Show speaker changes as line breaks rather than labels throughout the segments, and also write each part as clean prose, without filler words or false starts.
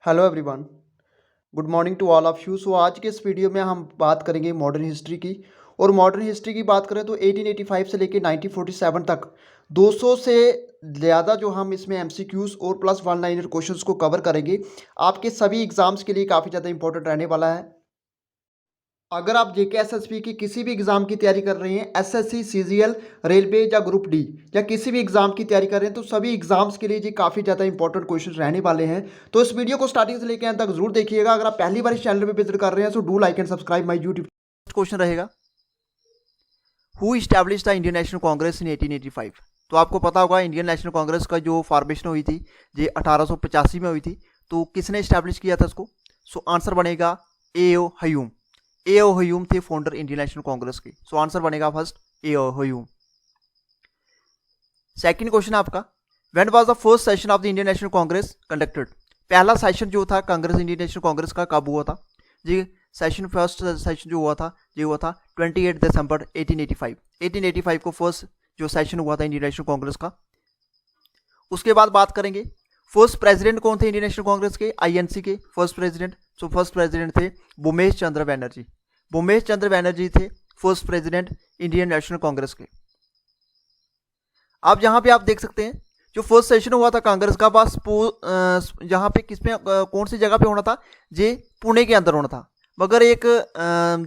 Hello everyone, good morning to all of you. आज के इस वीडियो में हम बात करेंगे मॉडर्न हिस्ट्री की। और मॉडर्न हिस्ट्री की बात करें तो 1885 से लेकर 1947 तक 200 से ज़्यादा जो हम इसमें एमसीक्यूज़ और प्लस वन लाइनर क्वेश्चंस को कवर करेंगे। आपके सभी एग्जाम्स के लिए काफ़ी ज़्यादा इंपॉर्टेंट रहने वाला है। अगर आप जेके एसएसबी की किसी भी एग्जाम की तैयारी कर रहे हैं, एसएससी, सीजीएल, रेलवे या ग्रुप डी या किसी भी एग्जाम की तैयारी कर रहे हैं, तो सभी एग्जाम्स के लिए जी काफ़ी ज़्यादा इंपॉर्टेंट क्वेश्चन रहने वाले हैं। तो इस वीडियो को स्टार्टिंग से लेकर अंत तक जरूर देखिएगा। अगर आप पहली बार इस चैनल पर विजिट कर रहे हैं तो do like and subscribe my YouTube. Question रहेगा, who establish the Indian national Congress in 1885। तो आपको पता होगा इंडियन नेशनल कांग्रेस का जो फॉर्मेशन हुई थी ये 1885 में हुई थी। तो किसने इस्टेब्लिश किया था इसको? सो आंसर बनेगा ए.ओ. ह्यूम। ए.ओ. ह्यूम थे फाउंडर इंडियन नेशनल कांग्रेस के। सो आंसर बनेगा first A O. Hume. Second question आपका, when was the first session of the Indian national Congress conducted. पहला सेशन जो था कांग्रेस इंडियन नेशनल कांग्रेस का कब हुआ था? जी सेशन फर्स्ट सेशन जो हुआ था ये हुआ था 28 दिसंबर 1885। 1885 को फर्स्ट जो सेशन हुआ था इंडियन नेशनल कांग्रेस का। उसके बाद बात करेंगे फर्स्ट प्रेसिडेंट कौन थे इंडियन नेशनल कांग्रेस के, आईएनसी के first president. So first president थे भूमेश चंद्र बैनर्जी। भूमेश चंद्र बैनर्जी थे first president Indian national Congress के। अब यहां पे आप देख सकते हैं जो फर्स्ट सेशन हुआ था कांग्रेस का पास जहां पे किसमें कौन सी जगह पे होना था? जे पुणे के अंदर होना था। मगर एक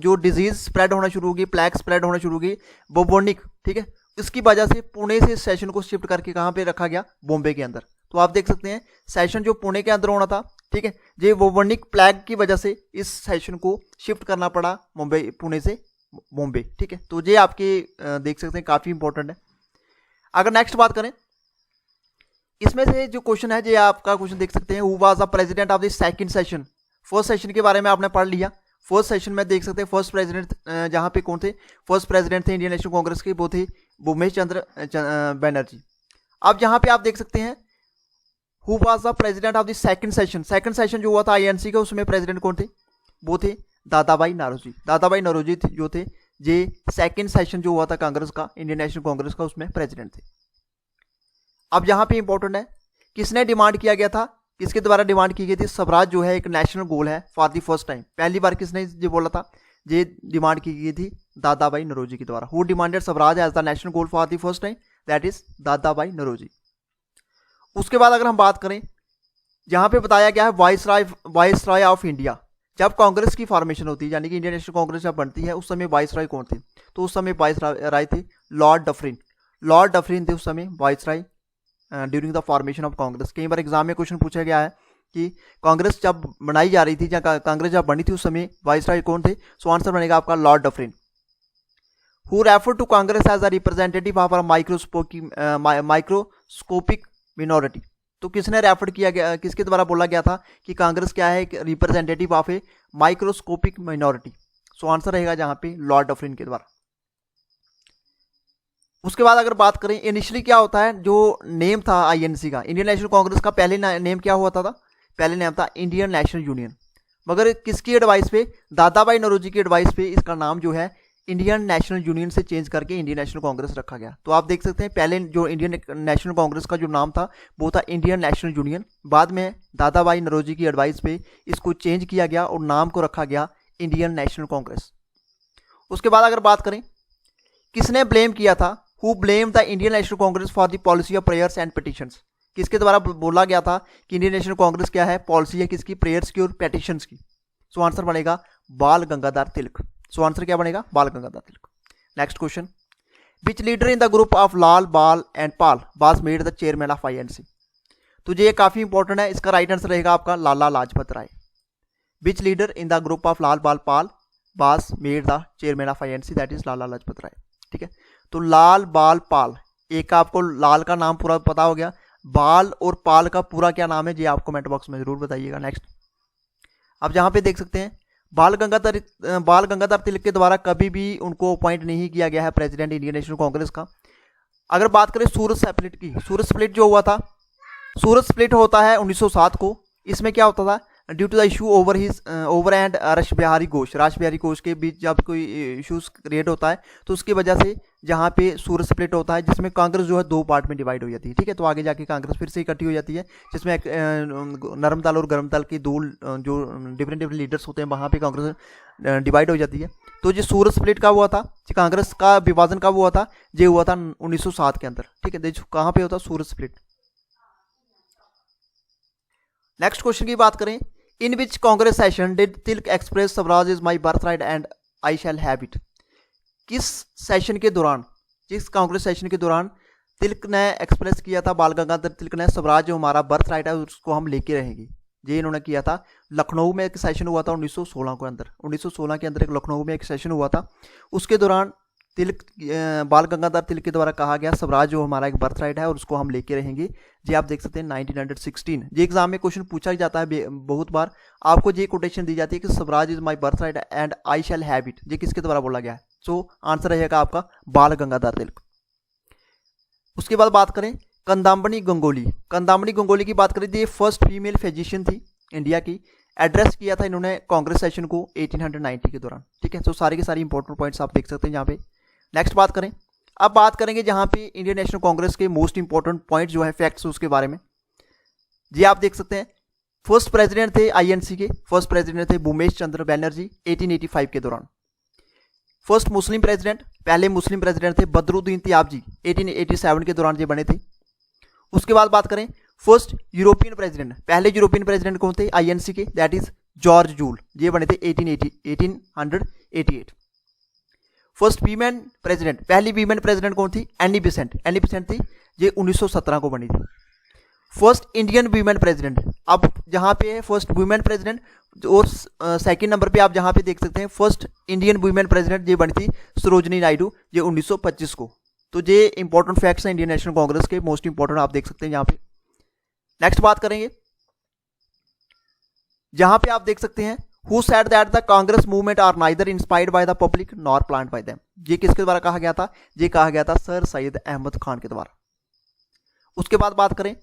जो डिजीज स्प्रेड होना शुरू होगी, प्लेग स्प्रेड होना शुरू होगी, बोबोनिक, ठीक है, इसकी वजह से पुणे से सेशन को शिफ्ट करके कहां पे रखा गया? बॉम्बे के अंदर। तो आप देख सकते हैं सेशन जो पुणे के अंदर होना था, ठीक है, ये बोबोनिक प्लेग की वजह से इस सेशन को शिफ्ट करना पड़ा मुंबई, पुणे से बॉम्बे, ठीक है। तो ये आपके देख सकते हैं काफी इंपॉर्टेंट है। अगर नेक्स्ट बात करें इसमें से जो क्वेश्चन है, ये आपका क्वेश्चन देख सकते हैं, who was the president of the second session. First session के बारे में आपने पढ़ लिया। फर्स्ट सेशन में देख सकते हैं फर्स्ट प्रेसिडेंट जहां पे कौन थे? फर्स्ट प्रेसिडेंट थे इंडियन नेशनल कांग्रेस के, वो थे भूमेश चंद्र बैनर्जी। अब यहाँ पे आप देख सकते हैं who was the president of the second session. Second session जो हुआ था आईएनसी का, उसमें प्रेसिडेंट कौन थे? वो थे दादाभाई नौरोजी। दादाभाई नौरोजी जो थे ये सेकंड सेशन जो हुआ था कांग्रेस का, इंडियन नेशनल कांग्रेस का, उसमें प्रेसिडेंट थे। अब यहाँ पे इंपॉर्टेंट है किसने डिमांड किया गया था, किसके द्वारा डिमांड की गई थी? स्वराज जो है एक नेशनल गोल है फॉर द फर्स्ट टाइम। पहली बार किसने ये बोला था? ये डिमांड की गई थी दादाभाई नौरोजी के द्वारा। Who demanded swaraj as the national goal for the first time? That is Dadabhai Naoroji. उसके बाद अगर हम बात करें, जहां पे बताया गया है वाइसराय ऑफ इंडिया। जब कांग्रेस की फॉर्मेशन होती है, यानी कि इंडियन नेशनल कांग्रेस जब बनती है, उस समय वाइसराय कौन थे? तो उस समय वाइसराय थे लॉर्ड डफरिन। लॉर्ड डफरिन थे उस समय viceroy during the formation of Congress. कई बार एग्जाम में क्वेश्चन पूछा गया है कि कांग्रेस जब बनाई जा रही थी या कांग्रेस जब बनी थी उस समय वाइसराय कौन थे? सो आंसर बनेगा आपका Lord Dufferin. Who refer to Congress as a representative of a microscopic minority. तो किसने रेफर किया गया, किसके द्वारा बोला गया था कि कांग्रेस क्या है? Representative of A microscopic minority. So answer रहेगा जहां पे लॉर्ड डफरिन के द्वारा। उसके बाद अगर बात करें इनिशियली क्या होता है, जो नेम था आईएनसी का, इंडियन नेशनल कांग्रेस का पहले नेम क्या हुआ था? पहले नेम था इंडियन नेशनल यूनियन। मगर किसकी एडवाइस पे? दादाभाई नौरोजी की एडवाइस पे इसका नाम जो है इंडियन नेशनल यूनियन से चेंज करके इंडियन नेशनल कांग्रेस रखा गया। तो आप देख सकते हैं पहले जो इंडियन नेशनल कांग्रेस का जो नाम था वो था इंडियन नेशनल यूनियन। बाद में दादाभाई नौरोजी की एडवाइस पे इसको चेंज किया गया और नाम को रखा गया इंडियन नेशनल कांग्रेस। उसके बाद अगर बात करें किसने ब्लेम किया था, who blame the Indian national Congress for the policy of prayers and petitions. किसके द्वारा बोला गया था कि इंडियन नेशनल कांग्रेस क्या है? पॉलिसी है किसकी? प्रेयर्स की और पेटिशंस की। सो आंसर बनेगा बाल गंगाधर तिलक। सो आंसर क्या बनेगा? Bal Gangadhar Tilak. Next question, which leader in the group of Lal Bal and Pal was made the chairman of INC. तो ये काफी इंपॉर्टेंट है, इसका राइट आंसर रहेगा आपका Lala Lajpat Rai. Which leader in the group of Lal Bal Pal was made the chairman of INC? That is Lala Lajpat Rai, ठीक है। तो लाल बाल पाल, एक आपको लाल का नाम पूरा पता हो गया, बाल और पाल का पूरा क्या नाम है ये आप कमेंट बॉक्स में जरूर बताइएगा। नेक्स्ट, अब जहां पे देख सकते हैं बाल गंगाधर तिलक के द्वारा कभी भी उनको अपॉइंट नहीं किया गया है प्रेसिडेंट इंडियन नेशनल कांग्रेस का। अगर बात करें सूरत स्प्लिट की, सूरत स्प्लिट जो हुआ था, सूरत स्प्लिट होता है 1907 को। इसमें क्या होता था? Due to the issue over and Rash Behari Ghosh के बीच जब कोई इशूज क्रिएट होता है तो उसकी वजह से जहाँ पे सूरत स्प्लिट होता है, जिसमें कांग्रेस जो है 2 पार्ट में डिवाइड हो जाती है। ठीक है, तो आगे जाके कांग्रेस फिर से इकट्ठी हो जाती है, जिसमें एक नरम दल और गर्म दल के दो जो डिफरेंट लीडर्स होते हैं, वहाँ पे कांग्रेस डिवाइड हो जाती है। तो जो सूरत स्प्लिट का हुआ था, कांग्रेस का विभाजन कब हुआ था, ये हुआ था 1907 के अंदर। ठीक है, देखो कहाँ पे होता सूरत स्प्लिट। नेक्स्ट क्वेश्चन की बात करें, in which Congress session did Tilak express swaraj is my birthright and I shall have it. किस सेशन के दौरान, जिस कांग्रेस सेशन के दौरान तिलक ने एक्सप्रेस किया था, बाल गंगाधर तिलक ने, स्वराज जो हमारा बर्थ राइट है उसको हम लेके रहेंगे, ये इन्होंने किया था। लखनऊ में एक सेशन हुआ था 1916 के अंदर, 1916 के अंदर एक लखनऊ में एक सेशन हुआ था। उसके दौरान तिलक बाल गंगाधर तिलक के द्वारा कहा गया स्वराज जो हमारा एक बर्थ राइट है और उसको हम लेके रहेंगे। जी आप देख सकते हैं 1916। ये एग्जाम में क्वेश्चन पूछा जाता है बहुत बार, आपको ये कोटेशन दी जाती है कि Swaraj is my birthright and I shall have it, ये किसके द्वारा बोला गया है। सो आंसर रहेगा आपका बाल गंगाधर तिलक। उसके बाद बात करें कंदामणि गंगोली की बात करें तो ये फर्स्ट फीमेल फिजिशियन थी इंडिया की। एड्रेस किया था इन्होंने कांग्रेस सेशन को 1890 के दौरान। ठीक है, तो सारी की सारी इंपॉर्टेंट पॉइंट्स आप देख सकते हैं यहाँ पे। नेक्स्ट बात करें, अब बात करेंगे जहाँ पे इंडियन नेशनल कांग्रेस के मोस्ट इंपॉर्टेंट पॉइंट जो है फैक्ट्स उसके बारे में। जी आप देख सकते हैं फर्स्ट प्रेसिडेंट थे आईएनसी के, फर्स्ट प्रेसिडेंट थे भूमेश चंद्र बैनर्जी 1885 के दौरान। फर्स्ट मुस्लिम प्रेसिडेंट, पहले मुस्लिम प्रेसिडेंट थे बदरुद्दीन तियाबजी 1887 के दौरान ये बने थे। उसके बाद बात करें फर्स्ट यूरोपियन प्रेसिडेंट, पहले यूरोपियन प्रेसिडेंट कौन थे आईएनसी के, दैट इज जॉर्ज जूल, ये बने थे 1888। फर्स्ट वीमेन प्रेसिडेंट, पहली वीमेन प्रेसिडेंट कौन थी, एनी बेसेंट थी, ये 1917 को बनी थी। फर्स्ट इंडियन वीमेन प्रेसिडेंट, अब जहाँ पे है फर्स्ट वुमेन प्रेसिडेंट और सेकंड नंबर पे आप जहाँ पे देख सकते हैं फर्स्ट इंडियन वुमेन प्रेसिडेंट, ये बनी थी सरोजनी नायडू, ये 1925 को। तो ये इंपॉर्टेंट फैक्ट्स हैं इंडियन नेशनल कांग्रेस के, मोस्ट इंपॉर्टेंट आप देख सकते हैं यहाँ पे। नेक्स्ट बात करेंगे जहां पे आप देख सकते हैं who said that the Congress movement are neither inspired by the public nor planned by them, ये किसके द्वारा कहा गया था, ये कहा गया था सर सैयद अहमद खान के द्वारा। उसके बाद बात करें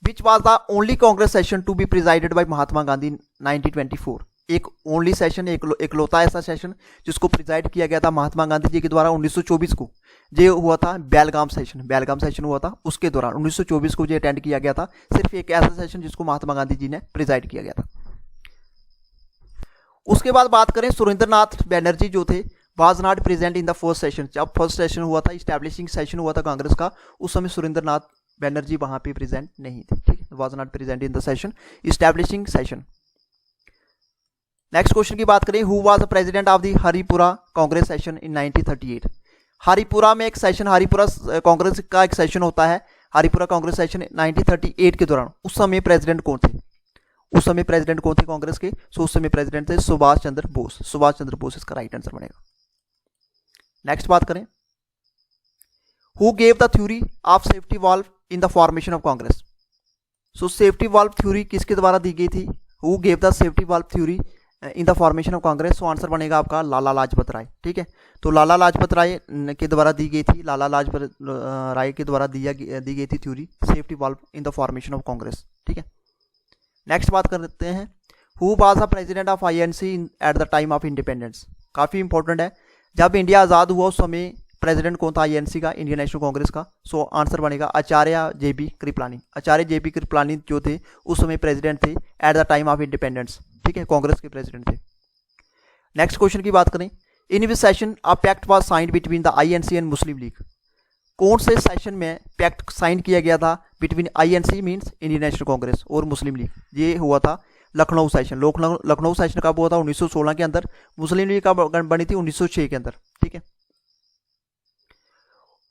which was the only Congress session to be presided by Mahatma Gandhi 1924, एक ओनली सेशन, एकलौता ऐसा सेशन जिसको प्रिजाइड किया गया था महात्मा गांधी जी के द्वारा 1924 को, ये हुआ था बेलगाम सेशन हुआ था। उसके दौरान 1924 को ये अटेंड किया गया था, सिर्फ एक ऐसा सेशन जिसको महात्मा गांधी जी ने प्रिजाइड किया गया था। उसके बाद बात करें सुरेंद्रनाथ बैनर्जी जो थे was not present in the first session, जब फर्स्ट सेशन हुआ था, इस्टेब्लिशिंग सेशन हुआ था कांग्रेस का, उस समय सुरेंद्रनाथ बैनर्जी वहां पे प्रेजेंट नहीं थे। ठीक है, was not present in the session, establishing session. Next question की बात करें who was the president of the Haripura Congress session in 1938। Haripura में एक सेशन, हरिपुरा कांग्रेस का एक सेशन होता है, हरिपुरा कांग्रेस सेशन 1938 के दौरान, उस समय प्रेसिडेंट कौन थे, कांग्रेस के, सो उस समय प्रेसिडेंट थे सुभाष चंद्र बोस इसका राइट आंसर बनेगा। नेक्स्ट बात करें who gave the theory of safety valve in the formation of Congress. So safety valve theory किसके द्वारा दी गई थी, who gave the safety valve theory in the formation of Congress, so answer बनेगा आपका लाला लाजपत राय। ठीक है, तो लाला लाजपत राय के द्वारा दी गई थी, लाला लाजपत राय के द्वारा दी गई थी theory safety valve in the formation of Congress. ठीक है, नेक्स्ट बात करते हैं who was the president of INC at the time of independence. काफ़ी इंपॉर्टेंट है, जब इंडिया आज़ाद हुआ उस समय प्रेसिडेंट कौन था आईएनसी का, इंडियन नेशनल कांग्रेस का, सो आंसर बनेगा आचार्य जेबी कृपलानी जो थे उस समय प्रेसिडेंट थे at the time of independence. ठीक है, कांग्रेस के प्रेसिडेंट थे। नेक्स्ट क्वेश्चन की बात करें in which session a pact was signed between the INC and Muslim League. कौन से सेशन में पैक्ट साइन किया गया था between INC means Indian national Congress और मुस्लिम लीग, ये हुआ था लखनऊ सेशन। लखनऊ सेशन कब हुआ था 1916 के अंदर, मुस्लिम लीग कब बनी थी 1906 के अंदर। ठीक है,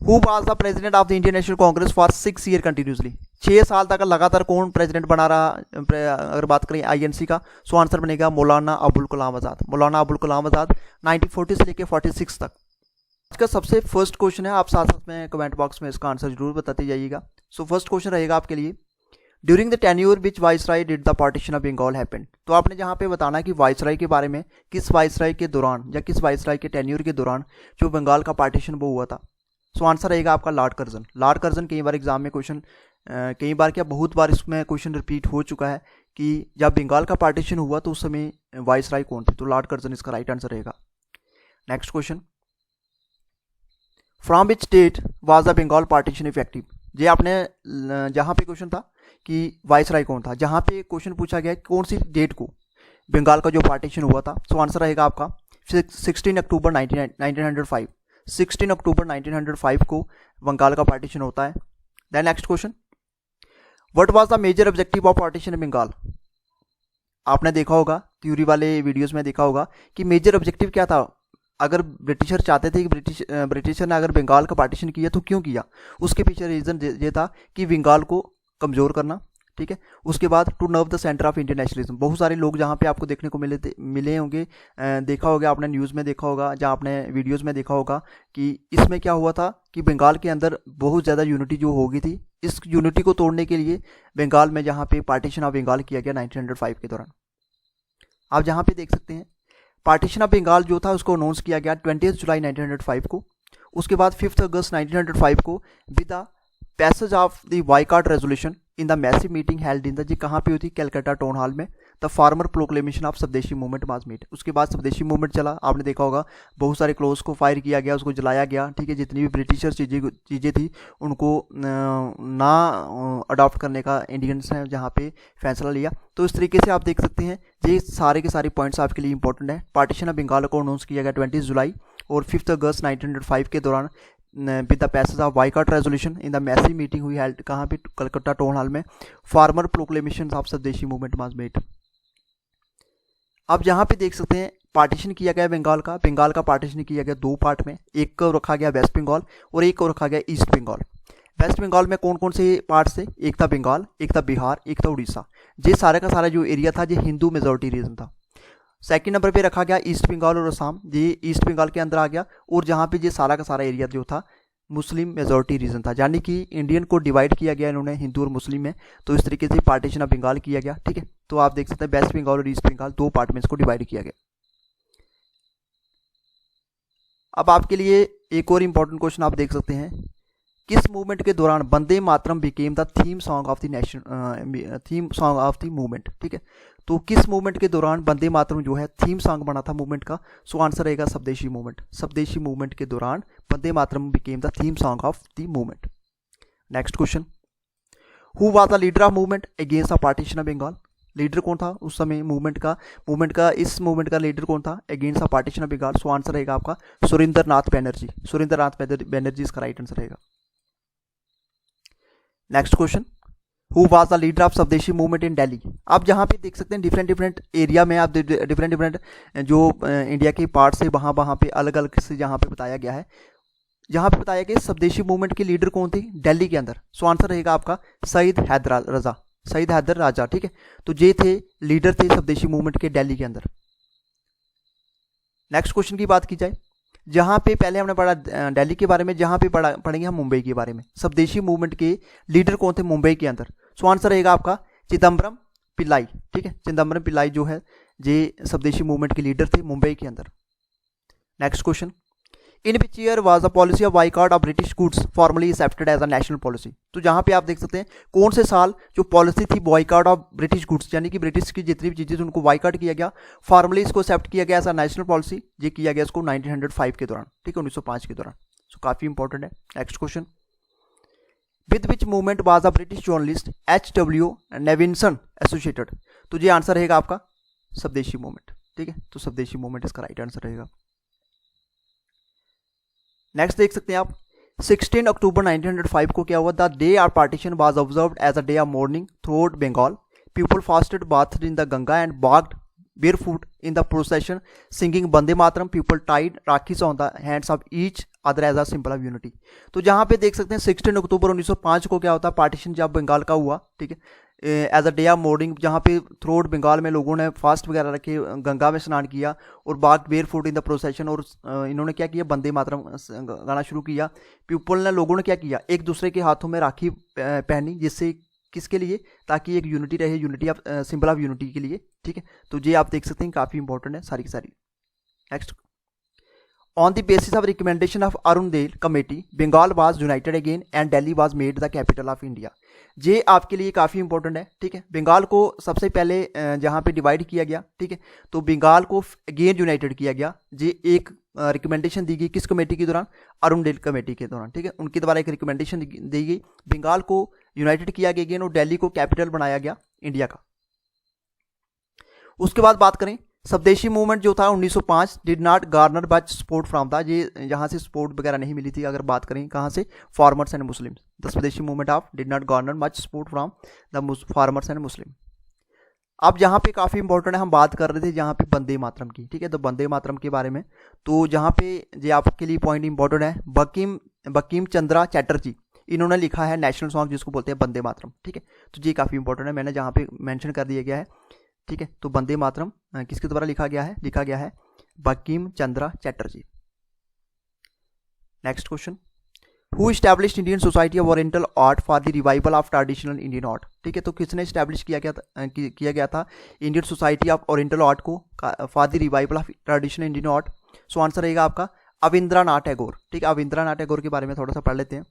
who was the president of the Indian national Congress for 6 year continuously, 6 साल तक लगातार कौन प्रेसिडेंट बना रहा, अगर बात करें आईएनसी का, सो आंसर बनेगा मौलाना अबुल कलाम आज़ाद 1940 से लेकर 46 तक। आज का सबसे फर्स्ट क्वेश्चन है, आप साथ साथ में कमेंट बॉक्स में इसका आंसर जरूर बताते जाइएगा। सो फर्स्ट क्वेश्चन रहेगा आपके लिए during the tenure which viceroy did the partition of Bengal happened. तो आपने जहाँ पे बताना कि वाइसराय के बारे में, किस वाइसराय के दौरान या किस वाइसराय के टेन्योर के दौरान जो बंगाल का पार्टीशन वो हुआ था। सो आंसर रहेगा आपका लॉर्ड कर्जन। कई बार एग्जाम में क्वेश्चन, कई बार क्या बहुत बार इसमें क्वेश्चन रिपीट हो चुका है कि जब बंगाल का पार्टीशन हुआ तो उस समय वाइसराय कौन थे, तो लॉर्ड कर्जन इसका राइट आंसर रहेगा। Next question, from which state was the Bengal partition effective. ये आपने जहाँ पे क्वेश्चन था कि वाइसराय कौन था, जहाँ पे क्वेश्चन पूछा गया कौन सी डेट को बंगाल का जो पार्टीशन हुआ था, तो आंसर रहेगा आपका 16 अक्टूबर 1905। 16 अक्टूबर 1905 को बंगाल का पार्टीशन होता है। Then next question, what was the major objective of partition in Bengal. आपने देखा होगा थ्योरी वाले वीडियोस में देखा होगा कि मेजर ऑब्जेक्टिव क्या था। अगर ब्रिटिशर चाहते थे कि ब्रिटिशर ने अगर बंगाल का पार्टीशन किया तो क्यों किया, उसके पीछे रीज़न ये था कि बंगाल को कमज़ोर करना, ठीक है। उसके बाद to nerve the centre of Indian nationalism. बहुत सारे लोग जहाँ पे आपको देखने को मिले होंगे, देखा होगा आपने, न्यूज़ में देखा होगा, जहाँ आपने वीडियोज़ में देखा होगा कि इसमें क्या हुआ था कि बंगाल के अंदर बहुत ज़्यादा यूनिटी जो हो गई थी, इस यूनिटी को तोड़ने के लिए बंगाल में जहाँ पे पार्टीशन ऑफ बंगाल किया गया 1905 के दौरान। आप जहाँ पे देख सकते हैं पार्टीशन ऑफ बंगाल जो था उसको अनाउंस किया गया 20 जुलाई 1905 को। उसके बाद 5 अगस्त 1905 को with the passage of the boycott resolution in the massive meeting held in the, जी कहाँ पे हुई थी, कैलकाटा टाउन हॉल में, the formal proclamation of swadeshi movement was made. उसके बाद स्वदेशी मूवमेंट चला, आपने देखा होगा बहुत सारे क्लोज को फायर किया गया, उसको जलाया गया, ठीक है। जितनी भी ब्रिटिशर चीज़ें थी उनको ना अडॉप्ट करने का इंडियंस ने जहाँ पे फैसला लिया। तो इस तरीके से आप देख सकते हैं ये सारे के सारे पॉइंट्स आपके लिए इंपॉर्टेंट है। पार्टीशन ऑफ बंगाल को अनाउंस किया गया 20 जुलाई और 5 अगस्त 1905 के दौरान with the passage of boycott resolution in the massive meeting हुई हेल्ड कहाँ पे, कलकत्ता टाउन हॉल में, farmer proclamation of swadeshi movement was made. आप जहाँ पे देख सकते हैं पार्टीशन किया गया बंगाल का पार्टीशन किया गया दो पार्ट में, एक को रखा गया वेस्ट बंगाल और एक को रखा गया ईस्ट बंगाल। वेस्ट बंगाल में कौन कौन से पार्ट थे, एक था बंगाल, एक था बिहार, एक था उड़ीसा। ये सारा का सारा जो एरिया था ये हिंदू मेजोरिटी रीजन था। सेकंड नंबर पे रखा गया ईस्ट बंगाल और असम, ये ईस्ट बंगाल के अंदर आ गया, और जहाँ पे ये सारा का सारा एरिया जो था मुस्लिम मेजोरिटी रीजन था, यानी कि इंडियन को डिवाइड किया गया इन्होंने हिंदू और मुस्लिम में। तो इस तरीके से पार्टीशन ऑफ बंगाल किया गया, ठीक है। तो आप देख सकते हैं वेस्ट बंगाल और ईस्ट बंगाल दो पार्ट में इसको डिवाइड किया गया। अब आपके लिए एक और इंपॉर्टेंट क्वेश्चन आप देख सकते हैं, किस मूवमेंट के दौरान Vande Mataram became the theme song of the nation, theme song of the movement, ठीक है। तो किस मूवमेंट के दौरान वंदे मातरम जो है थीम सॉन्ग बना था मूवमेंट का, सो आंसर रहेगा स्वदेशी मूवमेंट। स्वदेशी मूवमेंट के दौरान Vande Mataram became the theme song of the movement. Next question, who was the leader of movement against the partition of Bengal. Leader कौन था उस समय मूवमेंट का इस मूवमेंट का लीडर कौन था against the partition of Bengal, so answer रहेगा आपका सुरेंद्र नाथ बैनर्जी। सुरेंद्र नाथ बैनर्जी इसका राइट आंसर रहेगा। Next question, who was the leader of swadeshi movement in Delhi. आप जहाँ पे देख सकते हैं डिफरेंट एरिया में, आप डिफरेंट जो इंडिया के पार्ट से वहाँ पे अलग अलग से जहाँ पे बताया गया है, जहाँ पे बताया गया स्वदेशी मूवमेंट के लीडर कौन थे दिल्ली के अंदर, सो आंसर रहेगा आपका सईद हैदर राजा, ठीक है। तो ये थे लीडर थे स्वदेशी मूवमेंट के दिल्ली के अंदर। नेक्स्ट क्वेश्चन की बात की जाए, जहाँ पे पहले हमने पढ़ा दिल्ली के बारे में, जहाँ पे पढ़ेंगे हम मुंबई के बारे में। स्वदेशी मूवमेंट के लीडर कौन थे मुंबई के अंदर, सो आंसर रहेगा आपका चिदम्बरम पिल्लाई, ठीक है। चिदम्बरम पिल्लाई जो है ये स्वदेशी मूवमेंट के लीडर थे मुंबई के अंदर। Next question, in which year was the policy of boycott of British goods formally accepted as a national policy. तो जहाँ पे आप देख सकते हैं कौन से साल जो पॉलिसी थी बायकॉट ऑफ ब्रिटिश गुड्स, यानी कि ब्रिटिश की जितनी भी चीज़ें उनको बायकॉट किया गया, फॉर्मली इसको एक्सेप्ट किया गया एज अ नेशनल पॉलिसी, ये किया गया इसको 1905 के दौरान, ठीक है, 1905 के दौरान। सो काफ़ी इंपॉर्टेंट है। Next question, with which movement was the British journalist H.W. Nevinson associated. तो ये आंसर रहेगा आपका स्वदेशी मूवमेंट, ठीक है। तो स्वदेशी मूवमेंट इसका राइट आंसर रहेगा। नेक्स्ट देख सकते हैं आप 16 अक्टूबर 1905 को क्या हुआ, the day of partition was observed as a day of mourning throughout Bengal. People fasted, bathed in the Ganga and walked barefoot in the procession singing Vande Mataram. People tied rakis on the hands of each other as a symbol of unity. तो जहाँ पे देख सकते हैं 16 अक्टूबर 1905 को क्या होता है, पार्टीशन जब बंगाल का हुआ, ठीक है, as a day of mourning, जहाँ पे थ्रू आउट बंगाल में लोगों ने फास्ट वगैरह रखे, गंगा में स्नान किया और बाग barefoot in the procession, और इन्होंने क्या किया, वंदे मातरम गाना शुरू किया। पीपल ने, लोगों ने क्या किया, एक दूसरे के हाथों में राखी पहनी, जिससे किसके लिए, ताकि एक यूनिटी रहे, unity of symbol of unity के लिए, ठीक है। तो ये आप देख सकते हैं काफ़ी इंपॉर्टेंट है सारी की सारी। Next, on the basis of recommendation of Arundev committee Bengal was united again and Delhi was made the capital of India. ये आपके लिए काफ़ी इंपॉर्टेंट है, ठीक है। बंगाल को सबसे पहले जहाँ पे डिवाइड किया गया, ठीक है, तो बंगाल को अगेन यूनाइटेड किया गया। ये एक रिकमेंडेशन दी गई किस कमेटी के दौरान? अरुणदेव कमेटी के दौरान, ठीक है। उनके द्वारा एक रिकमेंडेशन दी गई, बंगाल को यूनाइटेड किया गया अगेन और दिल्ली को कैपिटल बनाया गया इंडिया का। उसके बाद बात करें स्वदेशी मूवमेंट जो था 1905 did not Garner much support from था, ये यहाँ से सपोर्ट वगैरह नहीं मिली थी। अगर बात करें कहाँ से? Farmers and Muslim. The swadeshi movement of did not Garner much support from the farmers and Muslim. अब जहाँ पे काफ़ी इंपॉर्टेंट है, हम बात कर रहे थे जहाँ पे वंदे मातरम की, ठीक है, तो वंदे मातरम के बारे में, तो जहाँ पे ये आपके लिए पॉइंट इंपॉर्टेंट है, बंकिम चंद्रा चैटर्जी, इन्होंने लिखा है नेशनल सॉन्ग जिसको बोलते हैं वंदे मातरम, ठीक है। तो ये काफ़ी इंपॉर्टेंट है, मैंने जहाँ पे मेंशन कर दिया गया है, ठीक है। तो वंदे मातरम किसके द्वारा लिखा गया है Bankim Chandra Chatterjee. Next question, who established Indian society of oriental art for the revival of traditional Indian art, ठीक है। तो किसने इस्टेब्लिश किया गया था Indian society of oriental art को for the revival of traditional Indian art? So answer रहेगा आपका अविंद्रनाथ टैगोर, ठीक है। अविंद्रनाथ टैगोर के बारे में थोड़ा सा पढ़ लेते हैं।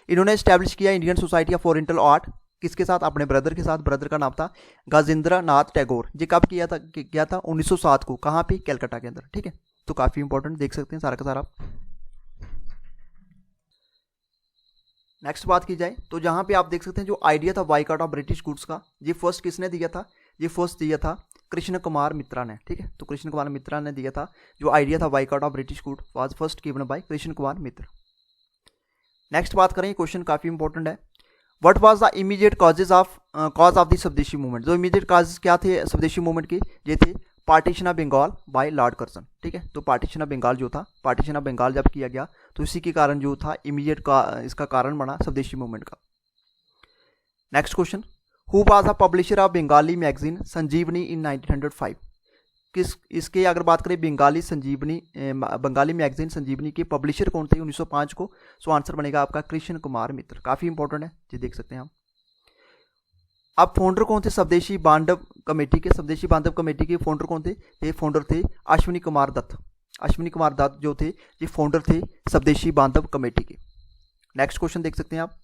इन्होंने इस्टेब्लिश किया Indian society of oriental art किसके साथ? अपने ब्रदर के साथ। ब्रदर का नाम था गजेंद्र नाथ टैगोर। ये कब किया था 1907 को। कहाँ पे? कलकत्ता के अंदर, ठीक है। तो काफ़ी इंपॉर्टेंट, देख सकते हैं सारा का सारा। नेक्स्ट बात की जाए तो जहाँ पे आप देख सकते हैं जो आइडिया था बाइकआउट ऑफ ब्रिटिश गुड्स का, ये फर्स्ट किसने दिया था? ये फर्स्ट दिया था कृष्ण कुमार मित्रा ने, ठीक है। तो कृष्ण कुमार मित्रा ने दिया था जो आइडिया था boycott of British good was first given by Krishna Kumar Mitra. Next बात करें, क्वेश्चन काफ़ी इंपॉर्टेंट है। What was the immediate cause of the swadeshi movement? जो इमीडिएट कॉजेज क्या थे स्वदेशी मूवमेंट के? ये थे partition of Bengal by lord Curzon, ठीक है। तो पार्टीशन ऑफ बंगाल जो था, पार्टीशन ऑफ बंगाल जब किया गया तो इसी के कारण जो था इमीडिएट का इसका कारण बना स्वदेशी मूवमेंट का। Next question, who was the publisher of Bengali magazine Sanjivani in 1905? इसके अगर बात करें बंगाली मैगजीन संजीवनी के पब्लिशर कौन थे 1905 को? सो आंसर बनेगा आपका कृष्ण कुमार मित्र। काफ़ी इंपॉर्टेंट है, ये देख सकते हैं हम। अब फाउंडर कौन थे स्वदेशी बांधव कमेटी के? स्वदेशी बांधव कमेटी के फाउंडर कौन थे? ये फाउंडर थे अश्विनी कुमार दत्त। अश्विनी कुमार दत्त जो थे ये फाउंडर थे स्वदेशी बांधव कमेटी के। नेक्स्ट क्वेश्चन देख सकते हैं आप,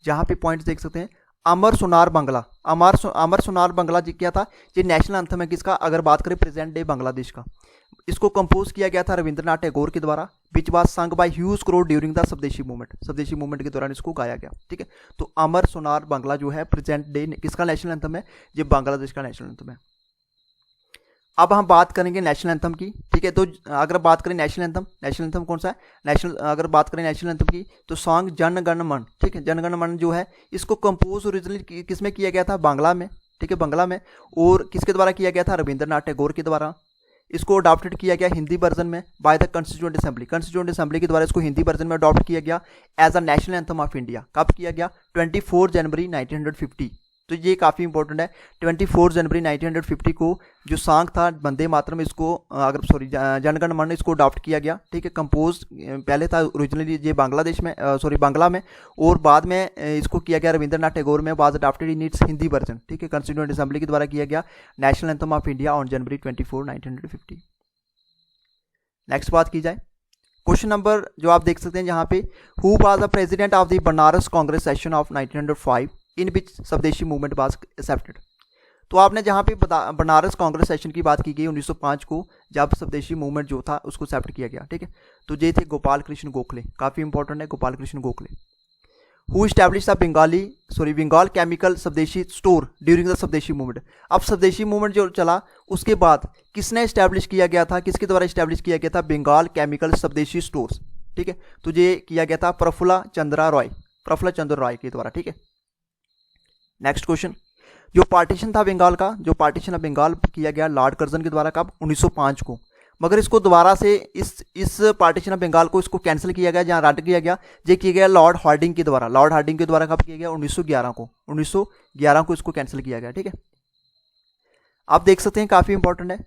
जहाँ पे पॉइंट्स देख सकते हैं। अमर सोनार बांग्ला, अमर सोनार बांग्ला जी क्या था? ये नेशनल एंथम है किसका? अगर बात करें प्रेजेंट डे बांग्लादेश का। इसको कंपोज किया गया था रविंद्रनाथ टैगोर के द्वारा, which was sung by huge crowd during the swadeshi movement. Swadeshi movement के दौरान इसको गाया गया, ठीक है। तो अमर सोनार बांग्ला जो है प्रेजेंट डे किसका नेशनल एंथम है? ये बांग्लादेश का नेशनल एंथम है। अब हम बात करेंगे नेशनल एंथम की, ठीक है। तो अगर बात करें नेशनल एंथम कौन सा है? अगर बात करें नेशनल एंथम की तो सॉन्ग जन गण मन, ठीक है। जन गण मन जो है इसको कंपोज ओरिजिनली किस में किया गया था? बांग्ला में, ठीक है, बांग्ला में। और किसके द्वारा किया गया था? रविंद्रनाथ टैगोर के द्वारा। इसको अडॉप्टेड किया गया हिंदी वर्जन में by the constituent assembly. Constituent assembly के द्वारा इसको हिंदी वर्जन में अडॉप्ट किया गया as a national anthem of India. कब किया गया? 24 जनवरी 1950। तो ये काफ़ी इंपॉर्टेंट है। 24 जनवरी 1950 को जो सॉन्ग था वंदे मातरम, इसको जनगण मन, इसको अडॉप्ट किया गया, ठीक है। कंपोज पहले था ओरिजिनली ये बांग्ला में, और बाद में इसको किया गया रविंद्रनाथ टैगोर में, was adopted in its Hindi version, ठीक है। कॉन्स्टिट्यूएंट असेंबली के द्वारा किया गया national anthem of India on January 24, 1950। Next बात की जाए, क्वेश्चन नंबर जो आप देख सकते हैं यहाँ पे, who was the president of the Banaras Congress session of 1905 इन विच स्वदेशी मूवमेंट वाज एक्सेप्टेड? तो आपने जहाँ पे बनारस कांग्रेस सेशन की बात की गई 1905 को, जब स्वदेशी मूवमेंट जो था उसको एक्सेप्ट किया गया, ठीक है। तो ये थे गोपाल कृष्ण गोखले, काफ़ी इंपॉर्टेंट है Gopal Krishna Gokhale. Who establish the Bengal chemical swadeshi store during the swadeshi movement? अब स्वदेशी मूवमेंट जो चला उसके बाद किसने इस्टेब्लिश किया गया था, किसके द्वारा इस्टेब्लिश किया गया था? बंगाल केमिकल स्वदेशी स्टोर्स, ठीक है। तो ये किया गया था प्रफुल्ल चंद्र रॉय के द्वारा, ठीक है। नेक्स्ट क्वेश्चन, जो पार्टीशन था बंगाल का, जो पार्टीशन ऑफ बंगाल किया गया लॉर्ड कर्जन के द्वारा, कब? 1905 को। मगर इसको दोबारा से इस पार्टीशन ऑफ बंगाल को इसको कैंसिल किया गया, जहाँ रद्द किया गया, ये किया गया लॉर्ड हार्डिंग के द्वारा। लॉर्ड हार्डिंग के द्वारा कब किया गया? 1911 को इसको कैंसिल किया गया, ठीक है। आप देख सकते हैं काफ़ी इंपॉर्टेंट है।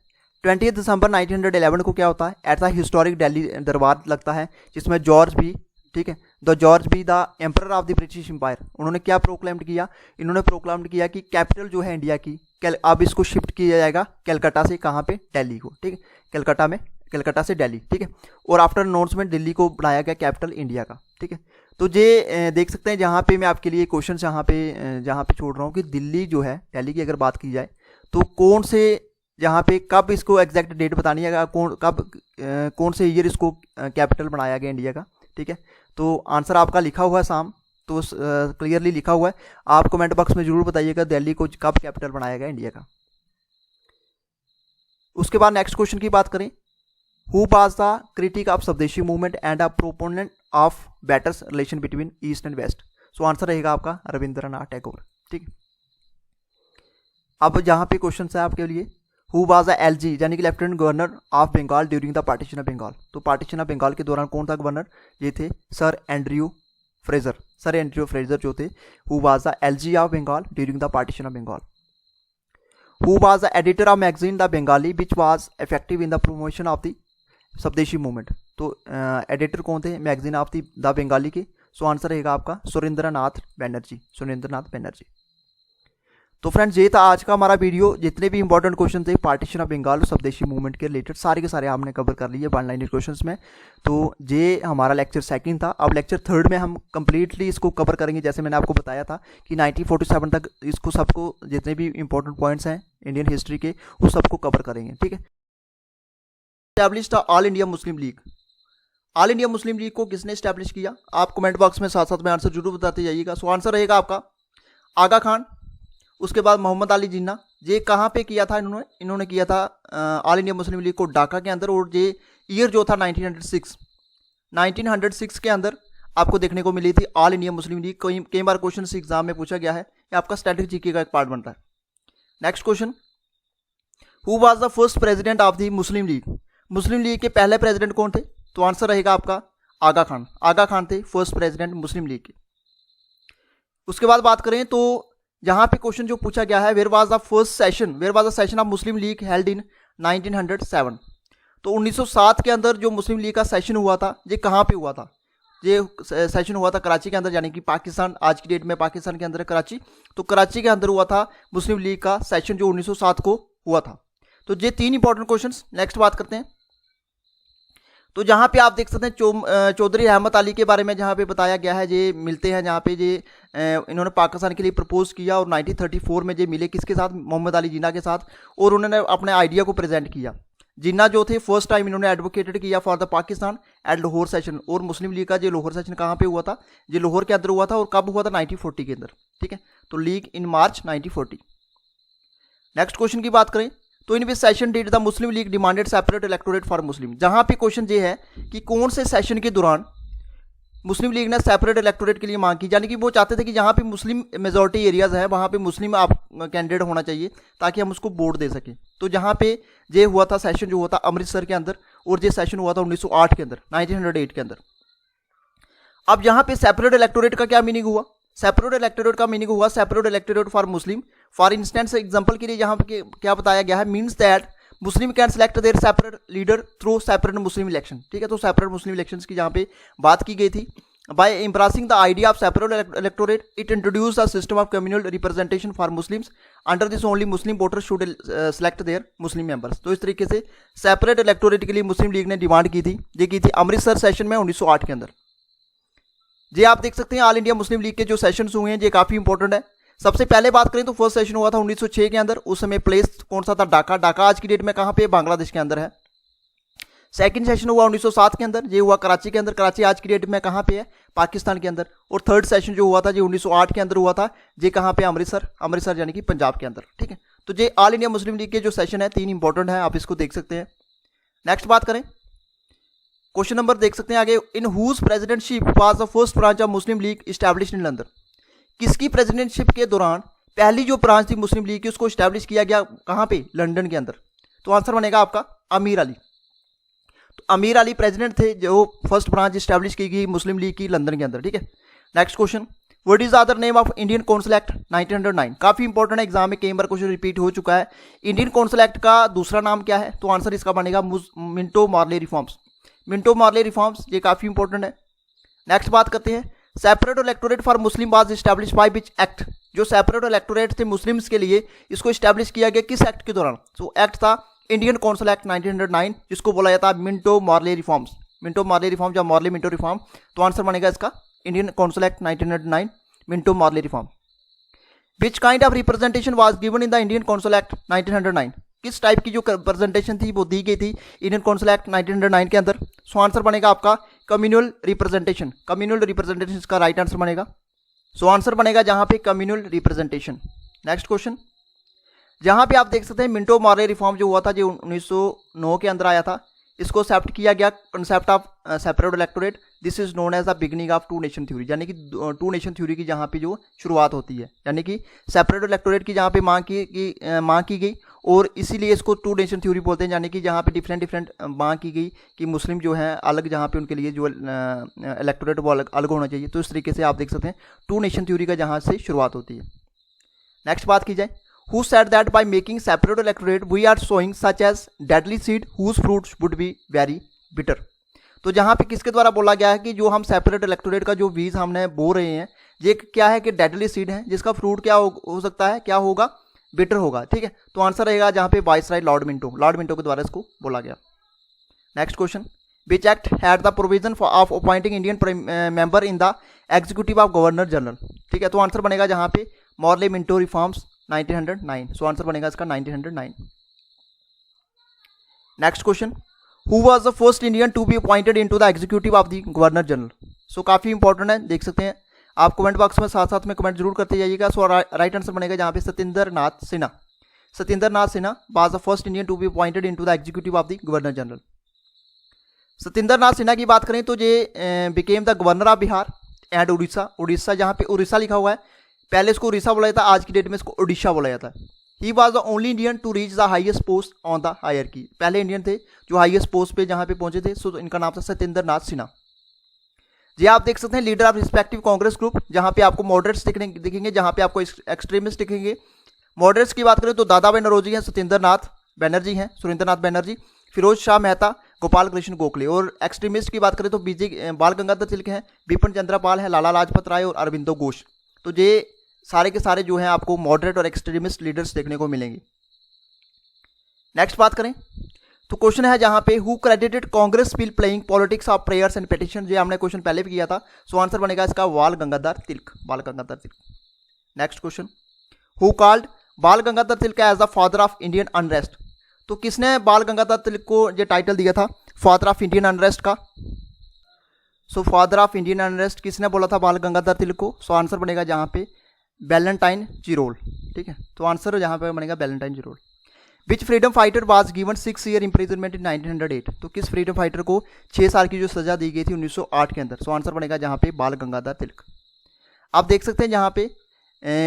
20 दिसंबर 1911 को क्या होता है? एट द हिस्टोरिक दिल्ली दरबार लगता है, जिसमें जॉर्ज बी, ठीक है, George B the emperor of the British empire, उन्होंने क्या प्रोक्लेम्ड किया? इन्होंने प्रोक्लेम्ड किया कि कैपिटल जो है इंडिया की अब इसको शिफ्ट किया जाएगा कलकत्ता से, कहाँ पे? दिल्ली को, ठीक है। कलकत्ता में कलकत्ता से दिल्ली, ठीक है। और आफ्टर अनाउंसमेंट दिल्ली को बनाया गया कैपिटल इंडिया का, ठीक है। तो ये देख सकते हैं जहाँ पे मैं आपके लिए क्वेश्चन जहाँ पे छोड़ रहा हूँ कि दिल्ली जो है, दिल्ली की अगर बात की जाए तो कौन से जहाँ पे कब इसको एग्जैक्ट डेट बतानी है, कौन से ईयर इसको कैपिटल बनाया गया इंडिया का, ठीक है। तो आंसर आपका लिखा हुआ है साम, तो क्लियरली लिखा हुआ है। आप कमेंट बॉक्स में जरूर बताइएगा दिल्ली को कब कैपिटल बनाया गया इंडिया का। उसके बाद नेक्स्ट क्वेश्चन की बात करें, who was the critic of swadeshi movement and a proponent of better relation between east and west. So answer रहेगा आपका रविंद्रनाथ टैगोर, ठीक। अब जहाँ पे क्वेश्चन है आपके लिए, हु वाज द एलजी यानी कि lieutenant governor of Bengal during the partition of Bengal. तो पार्टीशन ऑफ बंगाल के दौरान कौन था गवर्नर, ये थे sir Andrew Fraser. Sir Andrew Fraser जो थे, who was the LG of Bengal during the partition of Bengal. Who was the editor of magazine the Bengali which was effective in the promotion of the swadeshi movement. तो editor कौन थे magazine of the Bengali के। So answer रहेगा आपका सुरेंद्रनाथ बनर्जी, सुरेंद्रनाथ बनर्जी। तो friends ये था आज का हमारा वीडियो। जितने भी इंपॉर्टेंट क्वेश्चन थे पार्टीशन ऑफ बंगाल और स्वदेशी मूवमेंट के रिलेटेड सारे के सारे हमने कवर कर लिए 1-लाइनर क्वेश्चंस में। तो ये हमारा लेक्चर सेकंड था। अब लेक्चर थर्ड में हम कंप्लीटली इसको कवर करेंगे, जैसे मैंने आपको बताया था कि 1947 तक इसको सबको जितने भी इंपॉर्टेंट पॉइंट्स हैं इंडियन हिस्ट्री के वो सबको कवर करेंगे, ठीक है। Established all India Muslim league. All India Muslim league को किसने एस्टैब्लिश किया, आप कमेंट बॉक्स में साथ साथ में आंसर जरूर बताते जाइएगा। सो आंसर रहेगा आपका आगा खान। उसके बाद मोहम्मद अली जिन्ना। ये कहाँ पे किया था इन्होंने किया था ऑल इंडिया मुस्लिम लीग को ढाका के अंदर, और ये ईयर जो था 1906 के अंदर आपको देखने को मिली थी ऑल इंडिया मुस्लिम लीग। कई बार क्वेश्चन एग्जाम में पूछा गया है, ये आपका स्ट्रेटेजी का एक पार्ट बनता है। Next question, who was the first president of the Muslim league. Muslim league के पहले प्रेसिडेंट कौन थे, तो आंसर रहेगा आपका आगा खान। आगा खान थे फर्स्ट प्रेसिडेंट मुस्लिम लीग के। उसके बाद बात करें तो यहाँ पे क्वेश्चन जो पूछा गया है, where was the session of Muslim League held in 1907। तो 1907 के अंदर जो मुस्लिम लीग का सेशन हुआ था, ये कहाँ पे हुआ था, ये सेशन हुआ था कराची के अंदर, यानी कि पाकिस्तान, आज की डेट में पाकिस्तान के अंदर कराची। तो कराची के अंदर हुआ था मुस्लिम लीग का सेशन जो 1907 को हुआ था। तो ये 3 इंपॉर्टेंट क्वेश्चन। नेक्स्ट बात करते हैं, तो जहाँ पे आप देख सकते हैं चौधरी रहमत अली के बारे में जहाँ पे बताया गया है, ये मिलते हैं जहाँ पे ये इन्होंने पाकिस्तान के लिए प्रपोज किया, और 1934 में ये मिले किसके साथ, मोहम्मद अली जिन्ना के साथ, और उन्होंने अपने आइडिया को प्रेजेंट किया। जिन्ना जो थे फर्स्ट टाइम इन्होंने एडवोकेटेड किया for the Pakistan at Lahore session. और मुस्लिम लीग का जो लाहौर सेशन कहाँ पे हुआ था, ये लाहौर के अंदर हुआ था, और कब हुआ था, 1940 के अंदर, ठीक है। तो league in March 1940। Next question की बात करें, तो in which session did the Muslim league demanded separate electorate for Muslim. जहाँ पे क्वेश्चन ये है कि कौन से सेशन के दौरान मुस्लिम लीग ने सेपरेट इलेक्टोरेट के लिए मांग की, यानी कि वो चाहते थे कि जहाँ पे मुस्लिम मेजॉरिटी एरियाज है वहाँ पे मुस्लिम आप कैंडिडेट होना चाहिए ताकि हम उसको वोट दे सकें। तो जहाँ पे ये हुआ था सेशन जो हुआ था अमृतसर के अंदर, और ये सेशन हुआ था 1908 के अंदर, 1908 के अंदर। अब यहाँ पे सेपरेट इलेक्टोरेट का क्या मीनिंग हुआ, सेपरेट इलेक्टोरेट का मीनिंग हुआ separate electorate for Muslim. For instance example के लिए यहाँ पे क्या बताया गया है, means that Muslim can select there separate leader through separate Muslim election, ठीक है। तो सेपरेट मुस्लिम इलेक्शंस की जहाँ पे बात की गई थी। By embracing the idea of separate electorate it introduce a system of communal representation for Muslims. Under this only Muslim voters should select their Muslim members. तो इस तरीके से सेपरेट इलेक्टोरेट के लिए मुस्लिम लीग ने डिमांड की थी, ये की थी अमृतसर सेशन में 1908 के अंदर। ये आप देख सकते हैं ऑल इंडिया मुस्लिम लीग के जो सेशंस हुए हैं ये काफ़ी इंपॉर्टेंट है। सबसे पहले बात करें तो फर्स्ट सेशन हुआ था 1906 के अंदर, उस समय प्लेस कौन सा था, ढाका। ढाका आज की डेट में कहाँ पे, बांग्लादेश के अंदर है। सेकंड सेशन हुआ 1907 के अंदर, ये हुआ कराची के अंदर। कराची आज की डेट में कहाँ पे है, पाकिस्तान के अंदर। और थर्ड सेशन जो हुआ था ये 1908 के अंदर हुआ था, ये कहाँ पे, अमृतसर यानी कि पंजाब के अंदर, ठीक है। तो ये ऑल इंडिया मुस्लिम लीग के जो सेशन है 3 इंपॉर्टेंट है, आप इसको देख सकते हैं। नेक्स्ट बात करें, क्वेश्चन नंबर देख सकते हैं आगे, in whose presidentship was the first branch of Muslim League established in London. किसकी प्रेसिडेंटशिप के दौरान पहली जो ब्रांच थी मुस्लिम लीग की उसको इस्टेब्लिश किया गया, कहाँ पे, लंदन के अंदर। तो आंसर बनेगा आपका अमीर अली। तो अमीर अली प्रेसिडेंट थे जो फर्स्ट ब्रांच इस्टेब्लिश की गई मुस्लिम लीग की लंदन के अंदर, ठीक है। Next question, what is the other name of Indian council act 1909। काफी इंपॉर्टेंट है, एग्जाम में कई बार क्वेश्चन रिपीट हो चुका है। इंडियन काउंसिल एक्ट का दूसरा नाम क्या है, तो आंसर इसका बनेगा मिंटो मार्ले रिफॉर्म्स। मिंटो मार्ले रिफॉर्म्स, ये काफी इंपॉर्टेंट है। नेक्स्ट बात करते हैं, separate electorate for Muslim was establish by which act. जो सेपरेट इलेक्टोरेट थे मुस्लिम्स के लिए, इसको इस्टेब्लिश किया गया किस एक्ट के दौरान, तो एक्ट था इंडियन काउंसिल एक्ट 1909, जिसको बोला जाता है Minto Morley reforms, Minto Morley reform या मॉर्ले मिंटो रिफॉर्म। तो आंसर बनेगा इसका Indian council act 1909, Minto Morley reform. Which kind of representation was given in the Indian council act 1909, किस टाइप की जो रिप्रेजेंटेशन थी वो दी गई थी इंडियन काउंसिल एक्ट 1909 के अंदर। सो आंसर बनेगा आपका कम्युनल रिप्रेजेंटेशन, कम्युनल रिप्रेजेंटेशन इसका राइट आंसर बनेगा। सो आंसर बनेगा जहां पे कम्युनल रिप्रेजेंटेशन। नेक्स्ट क्वेश्चन, जहां पे आप देख सकते हैं मिंटो मॉर्ले रिफॉर्म जो हुआ था, जो 1909 के अंदर आया था, इसको एक्सेप्ट किया गया concept of separate electorate. This is known as the beginning of two nation theory, यानी कि टू नेशन थ्योरी की जहाँ पे जो शुरुआत होती है, यानी कि सेपरेट इलेक्टोरेट की जहाँ पे मांग की गई, और इसीलिए इसको टू नेशन थ्योरी बोलते हैं, यानी कि जहाँ पे डिफरेंट मांग की गई कि मुस्लिम जो है अलग, जहाँ पे उनके लिए जो इलेक्टोरेट वो अलग होना चाहिए। तो इस तरीके से आप देख सकते हैं टू नेशन थ्योरी का जहाँ से शुरुआत होती है। नेक्स्ट बात की जाए, who said that by making separate electorate we are sowing such as deadly seed whose fruits would be very bitter। तो जहाँ पे किसके द्वारा बोला गया है कि जो हम सेपरेट इलेक्टोरेट का जो बीज हमने बो रहे हैं, ये क्या है कि डेडली सीड है, जिसका फ्रूट क्या हो सकता है, क्या होगा, बिटर होगा। ठीक है, तो आंसर रहेगा जहाँ पे वाइसराय लॉर्ड मिंटो के द्वारा इसको बोला गया। Next question, which act had the provision of appointing Indian member in the executive of governor general. ठीक है, तो आंसर बनेगा जहाँ पे Morley Minto reforms 1909। So answer बनेगा इसका 1909। Next question, who was the first Indian to be appointed into the executive of the governor general. So काफी important है, देख सकते हैं आप कमेंट बॉक्स में साथ साथ में कमेंट जरूर करते जाइएगा। सो राइट आंसर बनेगा जहां पे Satyendra Nath Sinha. Satyendra Nath Sinha was the first Indian to be appointed into the executive of the governor general. Satyendra Nath Sinha की बात करें तो ये became the governor of Bihar and Orissa, जहां पे उड़ीसा लिखा हुआ है, पहले इसको उड़ीसा बोला जाता है, आज की डेट में इसको ओडिशा बोला जाता है। He was the only Indian to reach the highest post on the hierarchy, पहले इंडियन थे जो हाईएस्ट पोस्ट पे जहां पे पहुंचे थे। सो इनका नाम था सत्येंद्र नाथ सिन्हा जी। आप देख सकते हैं leader of respective Congress group, जहां पे आपको मॉडरेट्स दिखेंगे, जहां पे आपको एक्सट्रीमिस्ट दिखेंगे। मॉडरेट्स की बात करें तो दादा भाई नौरोजी हैं, सत्येंद्र नाथ बनर्जी हैं, सुरेंद्र नाथ बनर्जी, फिरोज शाह मेहता, गोपाल कृष्ण गोखले। और एक्सट्रीमिस्ट की बात करें तो बाल गंगाधर तिलक हैं, बिपिन चंद्र पाल है, लाला लाजपत राय और अरविंदो घोष। तो ये सारे के सारे जो हैं आपको मॉडरेट और एक्सट्रीमिस्ट लीडर्स देखने को मिलेंगे। नेक्स्ट बात करें तो क्वेश्चन है जहां पे who credited Congress will playing politics of prayers and petition. ये हमने क्वेश्चन पहले भी किया था। सो आंसर बनेगा इसका बाल Gangadhar Tilak, Bal Gangadhar Tilak. Next question, who called Bal Gangadhar Tilak as the father of Indian unrest. तो किसने बाल गंगाधर तिलक को ये टाइटल दिया था फादर ऑफ इंडियन अनरेस्ट का। So father of Indian unrest किसने बोला था बाल गंगाधर तिलक को। सो आंसर बनेगा जहां पे वैलेंटाइन जिरोल। ठीक है, तो आंसर जहां पे बनेगा Valentine Chirol. Which freedom fighter was given 6 year imprisonment in 1908। तो किस फ्रीडम फाइटर को 6 साल की जो सजा दी गई थी 1908 के अंदर। सो आंसर बनेगा जहां पे बाल गंगाधर तिलक। आप देख सकते हैं जहां पे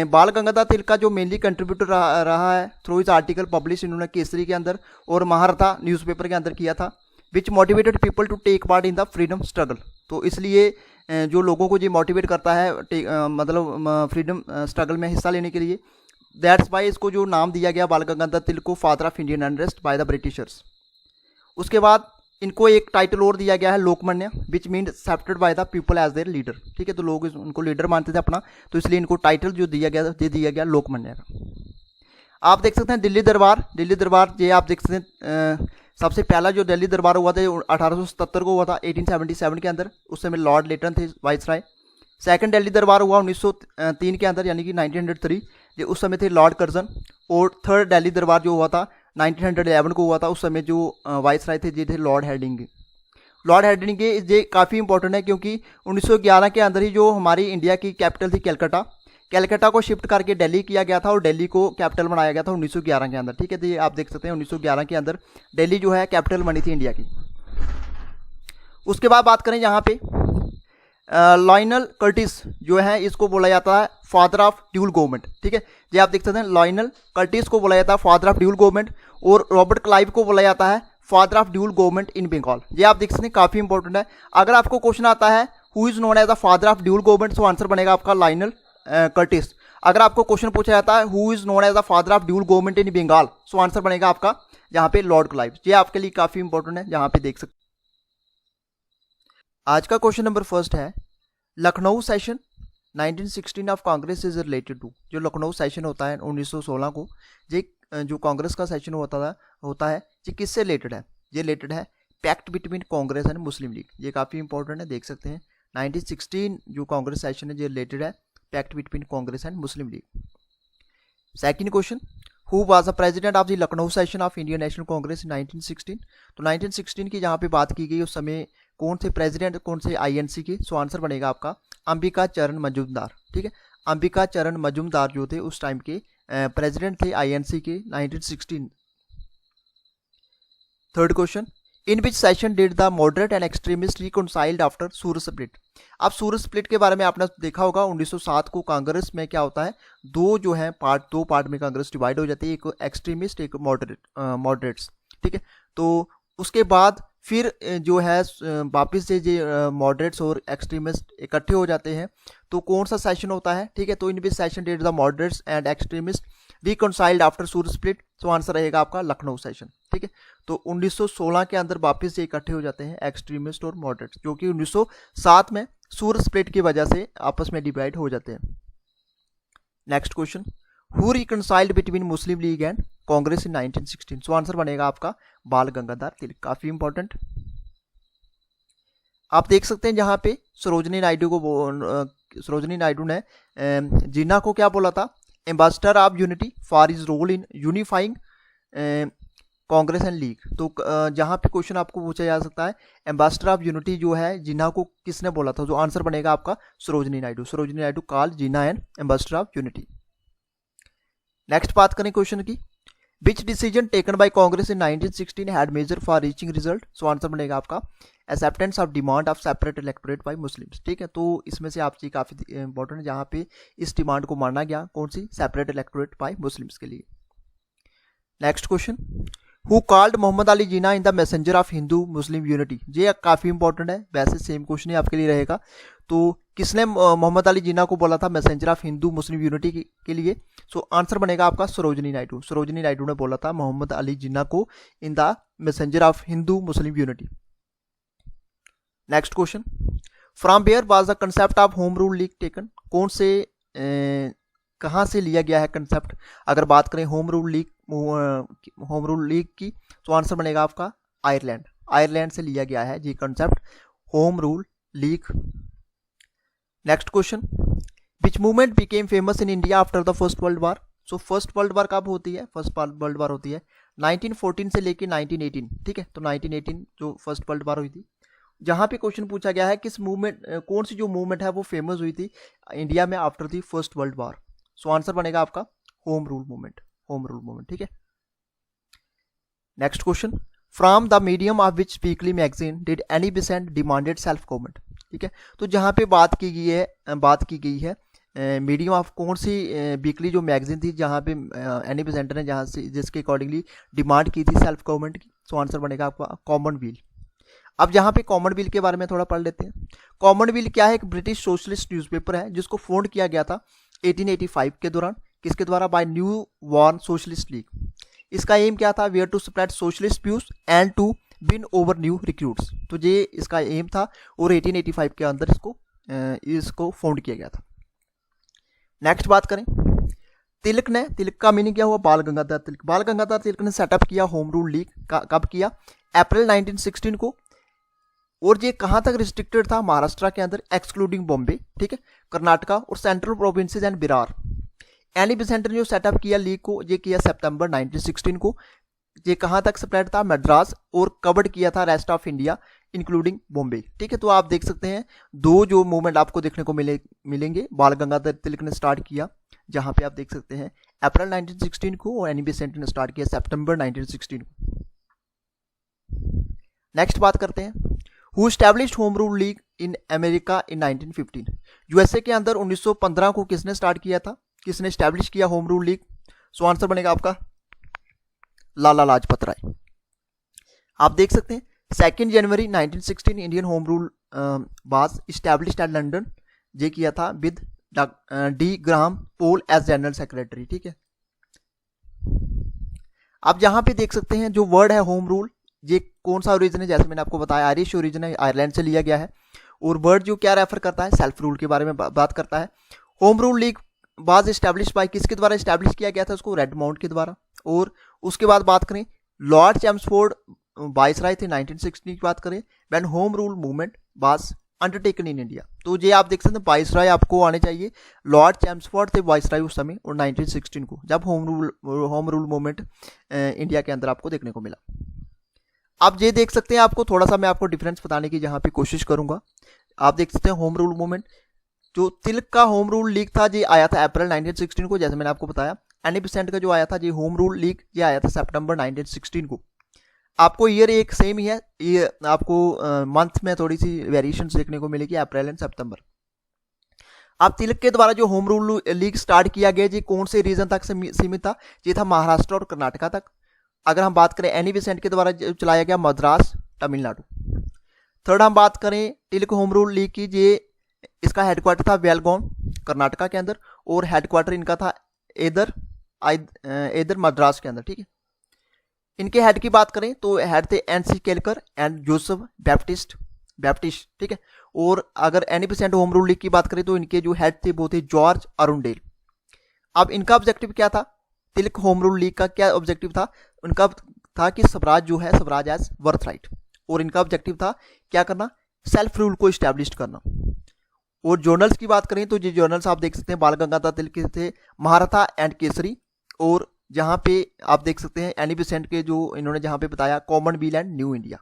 बाल गंगाधर तिलक का जो मेनली कंट्रीब्यूटर रहा है थ्रू इस आर्टिकल पब्लिश इन्होंने केसरी के अंदर और महारथा न्यूज़पेपर के अंदर किया था, which motivated people to take part in the freedom struggle. तो इसलिए जो लोगों को ये मोटिवेट करता है मतलब फ्रीडम स्ट्रगल में हिस्सा लेने के लिए, दैट्स वाई इसको जो नाम दिया गया बाल गंगाधर तिलक को father of Indian unrest by the Britishers. उसके बाद इनको एक टाइटल और दिया गया है Lokmanya, which mean accepted by the people as their leader. ठीक है, तो लोग उनको लीडर मानते थे अपना, तो इसलिए इनको टाइटल जो दिया गया लोकमान्य का। आप देख सकते हैं दिल्ली दरबार ये आप देख सकते हैं सबसे पहला जो दिल्ली दरबार हुआ था 1877 को हुआ था, 1877 के अंदर। उस समय लॉर्ड लेटन थे वाइसराय। सेकंड दिल्ली दरबार हुआ 1903 के अंदर, यानी कि 1903, जो उस समय थे लॉर्ड कर्जन। और थर्ड दिल्ली दरबार जो हुआ था 1911 को हुआ था, उस समय जो वाइसराय थे ये थे लॉर्ड हेडिंग ये काफ़ी इंपॉर्टेंट है क्योंकि 1911 के अंदर ही जो हमारी इंडिया की कैपिटल थी कैलकाटा को शिफ्ट करके दिल्ली किया गया था और दिल्ली को कैपिटल बनाया गया था 1911 के अंदर। ठीक है, तो ये आप देख सकते हैं 1911 के अंदर दिल्ली जो है कैपिटल बनी थी इंडिया की। उसके बाद बात करें यहाँ पे लॉयनल कर्टिस जो है इसको बोला जाता है फादर ऑफ ड्यूल गवर्नमेंट। ठीक है, ये आप देख सकते हैं लॉयनल कर्टिस को बोला जाता है फादर ऑफ ड्यूल गवर्नमेंट और रॉबर्ट क्लाइव को बोला जाता है father of dual government in Bengal. ये आप देख सकते हैं काफ़ी इंपॉर्टेंट है। अगर आपको क्वेश्चन आता है who is known as the father of dual government, तो आंसर बनेगा आपका लॉयनल कर्टिस। अगर आपको क्वेश्चन पूछा जाता है who is known as the father of dual government in Bengal, so answer बनेगा आपका यहाँ पे लॉर्ड क्लाइव। ये आपके लिए काफी इंपॉर्टेंट है, जहां पे देख सकते। आज का क्वेश्चन नंबर फर्स्ट है Lucknow session 1916 of Congress is related to, जो लखनऊ सेशन होता है 1916 को, ये जो कांग्रेस का सेशन होता है ये किससे रिलेटेड है? ये रिलेटेड है पैक्ट बिटवीन कांग्रेस एंड मुस्लिम लीग। ये काफ़ी इंपॉर्टेंट है, देख सकते हैं 1916 जो कांग्रेस सेशन है ये रिलेटेड है pact between Congress and Muslim league. Second question, who was the president of the Lucknow session of Indian national Congress in 1916? तो 1916 की जहाँ पे बात की गई उस समय कौन से प्रेसिडेंट, कौन से आईएनसी के? सो आंसर बनेगा आपका अंबिका चरण मजूमदार। ठीक है, अंबिका चरण मजूमदार जो थे उस टाइम के प्रेसिडेंट थे आईएनसी के 1916। Third question, in which session did the moderate and extremist reconciled after Surat split? अब सूरत स्प्लिट के बारे में आपने देखा होगा 1907 को कांग्रेस में क्या होता है, दो पार्ट में कांग्रेस डिवाइड हो जाती है, एक एक्सट्रीमिस्ट एक मॉडरेट्स। ठीक है, तो उसके बाद फिर जो है वापिस से जो मॉडरेट्स और एक्सट्रीमिस्ट इकट्ठे हो जाते हैं, तो कौन सा सेशन होता है? ठीक है, तो in which session did the moderates and extremist reconciled after Surat split? तो आंसर रहेगा आपका लखनऊ सेशन। ठीक है, तो 1916 के अंदर वापिस से इकट्ठे हो जाते हैं एक्सट्रीमिस्ट और मॉडरेट्स, जो कि 1907 में सूरत स्प्लिट की वजह से आपस में डिवाइड हो जाते हैं। Next question, who reconciled between Muslim league and Congress in 1916? So answer बनेगा आपका बाल गंगाधर तिलक। काफी इंपॉर्टेंट, आप देख सकते हैं जहां पे सरोजनी नायडू ने जिन्ना को क्या बोला था, ambassador of unity for his role in unifying Congress and league. तो जहां पे क्वेश्चन आपको पूछा जा सकता है एम्बेसडर ऑफ यूनिटी जो है जिन्ना को किसने बोला था, जो आंसर बनेगा आपका Sarojini Naidu call Jinnah and ambassador of unity. Next बात करें क्वेश्चन की, which decision taken by Congress in 1916 had major for reaching result? So answer बनेगा आपका acceptance of demand of separate electorate by Muslims. ठीक है, तो इसमें से आप चीज काफी इंपॉर्टेंट है जहां पे इस डिमांड को माना गया, कौन सी? सेपरेट इलेक्टोरेट बाय मुस्लिम्स के लिए। Next question, who called Mohammad Ali Jinnah in the messenger of Hindu Muslim unity? ये काफी इंपॉर्टेंट है, वैसे सेम क्वेश्चन ही आपके लिए रहेगा। तो किसने मोहम्मद अली जिन्ना को बोला था messenger of Hindu Muslim unity के लिए? सो आंसर बनेगा आपका सरोजनी नायडू ने बोला था मोहम्मद अली जिन्ना को in the messenger of Hindu Muslim unity. Next question, from where was the concept of home rule league taken? कौन से कहाँ से लिया गया है कंसेप्ट? अगर बात करें होम रूल लीग की, तो आंसर बनेगा आपका आयरलैंड से लिया गया है ये concept home rule league. Next question, which movement became famous in India after the first world war? So first world war कब होती है? फर्स्ट वर्ल्ड वार होती है 1914 से लेके 1918। ठीक है, तो 1918 जो फर्स्ट वर्ल्ड वार हुई थी, जहां पे क्वेश्चन पूछा गया है किस मूवमेंट, कौन सी जो मूवमेंट है वो फेमस हुई थी इंडिया में after the first world war? So answer बनेगा आपका होम रूल मूवमेंट। ठीक है, next question, from the medium of which weekly magazine did Annie Besant demanded self government? ठीक है, तो जहां पे बात की गई है मीडियम ऑफ कौन सी वीकली जो मैगजीन थी जहां पे एनी बेसेंट ने जहां से जिसके अकॉर्डिंगली डिमांड की थी सेल्फ गवर्नमेंट की? सो आंसर बनेगा आपका कॉमनवेल्थ। अब जहां पे कॉमनवेल्थ के बारे में थोड़ा पढ़ लेते हैं। कॉमनवेल्थ क्या है? एक ब्रिटिश सोशलिस्ट न्यूज़पेपर है जिसको फाउंड किया गया था 1885 के दौरान, किसके द्वारा? By new born socialist league. इसका एम क्या था? Where to spread socialist views and to win over new recruits. तो ये इसका एम था और 1885 के अंदर इसको फाउंड किया गया था। नेक्स्ट बात करें, तिलक का मीनिंग क्या हुआ? बाल गंगाधर तिलक ने सेटअप किया होम रूल लीग कब किया? अप्रैल 1916 को। और ये कहां तक रिस्ट्रिक्टेड था? महाराष्ट्र के अंदर एक्सक्लूडिंग बॉम्बे। ठीक है, कर्नाटका और सेंट्रल प्रोविंसेस एंड बिरार। एनी बेसेंट ने जो सेटअप किया लीग को, ये किया सितंबर 1916 को। ये कहां तक स्प्रेड था? मद्रास, और कवर्ड किया था rest of India including Bombay. ठीक है, तो आप देख सकते हैं दो जो मूवमेंट आपको देखने को मिलेंगे। बाल गंगाधर तिलक ने स्टार्ट किया, जहां पे आप देख सकते हैं अप्रैल 1916 को, और एनी बेसेंट ने स्टार्ट किया सितंबर 1916 को। नेक्स्ट बात करते हैं, who established home rule league in America in 1915? USA के अंदर 1915 को किसने स्टार्ट किया था? किसने एस्टैब्लिश किया होम रूल लीग? सो आंसर बनेगा आपका लाला लाजपत राय। आप देख सकते हैं 2 जनवरी 1916 Indian home rule was established at London. ये किया था with D Graham Pole as general secretary. ठीक है, आप जहां पे देख सकते हैं जो वर्ड है होम रूल, ये कौन सा ओरिजिन है? जैसे मैंने आपको बताया आयरिश ओरिजिन है, आयरलैंड से लिया गया है। और वर्ड जो क्या रेफर करता है, सेल्फ रूल के बारे में बात करता है। Home rule league was establish bye, किसके द्वारा एस्टैब्लिश किया गया था उसको, रेडमाउंट के द्वारा। और उसके बाद बात करें लॉर्ड चैम्सफोर्ड वाइसराय थे 1916 की बात करें, when home rule movement was undertaken in India. तो ये आप देख सकते हैं वाइसराय आपको आने चाहिए, लॉर्ड चैम्सफोर्ड थे वाइसराय उस समय, और 1916 को जब होम रूल मूवमेंट इंडिया के अंदर आपको देखने को मिला। आप ये देख सकते हैं, आपको थोड़ा सा मैं आपको डिफरेंस बताने की यहाँ पे कोशिश करूंगा। आप देख सकते हैं होम रूल मूवमेंट, जो तिलक का होम रूल लीग था ये आया था अप्रैल 1916 को, जैसे मैंने आपको बताया। एनी बेसेंट का जो आया था ये होम रूल लीग ये आया था सितंबर 1916 को। आपको ईयर एक सेम ही है, ये आपको मंथ में थोड़ी सी वेरिएशन देखने को मिलेगी, अप्रैल एंड सितंबर। अब तिलक के द्वारा जो होम रूल लीग स्टार्ट किया गया जी कौन से रीजन तक सीमित था, ये था महाराष्ट्र और कर्नाटका तक। अगर हम बात करें एनी बेसेंट के द्वारा चलाया गया मद्रास, तमिलनाडु। थर्ड हम बात करें तिलक होम रूल लीग की, ये इसका हेडक्वार्टर था बेलगाम कर्नाटका के अंदर, और हेडक्वार्टर इनका था इधर मद्रास के अंदर, ठीक है। इनके हेड की बात करें तो हेड थे NC Kelkar and Joseph Baptista, ठीक है। और अगर Annie Besant home rule league की बात करें तो इनके जो हेड थे वो थे जॉर्ज अरुंडेल। अब इनका ऑब्जेक्टिव क्या था, तिलक होम रूल लीग का क्या ऑब्जेक्टिव था, उनका था कि स्वराज जो है स्वराज एज वर्थ राइट, और इनका ऑब्जेक्टिव था क्या करना, सेल्फ रूल को इस्टेब्लिश करना। और जर्नल्स की बात करें तो ये जर्नल्स आप देख सकते हैं बाल गंगाधर तिलक के थे, महारथा एंड केसरी, और जहाँ पे आप देख सकते हैं एनी बेसेंट के जो इन्होंने जहाँ पे बताया कॉमनवेल्थ एंड न्यू इंडिया,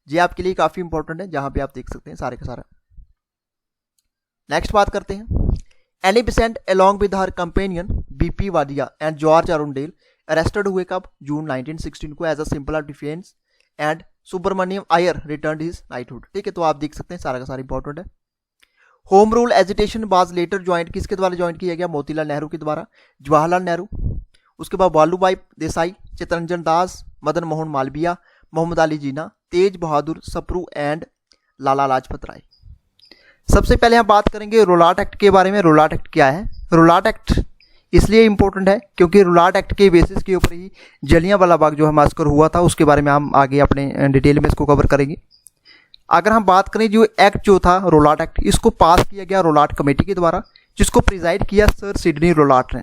ये आपके लिए काफ़ी इंपॉर्टेंट है, जहाँ पे आप देख सकते हैं सारे का सारा। नेक्स्ट बात करते हैं, Annie Besant along with her companion BP Wadia and George Arundale arrested हुए कब, जून 1916 को, as a simple of defence, and Subramaniam Iyer returned his knighthood, ठीक है। तो आप देख सकते हैं सारा का सारा इंपॉर्टेंट है। Home rule agitation was later joint, किसके द्वारा ज्वाइंट किया गया, मोतीलाल नेहरू के द्वारा, जवाहरलाल नेहरू, उसके बाद वालूभाई देसाई, चित्तरंजन दास, मदन मोहन मालवीय, मोहम्मद अली जिन्ना, तेज बहादुर सप्रू एंड लाला लाजपत राय। सबसे पहले हम बात करेंगे रोलाट एक्ट के बारे में। रोलाट एक्ट क्या है, रोलाट एक्ट इसलिए इंपॉर्टेंट है क्योंकि रोलाट एक्ट के बेसिस के ऊपर ही जलियांवाला बाग जो है मास्कर हुआ था, उसके बारे में हम आगे अपने डिटेल में इसको कवर करेंगे। अगर हम बात करें जो एक्ट जो था रोलाट एक्ट, इसको पास किया गया रोलाट कमेटी के द्वारा, जिसको प्रिजाइड किया सर सिडनी रोलाट ने।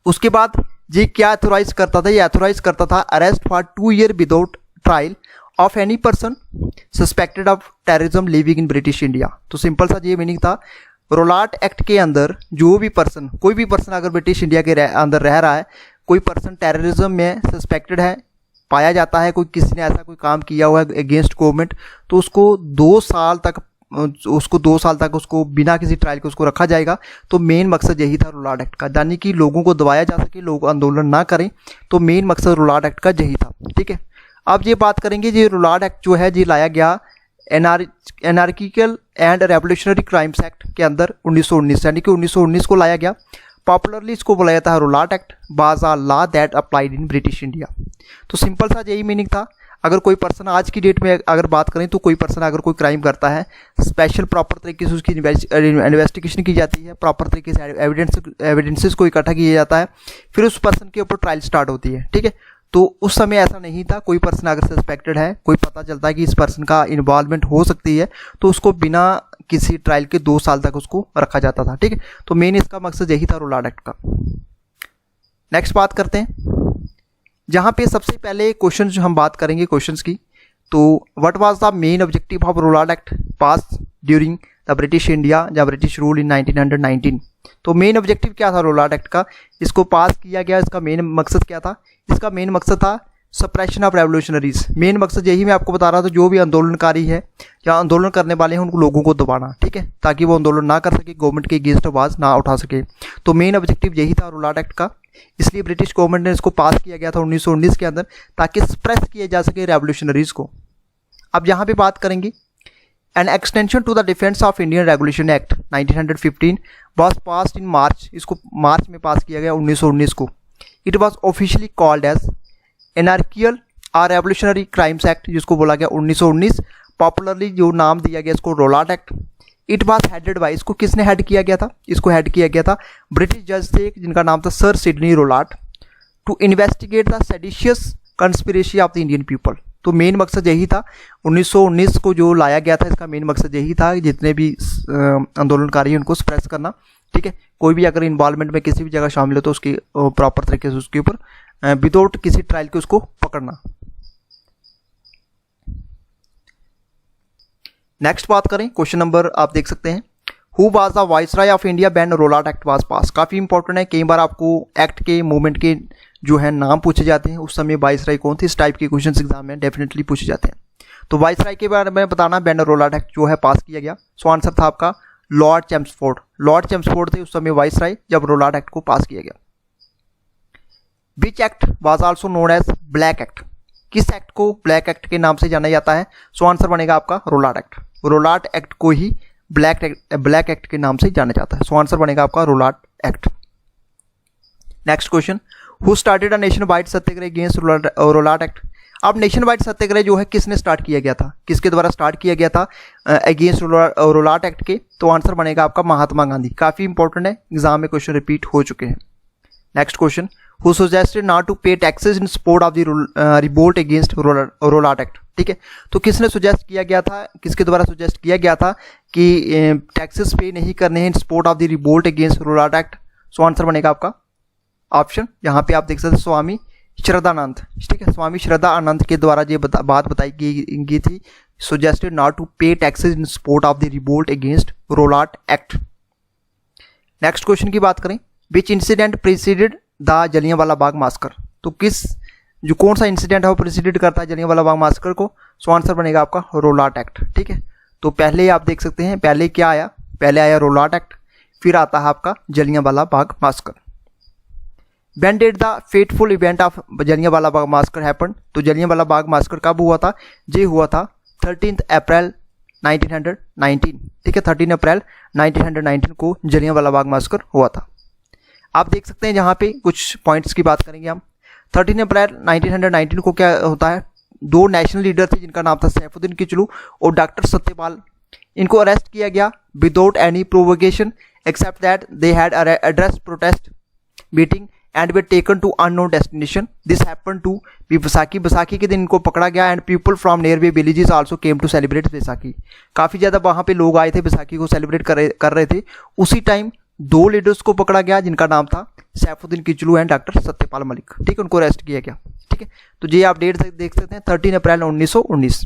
उसके बाद ये क्या अथोराइज करता था, ये अथोराइज करता था arrest for 2 year without trial of any person suspected of terrorism living in British India. तो सिंपल सा ये मीनिंग था, रोलाट एक्ट के अंदर जो भी पर्सन, कोई भी पर्सन अगर ब्रिटिश इंडिया के अंदर रह रहा है, कोई पर्सन टेररिज्म में सस्पेक्टेड है, पाया जाता है कोई किसी ने ऐसा कोई काम किया हुआ है अगेंस्ट गवर्नमेंट, तो उसको 2 साल तक उसको बिना किसी ट्रायल के उसको रखा जाएगा। तो मेन मकसद यही था रोलाट एक्ट का, यानी कि लोगों को दबाया जा सके, लोग आंदोलन ना करें, तो मेन मकसद रोलाट एक्ट का यही था, ठीक है। अब ये बात करेंगे, ये रोलाट एक्ट जो है ये लाया गया anarchical and revolutionary crimes act के अंदर 1919, यानी कि 1919 को लाया गया। पॉपुलरली इसको बुलाया जाता है Rowlatt act, was a law that applied in British India. तो सिंपल सा यही मीनिंग था, अगर कोई पर्सन आज की डेट में अगर बात करें तो कोई पर्सन अगर कोई क्राइम करता है, स्पेशल प्रॉपर तरीके से उसकी इन्वेस्टिगेशन की जाती है, प्रॉपर तरीके से एविडेंसेस को इकट्ठा किया जाता है, फिर उस पर्सन के ऊपर ट्रायल स्टार्ट होती है, ठीक है। तो उस समय ऐसा नहीं था, कोई पर्सन अगर सस्पेक्टेड है, कोई पता चलता है कि इस पर्सन का इन्वॉल्वमेंट हो सकती है, तो उसको बिना किसी ट्रायल के 2 साल तक उसको रखा जाता था, ठीक है। तो मेन इसका मकसद यही था रोलाट एक्ट का। नेक्स्ट बात करते हैं, जहाँ पे सबसे पहले क्वेश्चन जो हम बात करेंगे क्वेश्चंस की, तो what was the main objective of Rowlatt act pass during the British India या ब्रिटिश रूल इन 1919। तो मेन ऑब्जेक्टिव क्या था रोलाट एक्ट का, इसको पास किया गया, इसका मेन मकसद क्या था, इसका मेन मकसद था सप्रेशन ऑफ रेवोल्यूशनरीज। मेन मकसद यही मैं आपको बता रहा था, जो भी आंदोलनकारी है या आंदोलन करने वाले हैं उनको लोगों को दबाना, ठीक है, ताकि वो आंदोलन ना कर सके, गवर्नमेंट के अगेंस्ट आवाज़ ना उठा सके। तो मेन ऑब्जेक्टिव यही था रोलाट एक्ट का, इसलिए ब्रिटिश गवर्नमेंट ने इसको पास किया गया था 1919 के अंदर, ताकि सप्रेस किया जा सके रेवोल्यूशनरीज को। अब यहाँ पे बात करेंगे, an extension to the defence of Indian regulation act 1915 was passed in March, इसको मार्च में पास किया गया 1919 को। It was officially called as anarchical और रेवोल्यूशनरी क्राइम्स एक्ट, जिसको बोला गया 1919, पॉपुलरली जो नाम दिया गया इसको Rowlatt act. It was headed by, इसको किसने हेड किया गया था, इसको हेड किया गया था ब्रिटिश जज थे जिनका नाम था sir Sidney Rowlatt, to investigate the seditious conspiracy of the Indian people. तो मेन मकसद यही था 1919 को जो लाया गया था, इसका मेन मकसद यही था कि जितने भी आंदोलनकारी हैं उनको सप्रेस करना, ठीक है। कोई भी अगर इन्वॉल्वमेंट में किसी भी जगह शामिल हो तो उसकी प्रॉपर तरीके से उसके ऊपर विदाउट किसी ट्रायल के उसको पकड़ना। नेक्स्ट बात करें, क्वेश्चन नंबर आप देख सकते हैं, who was the viceroy of India when Rowlatt act was pass. काफ़ी इंपॉर्टेंट है, कई बार आपको एक्ट के मूवमेंट के जो है नाम पूछे जाते हैं, उस समय वाइसराय कौन थे, इस टाइप के क्वेश्चन एग्जाम में डेफिनेटली पूछे जाते हैं। तो वाइसराय के बारे में बताना, व्हेन रोलाट एक्ट जो है पास किया गया, सो आंसर था आपका लॉर्ड चैम्सफोर्ड। लॉर्ड चैम्सफोर्ड थे उस समय वाइसराय जब रोलाट एक्ट को पास किया गया। Which act was also known as black act. किस एक्ट को ब्लैक एक्ट के नाम से जाना जाता है, सो आंसर बनेगा आपका रोलाट एक्ट। रोलाट एक्ट को ही ब्लैक एक्ट के नाम से जाना जाता है, सो आंसर बनेगा आपका Rowlatt act. Next question, who started a nationwide satyagraha against Rowlatt act. अब नेशन वाइड सत्याग्रह जो है किसने स्टार्ट किया गया था, किसके द्वारा स्टार्ट किया गया था अगेंस्ट रोलाट एक्ट के, तो आंसर बनेगा आपका महात्मा गांधी। काफ़ी इंपॉर्टेंट है, एग्जाम में क्वेश्चन रिपीट हो चुके हैं। Next question, who suggested not to pay taxes in support of the revolt against Rowlatt act. ठीक है, तो किसने सुजेस्ट किया गया था, किसके द्वारा सुजेस्ट किया गया था कि टैक्सेस पे नहीं करने हैं in support of the revolt against Rowlatt act, so answer बनेगा आपका ऑप्शन, यहाँ पे आप देख सकते हैं स्वामी श्रद्धानंद। ठीक है, स्वामी श्रद्धानंद के द्वारा ये बात बताई गई थी, suggested not to pay taxes in support of the revolt against Rowlatt act. Next question की बात करें, which incident preceded the Jallianwala Bagh massacre. तो कौन सा इंसिडेंट है वो प्रीसीडेड करता है जलियांवाला बाग मास्कर को, सो आंसर बनेगा आपका रोलाट एक्ट। ठीक है, तो पहले आप देख सकते हैं, पहले क्या आया, पहले आया रोलाट एक्ट, फिर आता है आपका Jallianwala Bagh massacre. When did the fateful event of Jallianwala Bagh massacre happen. तो जलियांवाला बाग मास्कर कब हुआ था, ये हुआ था 13 अप्रैल 1919। ठीक है, 13 अप्रैल 1919 को जलियांवाला बाग मास्कर हुआ था। आप देख सकते हैं जहाँ पे कुछ पॉइंट्स की बात करेंगे हम। 13 अप्रैल 1919 को क्या होता है, दो नेशनल लीडर थे जिनका नाम था सैफुद्दीन किचलू और डॉक्टर सत्यपाल, इनको अरेस्ट किया गया without any provocation except that they had address protest meeting and were taken to unknown destination. This happen to be Baisakhi. Baisakhi के दिन इनको पकड़ा गया and people from near by villages also came to celebrate Baisakhi. काफ़ी ज़्यादा वहाँ पे लोग आए थे, बैसाखी को सेलिब्रेट कर रहे थे। उसी टाइम दो लीडर्स को पकड़ा गया जिनका नाम था सैफुद्दीन किचलू एंड डॉक्टर सत्यपाल मलिक। ठीक है, उनको अरेस्ट किया गया। ठीक है, तो ये आप डेट देख सकते हैं 13 अप्रैल 1919।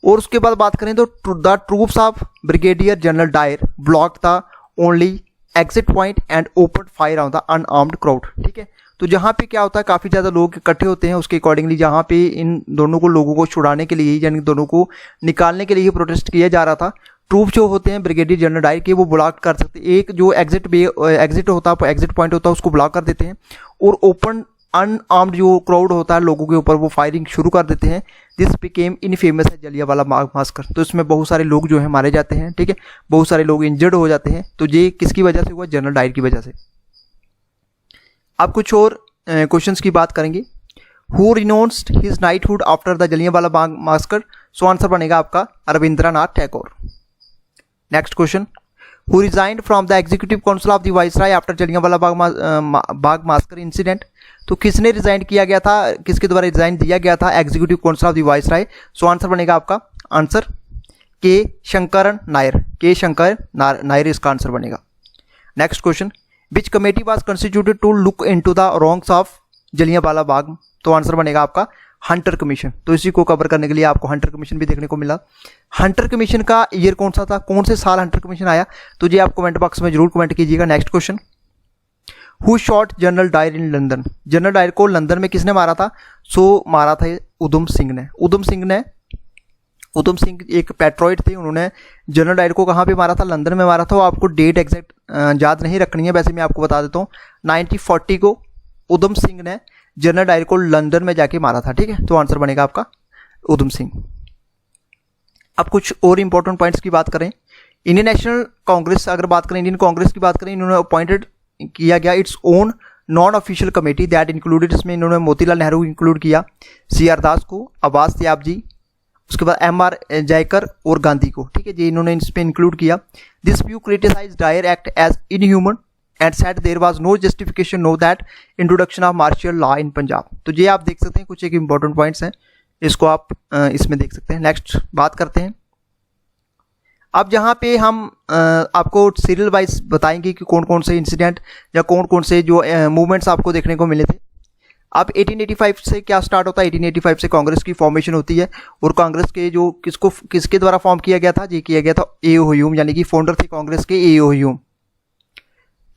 और उसके बाद बात करें तो the troops of brigadier general Dyer block the only exit point and open fire on the unarmed crowd. ठीक है, तो जहाँ पे क्या होता है, काफ़ी ज़्यादा लोग इकट्ठे होते हैं, उसके अकॉर्डिंगली जहाँ पे इन दोनों को लोगों को छुड़ाने के लिए, यानी दोनों को निकालने के लिए प्रोटेस्ट किया जा रहा था। ट्रूप जो होते हैं ब्रिगेडियर जनरल डायर के, वो ब्लॉक कर सकते हैं, एक जो एग्जिट पॉइंट होता है उसको ब्लॉक कर देते हैं और ओपन अनआर्म्ड जो क्राउड होता है लोगों के ऊपर वो फायरिंग शुरू कर देते हैं। दिस बिकेम इनफेमस है जलियांवाला बाग मास्कर। तो इसमें बहुत सारे लोग जो है मारे जाते हैं। ठीक है, बहुत सारे लोग इंजर्ड हो जाते हैं। तो ये किसकी वजह से हुआ, जनरल डायर की वजह से। अब कुछ और क्वेश्चंस की बात करेंगे। Who renounced his knighthood after the Jallianwala Bagh massacre, so answer बनेगा आपका Rabindranath Tagore. Next question, who resigned from the executive council of the viceroy after Jallianwala Bagh massacre incident. तो किसने रिजाइन किया गया था, किसके द्वारा रिजाइन दिया गया था executive council of the viceroy, so answer बनेगा आपका आंसर के शंकरन नायर। के शंकर नायर इसका आंसर बनेगा। Next question, which committee was constituted to look into the wrongs of Jallianwala Bagh, तो आंसर बनेगा आपका हंटर कमीशन। तो इसी को कवर करने के लिए आपको हंटर कमीशन भी देखने को मिला। हंटर कमीशन का ईयर कौन सा था, कौन से साल हंटर कमीशन आया, तो ये आप कमेंट बॉक्स में जरूर कमेंट कीजिएगा। Next question, who shot general Dyer in London. General Dyer को लंदन में किसने मारा था, सो मारा था उधम सिंह ने। उधम सिंह एक पैट्रोइड थे, उन्होंने जनरल डायर को कहाँ पे मारा था, लंदन में मारा था। वो आपको डेट एग्जैक्ट याद नहीं रखनी है, वैसे मैं आपको बता देता हूँ 1940 को उधम सिंह ने जनरल डायर को लंदन में जाके मारा था। ठीक है, तो आंसर बनेगा आपका उधम सिंह। अब कुछ और इंपॉर्टेंट पॉइंट्स की बात करें। इंडियन नेशनल कांग्रेस, अगर बात करें इंडियन कांग्रेस की बात करें, इन्होंने अपॉइंटेड किया गया its own non official committee that included, इसमें इन्होंने मोतीलाल नेहरू इंक्लूड किया, CR दास को, अब्बास त्याब जी, उसके बाद MR जयकर और गांधी को। ठीक है, ये इन्होंने इसमें इंक्लूड किया। This view criticise Dyer act as inhuman and said there was no justification no that introduction of martial law in Punjab. तो ये आप देख सकते हैं कुछ एक इंपॉर्टेंट पॉइंट्स हैं इसको आप इसमें देख सकते हैं। नेक्स्ट बात करते हैं। अब जहाँ पे हम आपको सीरियल वाइज बताएंगे कि कौन कौन से इंसिडेंट या कौन कौन से जो मूवमेंट्स आपको देखने को मिले थे। अब 1885 से क्या स्टार्ट होता है, 1885 से कांग्रेस की फॉर्मेशन होती है, और कांग्रेस के जो किसके द्वारा फॉर्म किया गया था, ये किया गया था ए.ओ. ह्यूम, यानी कि फाउंडर थे कांग्रेस के ए.ओ. ह्यूम।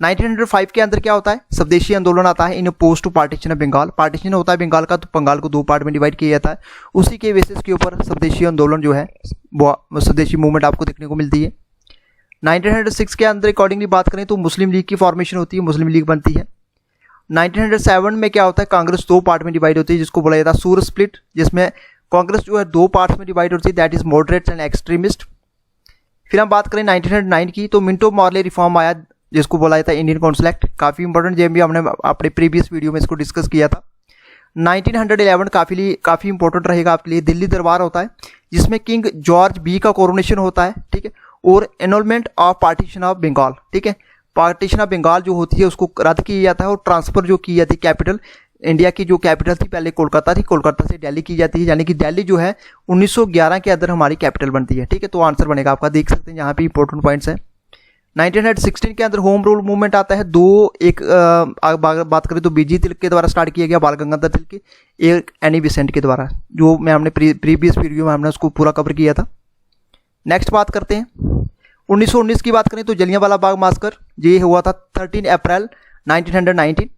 1905 के अंदर क्या होता है, स्वदेशी आंदोलन आता है in oppose to partition of Bengal. Partition होता है बंगाल का, तो बंगाल को 2 पार्ट में डिवाइड किया जाता है। उसी के बेसिस के ऊपर स्वदेशी आंदोलन जो है, वो स्वदेशी मूवमेंट आपको देखने को मिलती है। 1906 के अंदर अकॉर्डिंगली बात करें तो मुस्लिम लीग की फॉर्मेशन होती है, मुस्लिम लीग बनती है। 1907 में क्या होता है, कांग्रेस 2 पार्ट में डिवाइड होती है, जिसको बोला जाता है सूर स्प्लिट, जिसमें कांग्रेस जो है 2 पार्ट्स में डिवाइड होती है, that is moderates and extremist. फिर हम बात करें 1909 की, तो मिंटो मॉर्ले रिफॉर्म आया, जिसको बोला जाता है इंडियन काउंसिल एक्ट। काफ़ी इंपॉर्टेंट, जो भी हमने अपने प्रीवियस वीडियो में इसको डिस्कस किया था। 1911 काफ़ी इंपॉर्टेंट रहेगा आपके लिए, दिल्ली दरबार होता है, जिसमें किंग जॉर्ज बी का कोरोनेशन होता है, ठीक है, और enrolment of partition of Bengal, ठीक है, पार्टीशन ऑफ बंगाल जो होती है उसको रद्द किया जाता है, और ट्रांसफर जो की जाती है कैपिटल, इंडिया की जो कैपिटल थी पहले कोलकाता थी, कोलकाता से दिल्ली की जाती है, यानी कि दिल्ली जो है 1911 के अंदर हमारी कैपिटल बनती है, ठीक है। तो आंसर बनेगा आपका, देख सकते हैं यहाँ पे इंपॉर्टेंट पॉइंट्स हैं। 1916 के अंदर होम रूल मूवमेंट आता है, एक बात करें तो बीजी तिलक के द्वारा स्टार्ट किया गया, बाल गंगाधर तिलक के, एक एनी बेसेंट के द्वारा, जो मैं हमने प्रीवियस वीडियो में हमने उसको पूरा कवर किया था। नेक्स्ट बात करते हैं 1919 की बात करें तो जलियांवाला बाग मास्कर, ये हुआ था 13 अप्रैल 1919।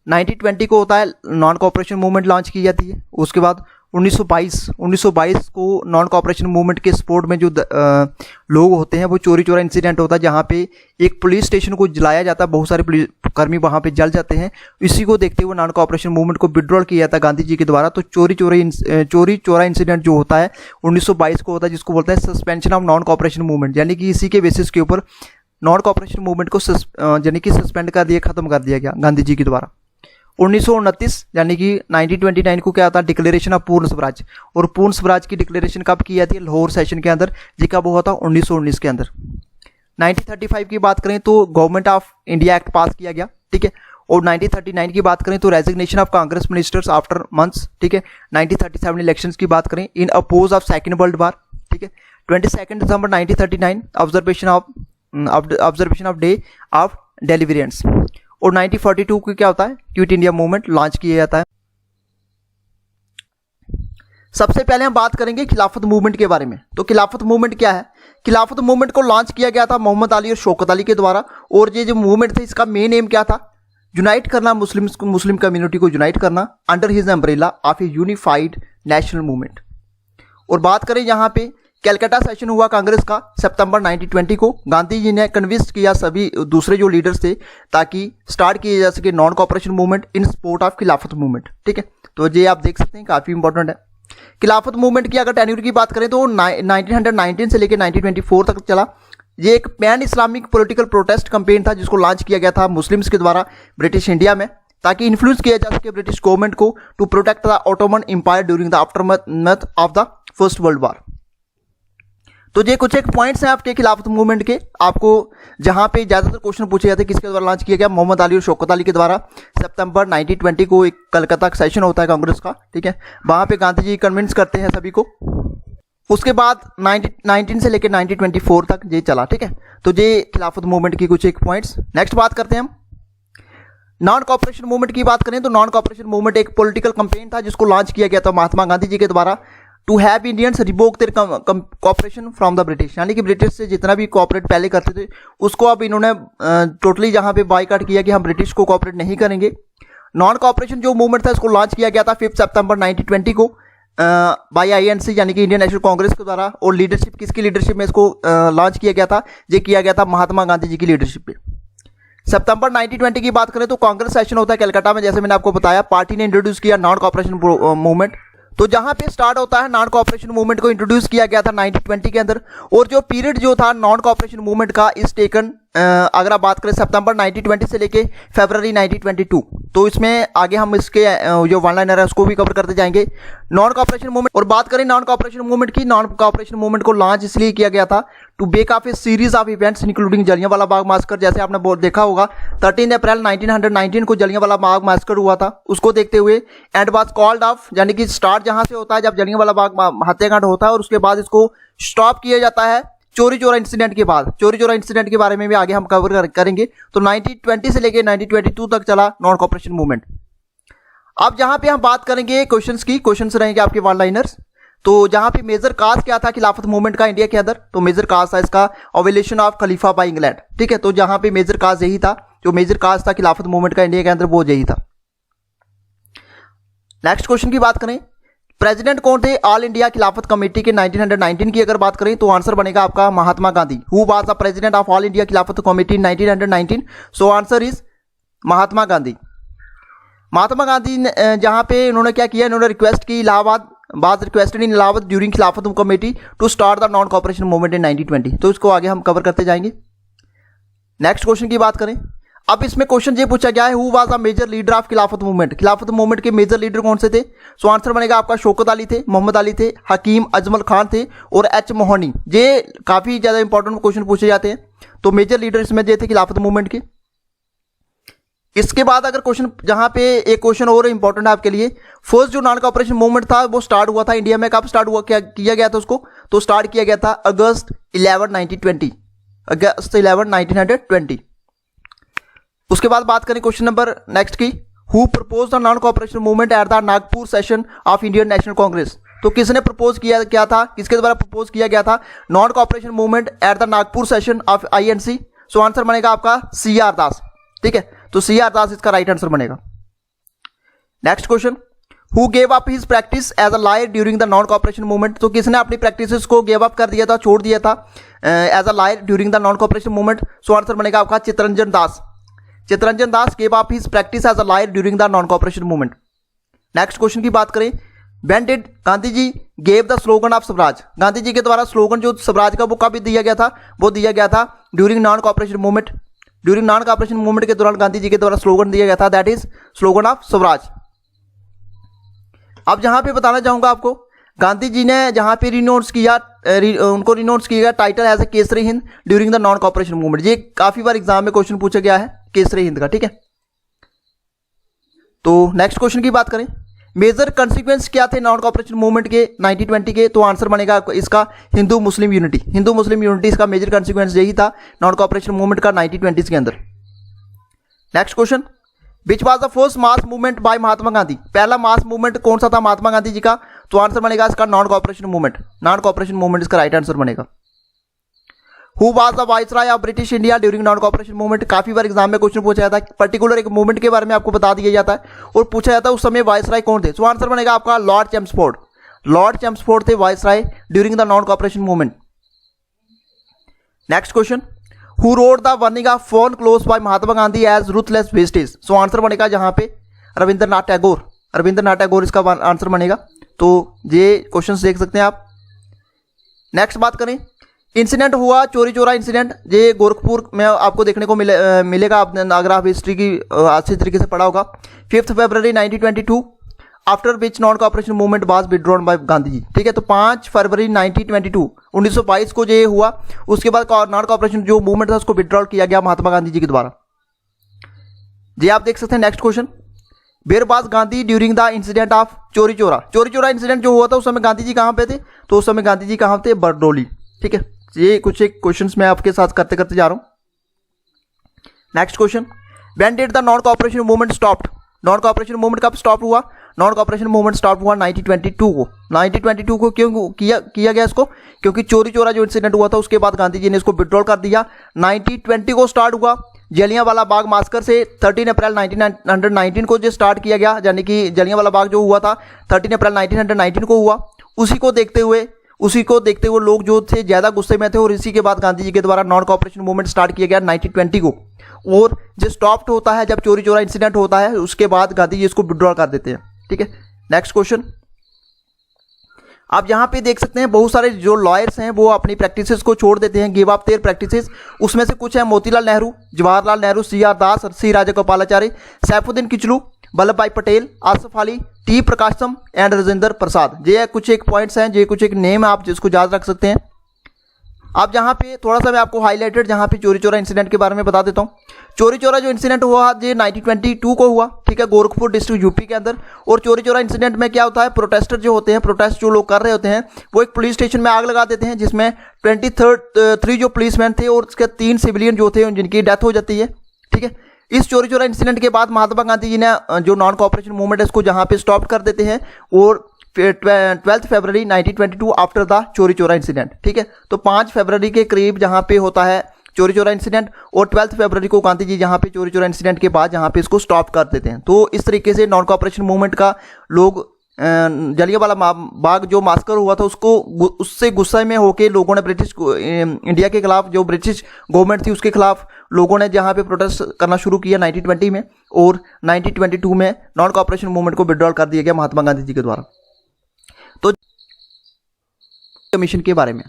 1920 को होता है नॉन कोऑपरेशन मूवमेंट लॉन्च की जाती है। उसके बाद 1922 को नॉन कोऑपरेशन मूवमेंट के सपोर्ट में जो लोग होते हैं, वो चोरी चोरा इंसिडेंट होता है, जहाँ पे एक पुलिस स्टेशन को जलाया जाता है, बहुत सारे पुलिस कर्मी वहाँ पे जल जाते हैं। इसी को देखते हुए नॉन कोऑपरेशन मूवमेंट को विड्रॉल किया जाता है गांधी जी के द्वारा। तो चोरी चोरा इंसिडेंट जो होता है 1922 को होता है, जिसको बोलते हैं suspension of non cooperation movement, यानी कि इसी के बेसिस के ऊपर नॉन कोऑपरेशन मूवमेंट को यानी कि सस्पेंड कर दिया, खत्म कर दिया गया गांधी जी के द्वारा। 1929 यानी कि 1929 को क्या आता है, डिक्लेरेशन ऑफ पूर्ण स्वराज, और पूर्ण स्वराज की डिक्लेरेशन कब की जाती है, लाहौर सेशन के अंदर, जी कब हुआ था 1919 के अंदर। 1935 की बात करें तो गवर्नमेंट ऑफ इंडिया एक्ट पास किया गया, ठीक है, और 1939 की बात करें तो resignation of Congress ministers after months, ठीक है। 1937 इलेक्शंस की बात करें in oppose of second world war, ठीक है। 22 दिसंबर 1939 observation of day of deliverance, और 1942 को क्या होता है, क्विट इंडिया मूवमेंट लॉन्च किया जाता है। सबसे पहले हम बात करेंगे खिलाफत मूवमेंट के बारे में। तो खिलाफत मूवमेंट क्या है, खिलाफत मूवमेंट को लॉन्च किया गया था मोहम्मद अली और शौकत अली के द्वारा, और ये जो मूवमेंट थे इसका मेन एम क्या था, यूनाइट करना, मुस्लिम कम्युनिटी को यूनाइट करना under his umbrella of A unified national movement. और बात करें यहाँ पे कैलकाटा सेशन हुआ कांग्रेस का सितंबर 1920 को, गांधी जी ने कन्विंस किया सभी दूसरे जो लीडर्स थे ताकि स्टार्ट किया जा सके non cooperation movement in support of Khilafat movement, ठीक है। तो ये आप देख सकते हैं, काफ़ी इंपॉर्टेंट है। खिलाफत मूवमेंट की अगर टेन्यूर की बात करें तो 1919 से लेकर 1924 तक चला। ये एक pan Islamic political protest campaign था, जिसको लॉन्च किया गया था मुस्लिम्स के द्वारा ब्रिटिश इंडिया में, ताकि इन्फ्लुएंस किया जा सके ब्रिटिश गवर्नमेंट को to protect the Ottoman empire during the aftermath of the first world war. तो ये कुछ एक पॉइंट्स हैं आपके खिलाफत मूवमेंट के, आपको जहां पे ज़्यादातर क्वेश्चन पूछे जाते हैं किसके द्वारा लॉन्च किया गया, मोहम्मद अली और शौकत अली के द्वारा। सितंबर 1920 को एक कलकत्ता सेशन होता है कांग्रेस का, ठीक है, वहां पे गांधी जी कन्विंस करते हैं सभी को। उसके बाद 19 से लेकर 1924 तक ये चला, ठीक है। तो ये खिलाफत मूवमेंट की कुछ एक पॉइंट्स। नेक्स्ट बात करते हैं हम नॉन कोऑपरेशन मूवमेंट की। बात करें तो नॉन कोऑपरेशन मूवमेंट एक पॉलिटिकल कैंपेन था, जिसको लॉन्च किया गया था महात्मा गांधी जी के द्वारा to have Indians revoke their cooperation from the British, यानी कि ब्रिटिश से जितना भी कोऑपरेट पहले करते थे उसको अब इन्होंने टोटली जहां पे बायकॉट किया कि हम ब्रिटिश को कोऑपरेट नहीं करेंगे। नॉन कोऑपरेशन जो मूवमेंट था इसको लॉन्च किया गया था 5 सितंबर 1920 को बाय INC यानी कि इंडियन नेशनल कांग्रेस के द्वारा, और लीडरशिप किसकी लीडरशिप में इसको लॉन्च किया गया था, ये किया गया था महात्मा गांधी जी की लीडरशिप पे। सितंबर 1920 की बात करें तो कांग्रेस सेशन होता है कलकत्ता में, जैसे मैंने आपको बताया, पार्टी ने इंट्रोड्यूस किया नॉन कोऑपरेशन मूवमेंट। तो जहां पे स्टार्ट होता है नॉन कोऑपरेशन मूवमेंट को इंट्रोड्यूस किया गया था 1920 के अंदर, और जो पीरियड जो था नॉन कोऑपरेशन मूवमेंट का इज टेकन अगर आप बात करें सितंबर 1920 से लेके फरवरी 1922, तो इसमें आगे हम इसके जो वन लाइनर है उसको भी कवर करते जाएंगे। नॉन कॉपरेशन मूवमेंट, और बात करें नॉन कॉपरेशन मूवमेंट की, नॉन कॉपरेशन मूवमेंट को लॉन्च इसलिए किया गया था to back of a series of events including Jallianwala Bagh massacre. जैसे आपने देखा होगा 13 अप्रैल 1919 को जलियांवाला बाग मास्कर हुआ था, उसको देखते हुए एंड वाज कॉल्ड ऑफ, यानी कि स्टार्ट जहां से होता है जब जलियांवाला बाग हत्याकांड होता है, और उसके बाद इसको स्टॉप किया जाता है चोरी चोरा इंसिडेंट के बाद। चोरी चोरा इंसिडेंट के बारे में भी आगे हम कवर करेंगे। तो 1920 से लेके 1922 तक चला नॉन कॉपरेशन मूवमेंट। अब जहां पे हम बात करेंगे क्वेश्चंस की, क्वेश्चंस रहेंगे आपके वन लाइनर्स। तो जहां पे मेजर काज क्या था खिलाफत मूवमेंट का इंडिया के अंदर, तो मेजर काज था इसका ovulation of Khalifa by England. ठीक है, तो जहां पे मेजर काज यही था, जो मेजर काज था खिलाफत मूवमेंट का इंडिया के अंदर वो यही था। नेक्स्ट क्वेश्चन की बात करें, प्रेसिडेंट कौन थे ऑल इंडिया खिलाफत कमेटी के 1919 की अगर बात करें तो आंसर बनेगा आपका Mahatma Gandhi. Who was the president of all India Khilafat committee in 1919? So answer is Mahatma Gandhi. Mahatma Gandhi जहां पे उन्होंने क्या किया, इन्होंने रिक्वेस्ट की Allahabad, was requested in Allahabad during Khilafat committee to start the non cooperation movement in 1920। तो इसको आगे हम कवर करते जाएंगे। नेक्स्ट क्वेश्चन की बात करें, अब इसमें क्वेश्चन ये पूछा गया है who was the major leader of Khilafat movement. Khilafat movement के मेजर लीडर कौन से थे? सो आंसर बनेगा आपका शौकत अली थे, मोहम्मद अली थे, हकीम अजमल खान थे और एच मोहनी। ये काफी ज्यादा इंपॉर्टेंट क्वेश्चन पूछे जाते हैं। तो मेजर लीडर इसमें ये थे खिलाफत मूवमेंट के। इसके बाद अगर क्वेश्चन, जहां पे एक क्वेश्चन और इंपॉर्टेंट है आपके लिए, फर्स्ट जो नॉन कॉपरेशन मूवमेंट था वो स्टार्ट हुआ था इंडिया में, कब स्टार्ट हुआ, क्या किया गया था उसको? तो स्टार्ट किया गया था अगस्त 11 1920, अगस्त 11 1920। उसके बाद बात करें क्वेश्चन नंबर नेक्स्ट की, who propose the non cooperation movement at the Nagpur session of Indian national Congress. तो किसने प्रपोज किया क्या था, किसके द्वारा प्रपोज किया गया था non cooperation movement at the Nagpur session of INC? So answer बनेगा आपका CR दास। ठीक है, तो CR दास इसका राइट आंसर बनेगा। Next question, who gave up his practice as a lawyer during the non cooperation movement. तो किसने अपनी प्रैक्टिस को गेव अप कर दिया था, छोड़ दिया था as a lawyer during the non cooperation movement? So answer बनेगा आपका Chittaranjan Das. Chittaranjan Das gave up his practice as a lawyer during the non-cooperation movement. Next question की बात करें, when did Gandhi ji gave the slogan of Swaraj. Gandhi ji के द्वारा स्लोगन जो स्वराज का वो कब दिया गया था? वो दिया गया था during non cooperation movement. During non cooperation movement के दौरान गांधी जी के द्वारा स्लोगन दिया गया था, that is slogan of Swaraj. अब जहां पे बताना चाहूंगा आपको, गांधी जी ने जहां पे रिनोंस किया, उनको रिनोंस किया गया title as a Kesari Hind during the non cooperation movement. ये काफी बार एग्जाम में क्वेश्चन पूछा गया है केसरी हिंद का। ठीक है, तो नेक्स्ट क्वेश्चन की बात करें, मेजर कॉन्सिक्वेंस क्या थे नॉन कॉपरेशन मूवमेंट के 1920 के? तो आंसर बनेगा इसका Hindu Muslim unity. Hindu Muslim unity इसका मेजर कॉन्सिक्वेंस यही था नॉन कॉपरेशन मूवमेंट का 1920 के अंदर। Next question, which was the first mass movement by Mahatma Gandhi. पहला मास मूवमेंट कौन सा था महात्मा गांधी जी का? तो आंसर बनेगा इसका non cooperation movement. Non cooperation movement इसका राइट आंसर बनेगा। Who was the viceroy of British India during non cooperation movement. काफी बार एग्जाम में क्वेश्चन पूछा जाता है, पर्टिकुलर एक मूवमेंट के बारे में आपको बता दिया जाता है और पूछा जाता है उस समय वाइसराय कौन थे। सो आंसर बनेगा आपका लॉर्ड चैम्सफोर्ड। लॉर्ड चैम्सफोर्ड थे viceroy during the non cooperation movement. Next question, who wrote the burning of foreign clothes by Mahatma Gandhi as ruthless wastage. So answer बनेगा जहां पे रविंद्रनाथ टैगोर। रविंद्रनाथ टैगोर इसका आंसर बनेगा। तो ये क्वेश्चन देख सकते हैं आप। नेक्स्ट बात करें, इंसिडेंट हुआ चोरी चोरा इंसिडेंट, ये गोरखपुर में आपको देखने को मिलेगा आपने अगर आप हिस्ट्री की अच्छी तरीके से पढ़ा होगा। 5 फरवरी 1922 after which non cooperation movement was withdrawn by Gandhi ji. ठीक है, तो 5 फरवरी 1922 को ये हुआ, उसके बाद नॉन कॉपरेशन जो मूवमेंट था उसको विड्रॉल किया गया महात्मा गांधी जी के द्वारा। ये आप देख सकते हैं। Next question, where was Gandhi during the incident of Chauri Chaura. चोरी चोरा इंसिडेंट जो हुआ था उस समय गांधी जी कहां पे थे? तो उस समय गांधी जी कहां थे? बरडोली। ठीक है, ये कुछ एक क्वेश्चंस मैं आपके साथ करते करते जा रहा हूं। Next question, when did the non cooperation movement stopped. Non cooperation movement कब स्टॉप हुआ? नॉन कॉपरेशन मूवमेंट स्टॉप हुआ 1922 को। 1922 को क्यों किया गया इसको? क्योंकि चोरी चोरा जो इंसिडेंट हुआ था उसके बाद गांधी जी ने इसको विड्रॉल कर दिया। 1920 को स्टार्ट हुआ जलियांवाला बाग मास्कर से। 13 अप्रैल 1919 को जो स्टार्ट किया गया, यानी कि जलियांवाला बाग जो हुआ था 13 अप्रैल 1919 को हुआ। उसी को देखते हुए लोग जो थे ज्यादा गुस्से में थे और इसी के बाद गांधी जी के द्वारा नॉन कॉपरेशन मूवमेंट स्टार्ट किया गया 1920 को। और जो स्टॉप्ड होता है जब चोरी चोरा इंसिडेंट होता है उसके बाद गांधी जी इसको विड्रॉ कर देते हैं। ठीक है, नेक्स्ट क्वेश्चन, आप यहाँ पे देख सकते हैं बहुत सारे जो लॉयर्स हैं वो अपनी प्रैक्टिसेस को छोड़ देते हैं, गिव अप देयर प्रैक्टिसेस। उसमें से कुछ है Motilal Nehru, Jawaharlal Nehru, CR Das, C Rajagopalachari, Saifuddin Kitchlew, Vallabh Bhai Patel, Asaf Ali, T Prakasam and Rajendra Prasad. ये कुछ एक पॉइंट्स हैं, ये कुछ एक नेम है, आप जिसको याद रख सकते हैं। आप जहाँ पे थोड़ा सा मैं आपको हाईलाइटेड जहाँ पे चोरी चोरा इंसिडेंट के बारे में बता देता हूँ। चोरी चोरा जो इंसिडेंट हुआ ये 1922 को हुआ, ठीक है, गोरखपुर डिस्ट्रिक्ट यूपी के अंदर। और चोरी चोरा इंसिडेंट में क्या होता है, प्रोटेस्टर जो होते हैं, प्रोटेस्ट जो लोग कर रहे होते हैं, वो एक पुलिस स्टेशन में आग लगा देते हैं, जिसमें 23 जो पुलिसमैन थे और उसके 3 सिविलियन जो थे जिनकी डेथ हो जाती है, ठीक है। इस चोरी चोरा इंसिडेंट के बाद महात्मा गांधी जी ने जो नॉन कोऑपरेशन मूवमेंट है इसको जहाँ पे स्टॉप कर देते हैं, और 12 फरवरी 1922 आफ्टर द चोरी चोरा इंसिडेंट, ठीक है। तो 5 फरवरी के करीब जहाँ पे होता है चोरी चोरा इंसिडेंट, और 12 फरवरी को गांधी जी जहाँ पे चोरी चोरा इंसिडेंट के बाद जहाँ पे इसको स्टॉप कर देते हैं। तो इस तरीके से नॉन कोऑपरेशन मूवमेंट का लोग जलियांवाला बाग जो मास्कर हुआ था उससे गुस्से में होकर लोगों ने ब्रिटिश इंडिया के खिलाफ, जो ब्रिटिश गवर्नमेंट थी उसके खिलाफ लोगों ने जहाँ पे प्रोटेस्ट करना शुरू किया 1920 में, और 1922 में नॉन कोऑपरेशन मूवमेंट को विड्रॉल कर दिया गया महात्मा गांधी जी के द्वारा। तो कमीशन के बारे में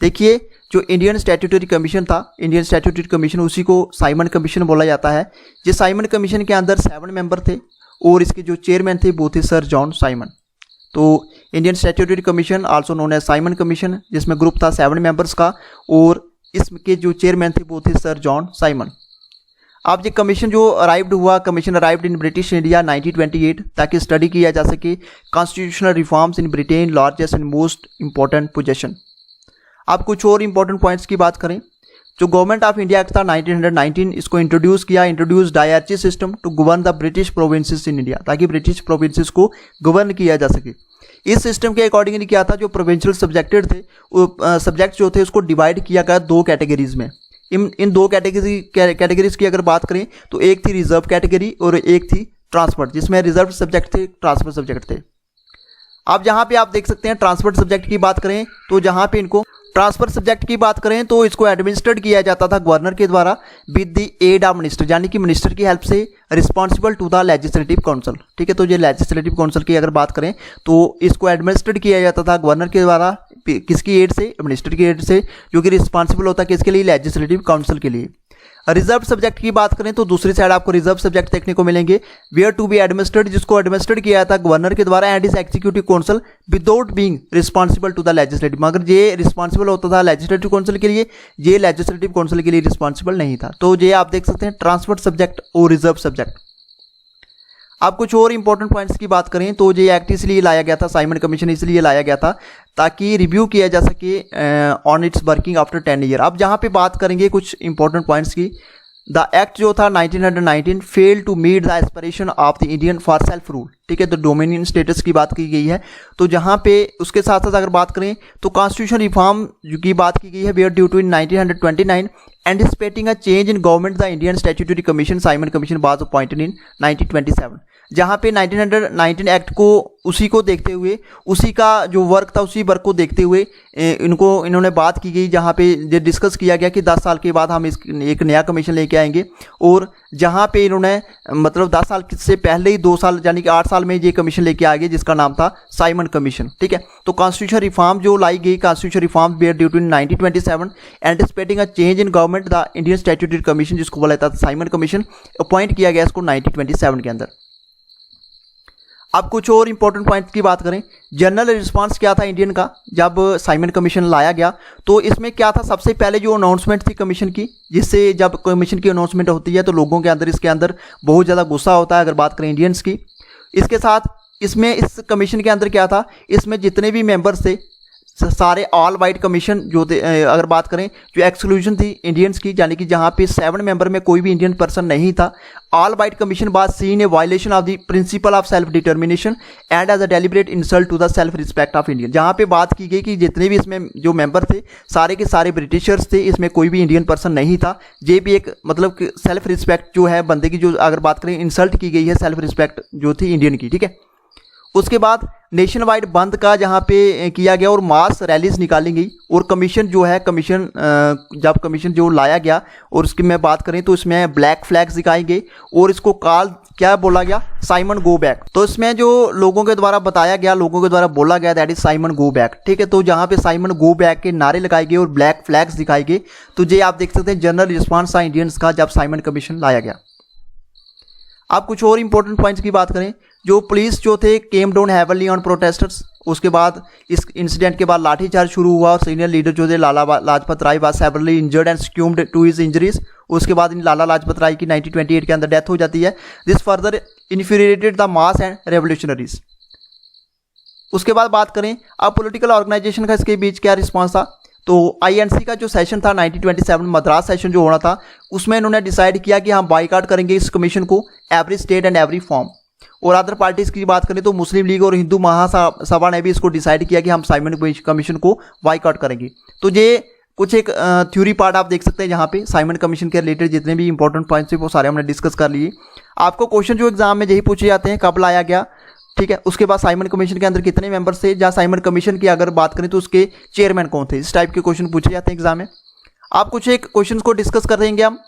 देखिए, जो इंडियन स्टैट्यूटरी कमीशन था, इंडियन स्टैट्यूटरी कमीशन, उसी को साइमन कमीशन बोला जाता है। ये साइमन कमीशन के अंदर 7 मेंबर थे और इसके जो चेयरमैन थे वो थे सर जॉन साइमन। तो Indian statutory commission also known as Simon commission, जिसमें ग्रुप था 7 मेंबर्स का, और इसके जो चेयरमैन थे वो थे सर जॉन साइमन। अब ये कमीशन जो अराइव्ड हुआ, commission arrived in British India 1928, ताकि स्टडी किया जा सके constitutional reforms in Britain largest and most important position. अब कुछ और इंपॉर्टेंट पॉइंट्स की बात करें, जो गवर्नमेंट ऑफ इंडिया एक्ट था 1919, इसको introduce dyarchy system to govern the British provinces in India, ताकि ब्रिटिश प्रोविंसेस को गवर्न किया जा सके। इस सिस्टम के अकॉर्डिंगली क्या था, जो प्रोविंशियल सब्जेक्टेड थे, सब्जेक्ट जो थे उसको डिवाइड किया गया 2 कैटेगरीज में। इन 2 कैटेगरीज की अगर बात करें तो एक थी रिजर्व कैटेगरी और एक थी ट्रांसफर, जिसमें रिजर्व सब्जेक्ट थे, ट्रांसफर सब्जेक्ट थे। अब जहाँ पे आप देख सकते हैं ट्रांसफर सब्जेक्ट की बात करें तो जहाँ पे इनको ट्रांसफर सब्जेक्ट की बात करें तो इसको एडमिनिस्ट्रेट किया जाता था गवर्नर के द्वारा with the aid of minister, यानी कि मिनिस्टर की हेल्प से, responsible to the legislative council, ठीक है। तो ये लेजिस्लेटिव काउंसिल की अगर बात करें तो इसको एडमिनिस्ट्रेट किया जाता था गवर्नर के द्वारा, किसकी एड से, मिनिस्टर की एड से, जो कि रिस्पॉन्सिबल होता है किसके लिए, लेजिस्लेटिव काउंसिल के लिए। रिजर्व सब्जेक्ट की बात करें तो दूसरी साइड आपको रिजर्व सब्जेक्ट देखने को मिलेंगे, वेयर टू बी एडमिनिस्ट्रेड, जिसको एडमिनिस्ट्रेट किया था गवर्नर के द्वारा, and is executive council without being responsible to the legislative, मगर ये रिस्पॉन्सिबल होता था लेजिस्लेटिव काउंसिल के लिए, ये लेजिस्लेटिव काउंसिल के लिए रिस्पॉन्सिबल नहीं था। तो ये आप देख सकते हैं ट्रांसफर सब्जेक्ट और रिजर्व सब्जेक्ट। अब कुछ और इंपॉर्टेंट पॉइंट्स की बात करें तो ये एक्ट इसलिए लाया गया था, साइमन कमीशन इसलिए लाया गया था ताकि रिव्यू किया जा सके on its working after 10 year. अब जहाँ पे बात करेंगे कुछ इंपॉर्टेंट पॉइंट्स की, द एक्ट जो था 1919 fail to meet the aspiration of the Indian for self rule, ठीक है। तो डोमिनियन स्टेटस की बात की गई है। तो जहाँ पे उसके साथ साथ अगर बात करें तो कॉन्स्टिट्यूशन रिफॉर्म की बात की गई है, where due to in 1929 anticipating a change in government the Indian statutory commission Simon commission was appointed in 1927। जहाँ पे 1919 एक्ट को उसी को देखते हुए, उसी का जो वर्क था उसी वर्क को देखते हुए इन्होंने बात की गई, जहाँ पे ये डिस्कस किया गया कि 10 साल के बाद हम एक नया कमीशन लेके आएंगे। और जहाँ पे इन्होंने मतलब 10 साल से पहले ही 2 साल यानी कि 8 साल में ये कमीशन लेके आ गए, जिसका नाम था साइमन कमीशन, ठीक है। तो कॉन्स्टिट्यूशन रिफॉर्म जो लाई गई, constitution reform were due to 1927 anticipating a change in government the Indian statutory commission, जिसको बोला जाता था साइमन कमीशन, अपॉइंट किया गया इसको 1927 के अंदर। अब कुछ और इंपॉर्टेंट पॉइंट की बात करें, जनरल रिस्पांस क्या था इंडियन का जब साइमन कमीशन लाया गया। तो इसमें क्या था, सबसे पहले जो अनाउंसमेंट थी कमीशन की, जिससे जब कमीशन की अनाउंसमेंट होती है तो लोगों के अंदर इसके अंदर बहुत ज़्यादा गुस्सा होता है, अगर बात करें इंडियंस की। इसके साथ इसमें इस कमीशन के अंदर क्या था, इसमें जितने भी मेंबर्स थे सारे ऑल वाइट कमीशन जो थे, अगर बात करें जो एक्सक्लूजन थी इंडियंस की, यानी कि जहाँ पे 7 मेंबर में कोई भी इंडियन पर्सन नहीं था, all white commission was seen a violation of the principle of self determination and as a deliberate insult to the self respect of Indian. जहाँ पे बात की गई कि जितने भी इसमें जो मेंबर थे सारे के सारे ब्रिटिशर्स थे, इसमें कोई भी इंडियन पर्सन नहीं था। ये भी एक मतलब सेल्फ रिस्पेक्ट जो है बंदे की, जो अगर बात करें इंसल्ट की गई है सेल्फ रिस्पेक्ट जो थी इंडियन की, ठीक है। उसके बाद नेशन वाइड बंद का जहाँ पे किया गया और मास रैलीज निकाली गई। और कमीशन जो है, जब कमीशन जो लाया गया और उसकी मैं बात करें तो इसमें ब्लैक फ्लैग्स दिखाई गए और इसको कॉल क्या बोला गया, साइमन गो बैक। तो इसमें जो लोगों के द्वारा बताया गया, लोगों के द्वारा बोला गया, that is Simon go back. ठीक है, तो जहाँ पे साइमन गो बैक के नारे लगाए गए और ब्लैक फ्लैग्स दिखाए गए, तो ये आप देख सकते हैं जनरल रिस्पॉन्स था इंडियंस का जब साइमन कमीशन लाया गया। आप कुछ और इंपॉर्टेंट पॉइंट्स की बात करें, जो पुलिस जो थे came down heavenly on protesters. उसके बाद इस इंसिडेंट के बाद लाठीचार्ज शुरू हुआ और सीनियर लीडर जो थे Lala Lajpat Rai was severely injured and succumbed to his injuries. उसके बाद इन लाला लाजपत राय की 1928 के अंदर डेथ हो जाती है। This further infuriated the mass and revolutionaries. उसके बाद बात करें अब पॉलिटिकल ऑर्गेनाइजेशन का इसके बीच क्या रिस्पॉन्स था, तो आईएनसी का जो सेशन था 1927 मद्रास सेशन जो होना था, उसमें इन्होंने डिसाइड किया कि हम बाइकआउट करेंगे इस कमीशन को, every state and every form. और अदर पार्टीज की बात करें तो मुस्लिम लीग और हिंदू महासभा ने भी इसको डिसाइड किया कि हम साइमन कमीशन को बाइकआउट करेंगे। तो ये कुछ एक थ्योरी पार्ट आप देख सकते हैं जहाँ पे साइमन कमीशन के रिलेटेड जितने भी इंपॉर्टेंट पॉइंट्स थे वो सारे हमने डिस्कस कर लिए। आपको क्वेश्चन जो एग्जाम में यही पूछे जाते हैं, कब लाया गया, ठीक है, उसके बाद साइमन कमीशन के अंदर कितने मेंबर्स थे, जहाँ साइमन कमीशन की अगर बात करें तो उसके चेयरमैन कौन थे, इस टाइप के क्वेश्चन पूछे जाते हैं एग्जाम में। आप कुछ एक क्वेश्चन को डिस्कस कर देंगे हम।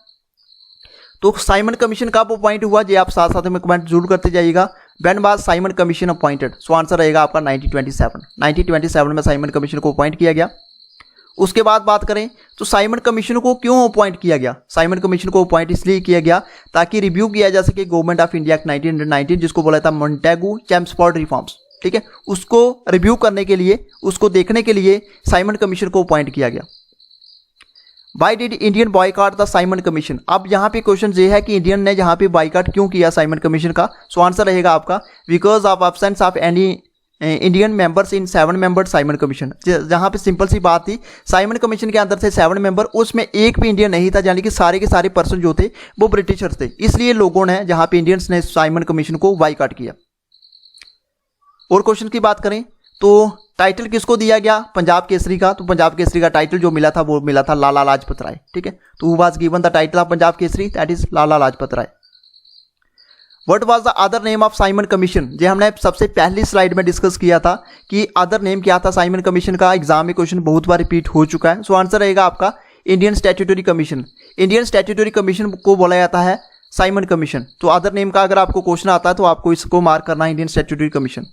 तो साइमन कमीशन कब अपॉइंट हुआ, ये आप साथ साथ में कमेंट जरूर करते जाइएगा। When was Simon commission appointed, so answer रहेगा आपका 1927 में साइमन कमीशन को अपॉइंट किया गया। उसके बाद बात करें तो साइमन कमीशन को क्यों अपॉइंट किया गया, साइमन कमीशन को अपॉइंट इसलिए किया गया ताकि रिव्यू किया जा सके गवर्नमेंट ऑफ इंडिया एक्ट 1919 जिसको बोला था मोंटेगू चैम्सफोर्ड रिफॉर्म्स। ठीक है, उसको रिव्यू करने के लिए, उसको देखने के लिए साइमन कमीशन को अपॉइंट किया गया। Why did Indian boycott the Simon Commission? अब यहाँ पे क्वेश्चन ये है कि इंडियन ने यहाँ पे बाइकआउट क्यों किया साइमन कमीशन का, सो आंसर रहेगा आपका because of absence of any Indian members in 7 member Simon commission. जहाँ पे सिंपल सी बात थी, साइमन कमीशन के अंदर थे 7 मेंबर, उसमें एक भी इंडियन नहीं था, यानी कि सारे के सारे पर्सन जो थे वो ब्रिटिशर्स थे, इसलिए लोगों ने जहाँ पे इंडियंस ने साइमन कमीशन को बाइकआउट किया। और क्वेश्चन की बात करें तो टाइटल किसको दिया गया, पंजाब केसरी का, तो पंजाब केसरी का टाइटल जो मिला था वो मिला था लाला लाजपत राय। ठीक है, तो who was given the title of Punjab Kesari, that is Lala Lajpat Rai. What was the other name of Simon commission, ये हमने सबसे पहली स्लाइड में डिस्कस किया था कि अदर नेम क्या था साइमन कमीशन का, एग्जाम में क्वेश्चन बहुत बार रिपीट हो चुका है। सो आंसर रहेगा आपका Indian statutory commission. Indian statutory commission को बोला जाता है साइमन कमीशन। तो अदर नेम का अगर आपको क्वेश्चन आता है तो आपको इसको मार्क करना है, इंडियन स्टैट्यूटरी कमीशन।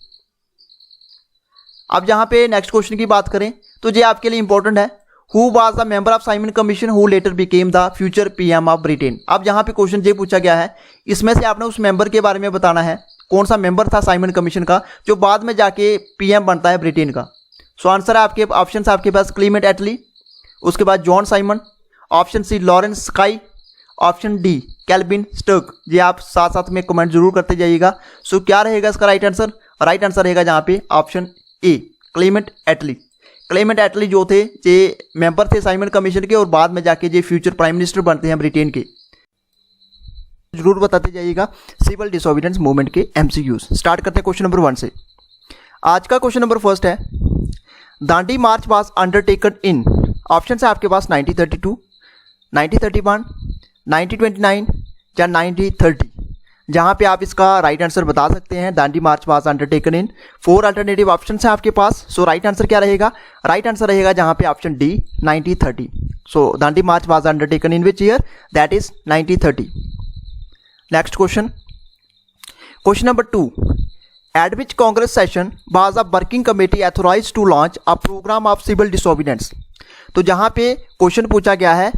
अब यहाँ पे नेक्स्ट क्वेश्चन की बात करें तो ये आपके लिए इंपॉर्टेंट है, who was the member of Simon commission who letter became the future PM of Britain. अब यहाँ पे क्वेश्चन ये पूछा गया है, इसमें से आपने उस मेंबर के बारे में बताना है, कौन सा मेंबर था साइमन कमीशन का जो बाद में जाके पीएम बनता है ब्रिटेन का। सो आंसर है आपके ऑप्शन आपके पास क्लीमेंट एटली, उसके बाद John Simon, option C Lawrence Sky, option D Calvin Stark. ये आप साथ साथ में कमेंट जरूर करते जाइएगा। सो क्या रहेगा इसका राइट आंसर, राइट आंसर रहेगा जहाँ पे option A Clement Attlee. Clement Attlee जो थे ये मेंबर थे साइमन कमीशन के और बाद में जाके ये फ्यूचर प्राइम मिनिस्टर बनते हैं ब्रिटेन के। जरूर बताते जाइएगा सिविल डिसोबीडियंस मूवमेंट के एमसीक्यूज। स्टार्ट करते हैं क्वेश्चन नंबर 1 से। आज का क्वेश्चन नंबर फर्स्ट है, Dandi march was undertaken in, option है आपके पास 1932, 1931, 1929 या 1930। जहाँ पे आप इसका राइट आंसर बता सकते हैं, Dandi march was undertaken in. 4 alternative option है आपके पास। सो राइट आंसर क्या रहेगा, राइट आंसर रहेगा जहाँ पे option D 1930। So Dandi march was undertaken in which year, that is 1930। Next question, question number 2, at which Congress session was a working committee authorised to launch a programme of civil disobedience. तो जहाँ पे question पूछा गया है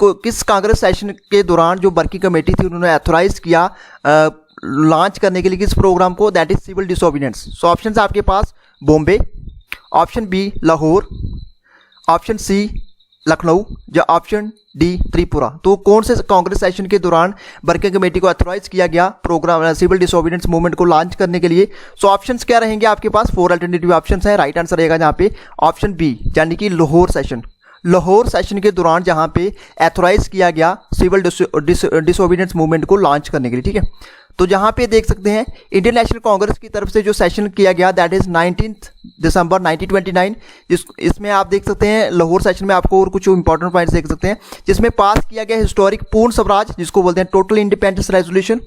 किस Congress session के दौरान जो वर्किंग कमेटी थी उन्होंने ऑथोराइज किया लॉन्च करने के लिए किस प्रोग्राम को, that is civil disobedience. So option है आपके पास Bombay, option B Lahore, option C Lucknow या ऑप्शन डी त्रिपुरा। तो कौन से कांग्रेस सेशन के दौरान वर्किंग कमेटी को ऑथोराइज किया गया प्रोग्राम सिविल डिसोबीडियंस मूवमेंट को लॉन्च करने के लिए। सो ऑप्शंस क्या रहेंगे आपके पास, 4 अल्टरनेटिव ऑप्शंस हैं। राइट आंसर रहेगा जहाँ पे ऑप्शन बी यानी कि लाहौर सेशन। लाहौर सेशन के दौरान जहाँ पे ऑथोराइज किया गया सिविल डिसोबीडियंस मूवमेंट को लॉन्च करने के लिए। ठीक है, तो जहाँ पे देख सकते हैं इंडियन नेशनल कांग्रेस की तरफ से जो सेशन किया गया दैट इज 19 दिसंबर 1929। इसमें आप देख सकते हैं लाहौर सेशन में आपको और कुछ इंपॉर्टेंट पॉइंट्स देख सकते हैं, जिसमें पास किया गया हिस्टोरिक पूर्ण स्वराज जिसको बोलते हैं total independence resolution.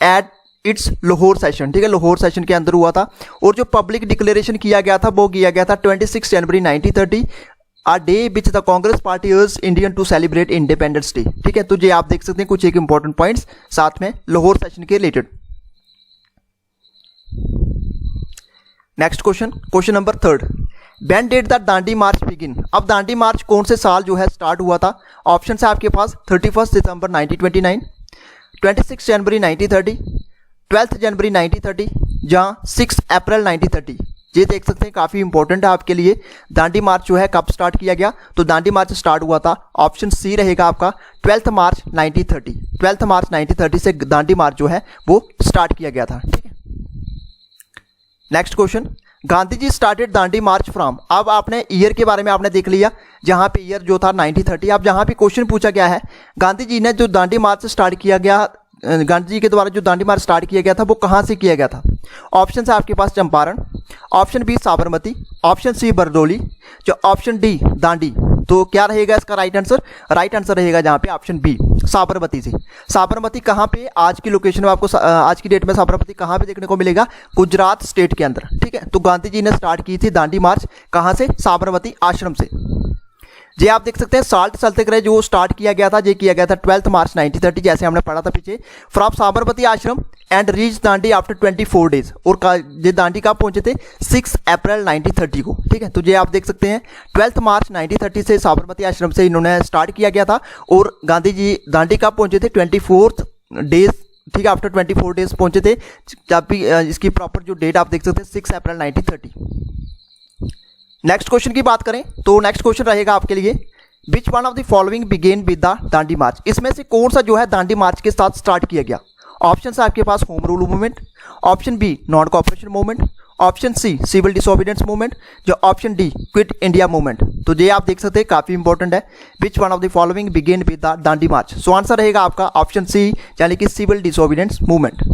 At its Lahore session, ठीक है, लाहौर सेशन के अंदर हुआ था। और जो पब्लिक डिक्लेरेशन किया गया था वो किया गया था 26 जनवरी 1930, a day which the Congress party urged Indian to celebrate independence day, ठीक है। तो ये आप देख सकते हैं कुछ एक इंपॉर्टेंट पॉइंट्स साथ में लाहौर सेशन के related. Next question, question number 3, when did the Dandi March begin. अब दांडी मार्च कौन से साल जो है स्टार्ट हुआ था? ऑप्शन है आपके पास 31 दिसंबर 1929, 26 जनवरी 1930, 12 जनवरी 1930, जहाँ 6 अप्रैल 1930। ये देख सकते हैं काफ़ी इंपॉर्टेंट है आपके लिए। दांडी मार्च जो है कब स्टार्ट किया गया? तो दांडी मार्च स्टार्ट हुआ था, ऑप्शन सी रहेगा आपका 12 मार्च 1930। 12 मार्च 1930 से दांडी मार्च जो है वो स्टार्ट किया गया था, ठीक है। Next question, Gandhi ji started Dandi march from. अब आपने ईयर के बारे में आपने देख लिया, जहां पे ईयर जो था 1930। अब जहां पे क्वेश्चन पूछा गया है गांधी जी ने जो दांडी मार्च स्टार्ट किया गया, गांधी जी के द्वारा जो दांडी मार्च स्टार्ट किया गया था वो कहां से किया गया था? ऑप्शन है आपके पास Champaran, option B Sabarmati, option C Bardoli, जो ऑप्शन डी दांडी। तो क्या रहेगा इसका राइट आंसर? राइट आंसर रहेगा जहां पे ऑप्शन बी साबरमती से। साबरमती कहां पे? आज की लोकेशन में आपको आज की डेट में साबरमती कहां पे देखने को मिलेगा? गुजरात स्टेट के अंदर, ठीक है। तो गांधी जी ने स्टार्ट की थी दांडी मार्च कहां से? साबरमती आश्रम से। ये आप देख सकते हैं साल्ट सत्याग्रह जो स्टार्ट किया गया था, ये किया गया था 12 मार्च 1930, जैसे हमने पढ़ा था पीछे, फ्रॉम साबरमती आश्रम and reach Dandi after 24 days. और ये दांडी कब पहुंचे थे? 6 अप्रैल 1930 को, ठीक है। तो ये आप देख सकते हैं 12 मार्च 1930 से साबरमती आश्रम से इन्होंने स्टार्ट किया गया था। और गांधी जी दांडी कब पहुंचे थे? 24 डेज, ठीक है, आफ्टर 24 डेज पहुंचे थे। जब भी इसकी प्रॉपर जो डेट आप देख सकते हैं 6 अप्रैल 1930। नेक्स्ट क्वेश्चन की बात करें तो नेक्स्ट क्वेश्चन रहेगा आपके लिए, which one of the following began with the Dandi march. इसमें से कौन सा जो है दांडी मार्च के साथ स्टार्ट किया गया? ऑप्शन है आपके पास home rule movement, option B non cooperation movement, option C civil disobedience movement, जो option D quit India movement. तो ये आप देख सकते हैं काफी इंपॉर्टेंट है, which one of the following began with the Dandi march. So answer रहेगा आपका ऑप्शन सी, यानी कि सिविल डिसोबीडियंस मूवमेंट।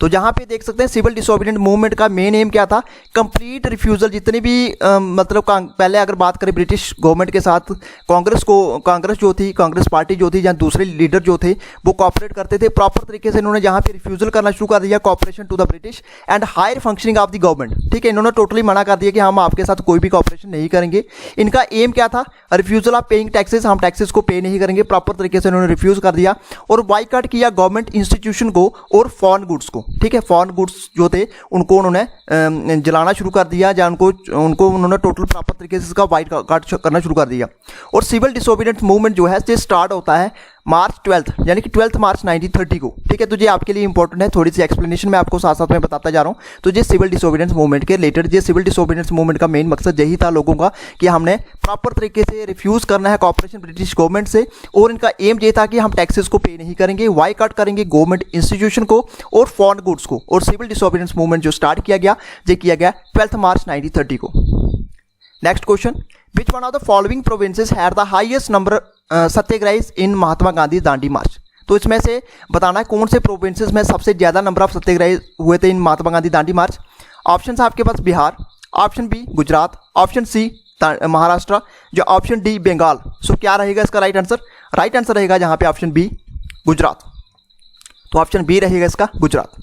तो जहां पे देख सकते हैं सिविल डिसोबीडियंट मूवमेंट का मेन एम क्या था? कंप्लीट रिफ्यूजल, जितने भी मतलब पहले अगर बात करें ब्रिटिश गवर्नमेंट के साथ कांग्रेस जो थी, कांग्रेस पार्टी जो थी, जहाँ दूसरे लीडर जो थे वो कॉपरेट करते थे प्रॉपर तरीके से। इन्होंने जहाँ पे रिफ्यूजल करना शुरू कर दिया, cooperation to the British and higher functioning of the government, ठीक है। इन्होंने टोटली मना कर दिया कि हम आपके साथ कोई भी कॉपरेशन नहीं करेंगे। इनका एम क्या था? रिफ्यूजल ऑफ पेइंग टैक्सेस, हम टैक्सेस को पे नहीं करेंगे, प्रॉपर तरीके से इन्होंने रिफ्यूज कर दिया। और बाइकआउट किया गवर्नमेंट इंस्टीट्यूशन को और फॉरेन गुड्स को, ठीक है। फॉरेन गुड्स जो थे उनको उन्होंने जलाना शुरू कर दिया, या उनको उन्होंने टोटल प्रॉपर तरीके से इसका बाइकआउट करना शुरू कर दिया। और सिविल डिसोबीडियंट मूवमेंट जो है स्टार्ट होता है मार्च 12, यानी कि 12 मार्च 1930 को, ठीक है। तो ये आपके लिए इंपॉर्टेंट है, थोड़ी सी एक्सप्लेनेशन मैं आपको साथ साथ में बताता जा रहा हूँ। तो ये सिविल डिसोबीडियंस मूवमेंट के रिलेटेड, ये सिविल डिसोबीडियंस मूवमेंट का मेन मकसद यही था लोगों का कि हमने प्रॉपर तरीके से रिफ्यूज करना है कॉपरेशन ब्रिटिश गवर्नमेंट से। और इनका एम ये था कि हम टैक्सेस को पे नहीं करेंगे, बाइकआउट करेंगे गवर्नमेंट इंस्टीट्यूशन को और फॉरेन गुड्स को। और सिविल डिसोबीडियंस मूवमेंट जो स्टार्ट किया गया, ये किया गया 12 मार्च 1930 को। Next question, which one of the following provinces had the highest number satyagrahis in Mahatma Gandhi Dandi March. तो इसमें से बताना है कौन से प्रोविंसेस में सबसे ज्यादा नंबर ऑफ सत्याग्रही हुए थे in Mahatma Gandhi Dandi March. Option है आपके पास Bihar, option B Gujarat, option C Maharashtra, जो ऑप्शन डी बंगाल। सो क्या रहेगा इसका राइट आंसर? राइट आंसर रहेगा जहां पे ऑप्शन बी गुजरात। तो ऑप्शन बी रहेगा इसका Gujarat.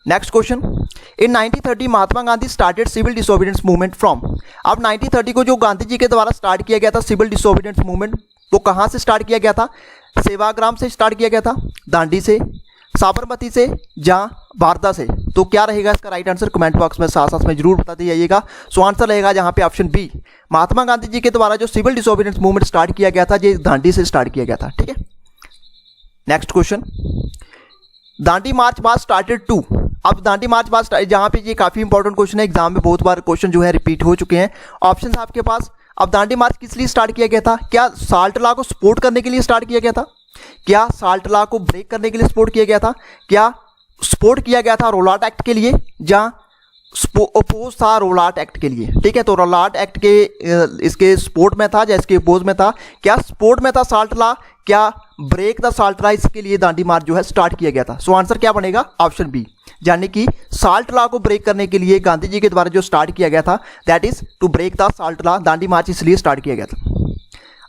Next question, in 1930 Mahatma Gandhi started civil disobedience movement from. अब 1930 को जो गांधी जी के द्वारा स्टार्ट किया गया था सिविल डिसोबीडियंस मूवमेंट, वो कहां से स्टार्ट किया गया था? सेवाग्राम से स्टार्ट किया गया था, दांडी से, साबरमती से, जहां वारदा से। तो क्या रहेगा इसका राइट आंसर? कमेंट बॉक्स में साथ साथ में जरूर बताते जाइएगा। सो आंसर रहेगा जहां पे ऑप्शन बी, महात्मा गांधी जी के द्वारा जो सिविल डिसोबीडियंस मूवमेंट स्टार्ट किया गया था, ये दांडी से स्टार्ट किया गया था, ठीक है। Next question, Dandi march was started to. अब दांडी मार्च वाज, जहां पे ये काफी इंपॉर्टेंट क्वेश्चन है, एग्जाम में बहुत बार क्वेश्चन जो है रिपीट हो चुके हैं। ऑप्शन है आपके पास। अब दांडी मार्च किस लिए स्टार्ट किया गया था? क्या साल्ट लॉ को सपोर्ट करने के लिए स्टार्ट किया गया था? क्या साल्ट लॉ को ब्रेक करने के लिए सपोर्ट किया गया था? क्या सपोर्ट किया गया था रोलाट एक्ट के लिए, जहां अपोज था रोलाट एक्ट के लिए, ठीक है। तो रोलाट एक्ट के इसके सपोर्ट में था या इसके अपोज में था? क्या सपोर्ट में था साल्ट लॉ? क्या ब्रेक द साल्ट लॉ, इसके लिए दांडी मार्च जो है स्टार्ट किया गया था? सो आंसर क्या बनेगा? ऑप्शन बी, यानी कि साल्ट लॉ को ब्रेक करने के लिए गांधी जी के द्वारा जो स्टार्ट किया गया था, that is to break the salt law. Dandi March इसलिए स्टार्ट किया गया था।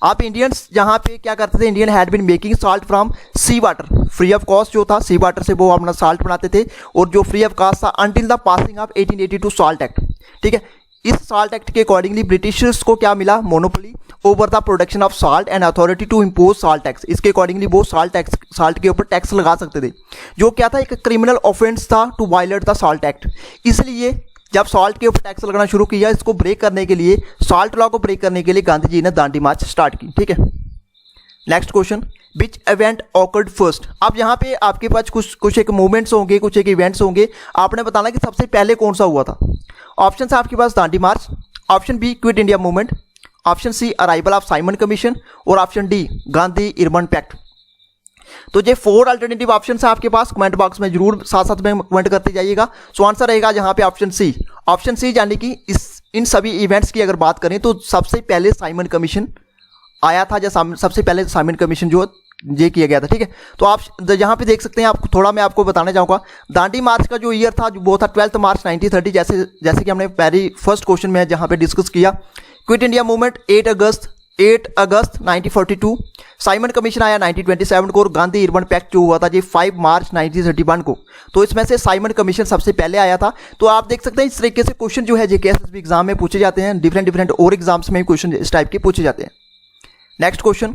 आप इंडियंस जहाँ पे क्या करते थे, Indian had been making salt from sea water, free of cost जो था सी वाटर से वो अपना साल्ट बनाते थे, और जो फ्री ऑफ कॉस्ट था until the passing of 1882 salt act. ठीक है, इस साल्ट एक्ट के अकॉर्डिंगली ब्रिटिशर्स को क्या मिला, monopoly over the production of salt and authority to impose salt tax. इसके अकॉर्डिंगली वो साल्ट के ऊपर टैक्स लगा सकते थे, जो क्या था, एक क्रिमिनल ऑफेंस था to violate the salt act. इसलिए जब सॉल्ट के ऊपर टैक्स लगना शुरू किया, इसको ब्रेक करने के लिए, साल्ट लॉ को ब्रेक करने के लिए गांधी जी ने दांडी मार्च स्टार्ट की। ठीक है, next question, which event awkward first. अब यहाँ पे आपके पास कुछ एक मूवमेंट्स होंगे, कुछ एक इवेंट्स होंगे, आपने बताना कि सबसे पहले कौन सा हुआ था। ऑप्शन है आपके पास Dandi March, option B quit India movement, option C arrival of Simon commission, और option D Gandhi Irwin pact. तो ये 4 अल्टरनेटिव ऑप्शन है आपके पास, कमेंट बॉक्स में जरूर साथ साथ में कमेंट करते जाइएगा। सो आंसर रहेगा यहाँ पे ऑप्शन सी। ऑप्शन सी यानी कि इन सभी इवेंट्स की अगर बात करें तो सबसे पहले साइमन कमीशन आया था, या सबसे पहले साइमन कमीशन जो ये किया गया था। ठीक है, तो आप यहाँ पे देख सकते हैं, आप थोड़ा मैं आपको बताना चाहूँगा, दांडी मार्च का जो ईयर था वो था 12 मार्च 1930, जैसे कि हमने पहले फर्स्ट क्वेश्चन में जहाँ पे डिस्कस किया। क्विट इंडिया मूवमेंट 8 अगस्त 1942, साइमन कमीशन आया 1927 को, और गांधी इरबन पैक्ट जो हुआ था जी 5 मार्च 1931 को। तो इसमें से साइमन कमीशन सबसे पहले आया था। तो आप देख सकते हैं इस तरीके से क्वेश्चन जो है जेकेएसएसबी एग्जाम में पूछे जाते हैं, डिफरेंट और एग्जाम्स में क्वेश्चन इस टाइप के पूछे जाते हैं। Next question,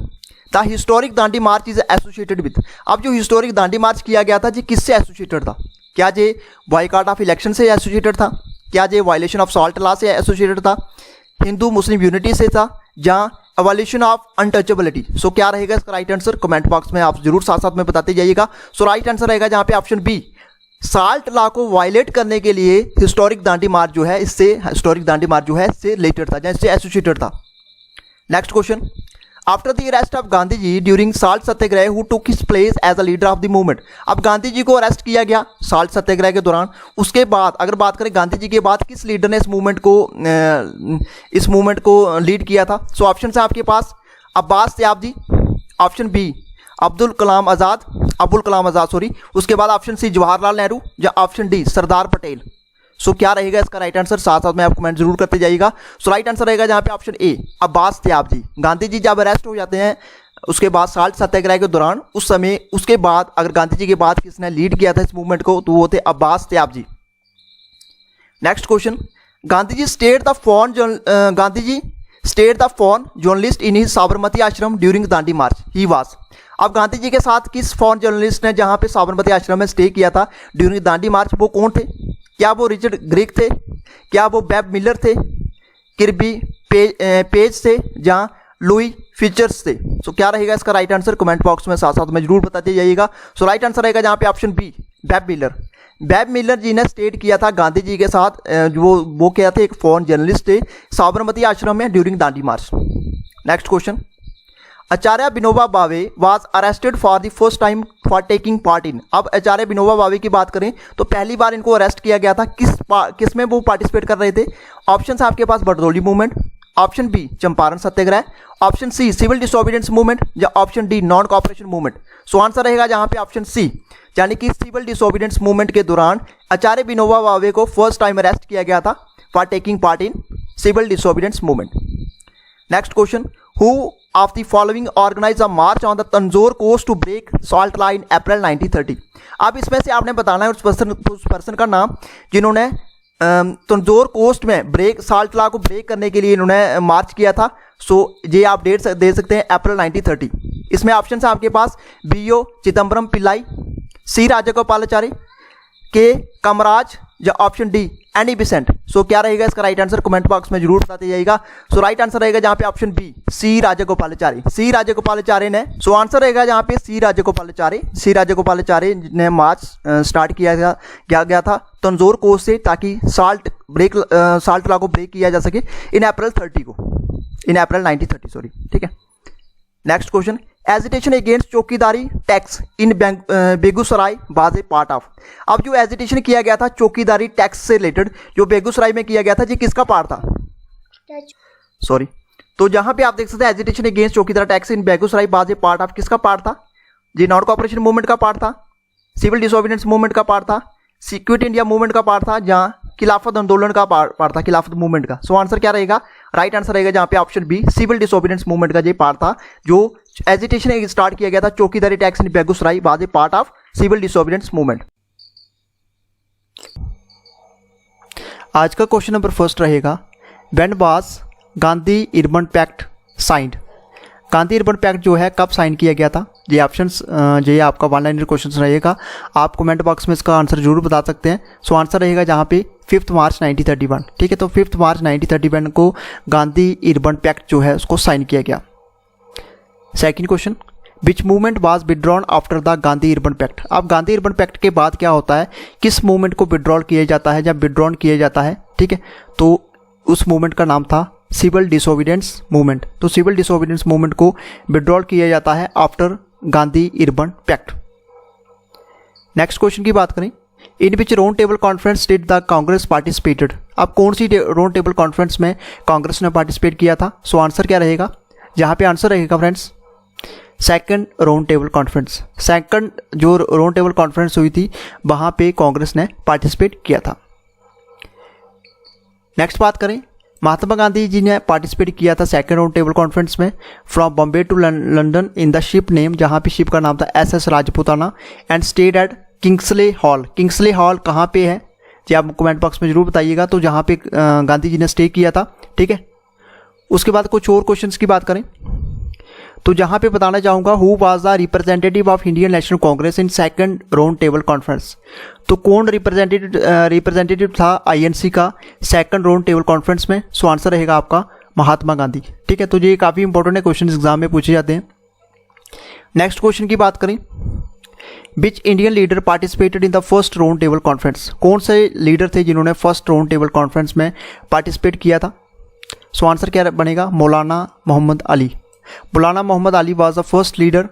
the historic Dandi March is associated with. अब जो हिस्टोरिक दांडी मार्च किया गया था जी किससे एसोसिएटेड था? क्या ये बॉयकॉट ऑफ इलेक्शन से एसोसिएटेड था? क्या ये वायलेशन ऑफ सॉल्ट लॉ से एसोसिएटेड था? हिंदू मुस्लिम यूनिटी से था? या एवोल्यूशन ऑफ अनटचेबिलिटी? सो क्या रहेगा इसका राइट आंसर? कमेंट बॉक्स में आप जरूर साथ साथ में बताते जाइएगा। सो राइट आंसर रहेगा जहाँ पे ऑप्शन बी, साल्ट लॉ को वायलेट करने के लिए हिस्टोरिक दांडी मार्च जो है इससे रिलेटेड था, या इससे एसोसिएटेड था। Next question, after the arrest of Gandhi ji during salt satyagraha who took his place as a leader of the movement. अब गांधी जी को अरेस्ट किया गया साल्ट सत्याग्रह के दौरान, उसके बाद अगर बात करें गांधी जी के बाद किस लीडर ने इस मूवमेंट को लीड किया था? सो ऑप्शन है आपके पास, Abbas Tyabji, option B Abdul Kalam Azad sorry, उसके बाद ऑप्शन सी जवाहरलाल नेहरू, या ऑप्शन डी सरदार पटेल। सो क्या रहेगा इसका राइट आंसर? साथ साथ में आप कमेंट जरूर करते जाइएगा। सो राइट आंसर रहेगा जहाँ पे ऑप्शन ए, अब्बास त्याबजी। गांधी जी जब अरेस्ट हो जाते हैं उसके बाद साल्ट सत्याग्रह के दौरान, उस समय उसके बाद अगर गांधी जी के बाद किसने लीड किया था इस मूवमेंट को, तो वो थे Abbas Tyabji. Next question, Gandhi ji state the foreign journalist in his Sabarmati ashram during Dandi March he was. अब गांधी जी के साथ किस फॉरेन जर्नलिस्ट ने जहाँ पे साबरमती आश्रम में स्टे किया था ड्यूरिंग दांडी मार्च, वो कौन थे? क्या वो रिचर्ड ग्रीक थे? क्या वो बेब मिलर थे? किर्बी पेज थे? या लुई फीचर्स थे? सो क्या रहेगा इसका राइट आंसर? कमेंट बॉक्स में साथ साथ में जरूर बताते जाइएगा। सो राइट आंसर रहेगा जहाँ पे ऑप्शन बी, बेब मिलर जी ने स्टेट किया था गांधी जी के साथ, वो क्या थे, एक फॉरेन जर्नलिस्ट थे साबरमती आश्रम में during Dandi March. Next question, Acharya Vinoba Bhave was arrested for the first time for taking part इन। अब आचार्य विनोबा भावे की बात करें तो पहली बार इनको अरेस्ट किया गया था, किस में वो पार्टिसिपेट कर रहे थे? ऑप्शन है आपके पास Bardoli movement, option B Champaran satyagraha, option C civil disobedience movement, या option D non cooperation movement. So answer रहेगा जहां पे ऑप्शन सी, यानी कि सिविल डिसोबीडियंस मूवमेंट के दौरान आचार्य विनोबा भावे को फर्स्ट टाइम अरेस्ट किया गया था for taking part in civil disobedience movement. Next question, who of the following organise a march on the Tanjore coast to break salt law in April 1930। अब इसमें से आपने बताना है उस पर्सन का नाम जिन्होंने तंजौर कोस्ट में साल्ट लॉ को ब्रेक करने के लिए इन्होंने मार्च किया था। सो ये आप डेट दे सकते हैं अप्रैल 1930। इसमें ऑप्शन है आपके पास बी.ओ. चिदम्बरम पिल्लाई, सी राजागोपालाचारी, के कामराज, या ऑप्शन डी एनी बिसेंट। सो क्या रहेगा इसका राइट आंसर? कमेंट बॉक्स में जरूर बताते जाइएगा। सो राइट आंसर रहेगा जहाँ पे ऑप्शन बी, सी राजागोपालाचारी ने। सो आंसर रहेगा जहाँ पे सी राजागोपालाचारी ने मार्च स्टार्ट किया गया था तंजौर कोस्ट से, ताकि साल्ट लॉ को ब्रेक किया जा सके इन अप्रैल 1930 सॉरी। ठीक है, next question, agitation against chowkidari tax in Begusarai was a part of. अब जो एजिटेशन किया गया था चौकीदारी टैक्स से रिलेटेड जो बेगूसराय में किया गया था, जी किसका पार्ट था? सॉरी, तो जहां पे आप देख सकते हैं agitation against chowkidari tax in Begusarai was a part of, किसका पार्ट था? जी नॉन कॉपरेशन मूवमेंट का पार्ट था, सिविल डिसोबीडियंस मूवमेंट का पार्ट था, क्विट इंडिया मूवमेंट का पार्ट था, जहां खिलाफत आंदोलन का पार्ट था, खिलाफत मूवमेंट का। सो आंसर क्या रहेगा? राइट आंसर रहेगा जहाँ पे option B, civil disobedience movement का ये पार्ट था। जो एजिटेशन स्टार्ट किया गया था chowkidari tax in Begusarai was a part of civil disobedience movement. आज का क्वेश्चन नंबर फर्स्ट रहेगा, when was Gandhi Irwin pact signed. Gandhi Irwin pact जो है कब साइन किया गया था? ये ऑप्शंस ये आपका वन लाइनर क्वेश्चन रहेगा, आप कमेंट बॉक्स में इसका आंसर जरूर बता सकते हैं। सो आंसर रहेगा जहाँ पे 5 मार्च 1931। ठीक है, तो 5 मार्च 1931 को गांधी अर्बन पैक्ट जो है उसको साइन किया गया। Second question, which movement was withdrawn after the Gandhi Irwin pact. अब गांधी अर्बन पैक्ट के बाद क्या होता है, किस मूवमेंट को विड्रॉल किया जाता है, जब विड्रॉन किया जाता है, ठीक है, तो उस मूवमेंट का नाम था सिविल डिसोबीडियंस मूवमेंट। तो सिविल डिसोबीडियंस मूवमेंट को विड्रॉल किया जाता है after Gandhi Irwin pact. Next question की बात करें, in which round table conference did the Congress participated. अब कौन सी राउंड टेबल कॉन्फ्रेंस में कांग्रेस ने पार्टिसिपेट किया था? सो आंसर क्या रहेगा, जहाँ पे आंसर रहेगा friends second round table conference. Second जो राउंड टेबल कॉन्फ्रेंस हुई थी वहाँ पे कांग्रेस ने पार्टिसिपेट किया था। नेक्स्ट बात करें, महात्मा गांधी जी ने पार्टिसिपेट किया था सेकंड राउंड टेबल कॉन्फ्रेंस में from Bombay to London in the ship name, जहाँ पे शिप का नाम था SS Rajputana, and stayed at Kingsley hall. Kingsley hall कहाँ पे है जी आप कमेंट बॉक्स में जरूर बताइएगा। तो जहाँ पे गांधी जी ने स्टे किया था, ठीक है। उसके बाद कुछ और क्वेश्चंस की बात करें तो जहाँ पे बताना चाहूँगा, who was the representative of Indian national Congress in second round table conference. तो कौन रिप्रेजेंटेटिव था INC का सेकंड राउंड टेबल कॉन्फ्रेंस में? सो आंसर रहेगा आपका महात्मा गांधी। ठीक है, तो ये काफ़ी इंपॉर्टेंट है, क्वेश्चन एग्जाम में पूछे जाते हैं। नेक्स्ट क्वेश्चन की बात करें, which Indian leader participated in the first round table conference. कौन से लीडर थे जिन्होंने फर्स्ट राउंड टेबल कॉन्फ्रेंस में पार्टिसिपेट किया था? सो आंसर क्या बनेगा, मौलाना Mohammad Ali. Maulana Mohammad Ali was the first leader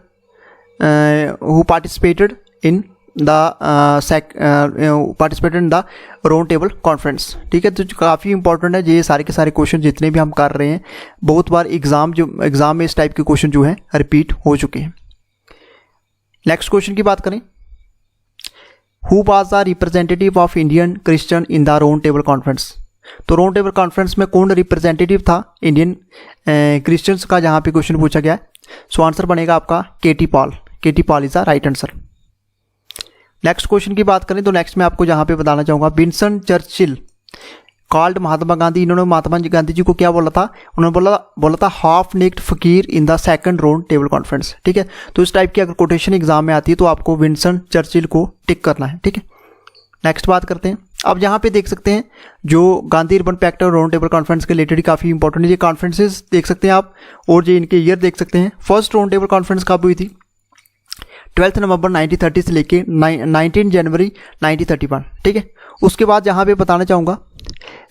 who participated in the round table conference. ठीक है, तो काफ़ी इंपॉर्टेंट है ये सारे के सारे क्वेश्चन जितने भी हम कर रहे हैं, बहुत बार एग्जाम में इस टाइप के क्वेश्चन जो है रिपीट हो चुके हैं। नेक्स्ट क्वेश्चन की बात करें, who was the representative of Indian Christian in the round table conference. तो राउंड टेबल कॉन्फ्रेंस में कौन रिप्रेजेंटेटिव था इंडियन क्रिश्चियंस का, जहाँ पे क्वेश्चन पूछा गया है? सो आंसर बनेगा आपका KT Paul. KT Paul is the right answer. Next question की बात करें तो नेक्स्ट मैं आपको जहाँ पे बताना चाहूँगा, Winston Churchill called Mahatma Gandhi. इन्होंने महात्मा गांधी जी को क्या बोला था? उन्होंने बोला था हाफ नेक्ड फकीर in the second round table conference. ठीक है, तो इस टाइप की अगर कोटेशन एग्जाम में आती है तो आपको विंस्टन चर्चिल को टिक करना है। ठीक है, नेक्स्ट बात करते हैं। अब यहाँ पे देख सकते हैं जो गांधी अर्बन पैक्ट और राउंड टेबल कॉन्फ्रेंस के रिलेटेड काफ़ी इंपॉर्टेंट है, ये कॉन्फ्रेंसेस देख सकते हैं आप, और ये इनके ईयर देख सकते हैं। फर्स्ट राउंड टेबल कॉन्फ्रेंस कब हुई थी? 12 नवंबर 1930 से लेके 19 जनवरी 1931। ठीक है, उसके बाद यहाँ पे बताना चाहूँगा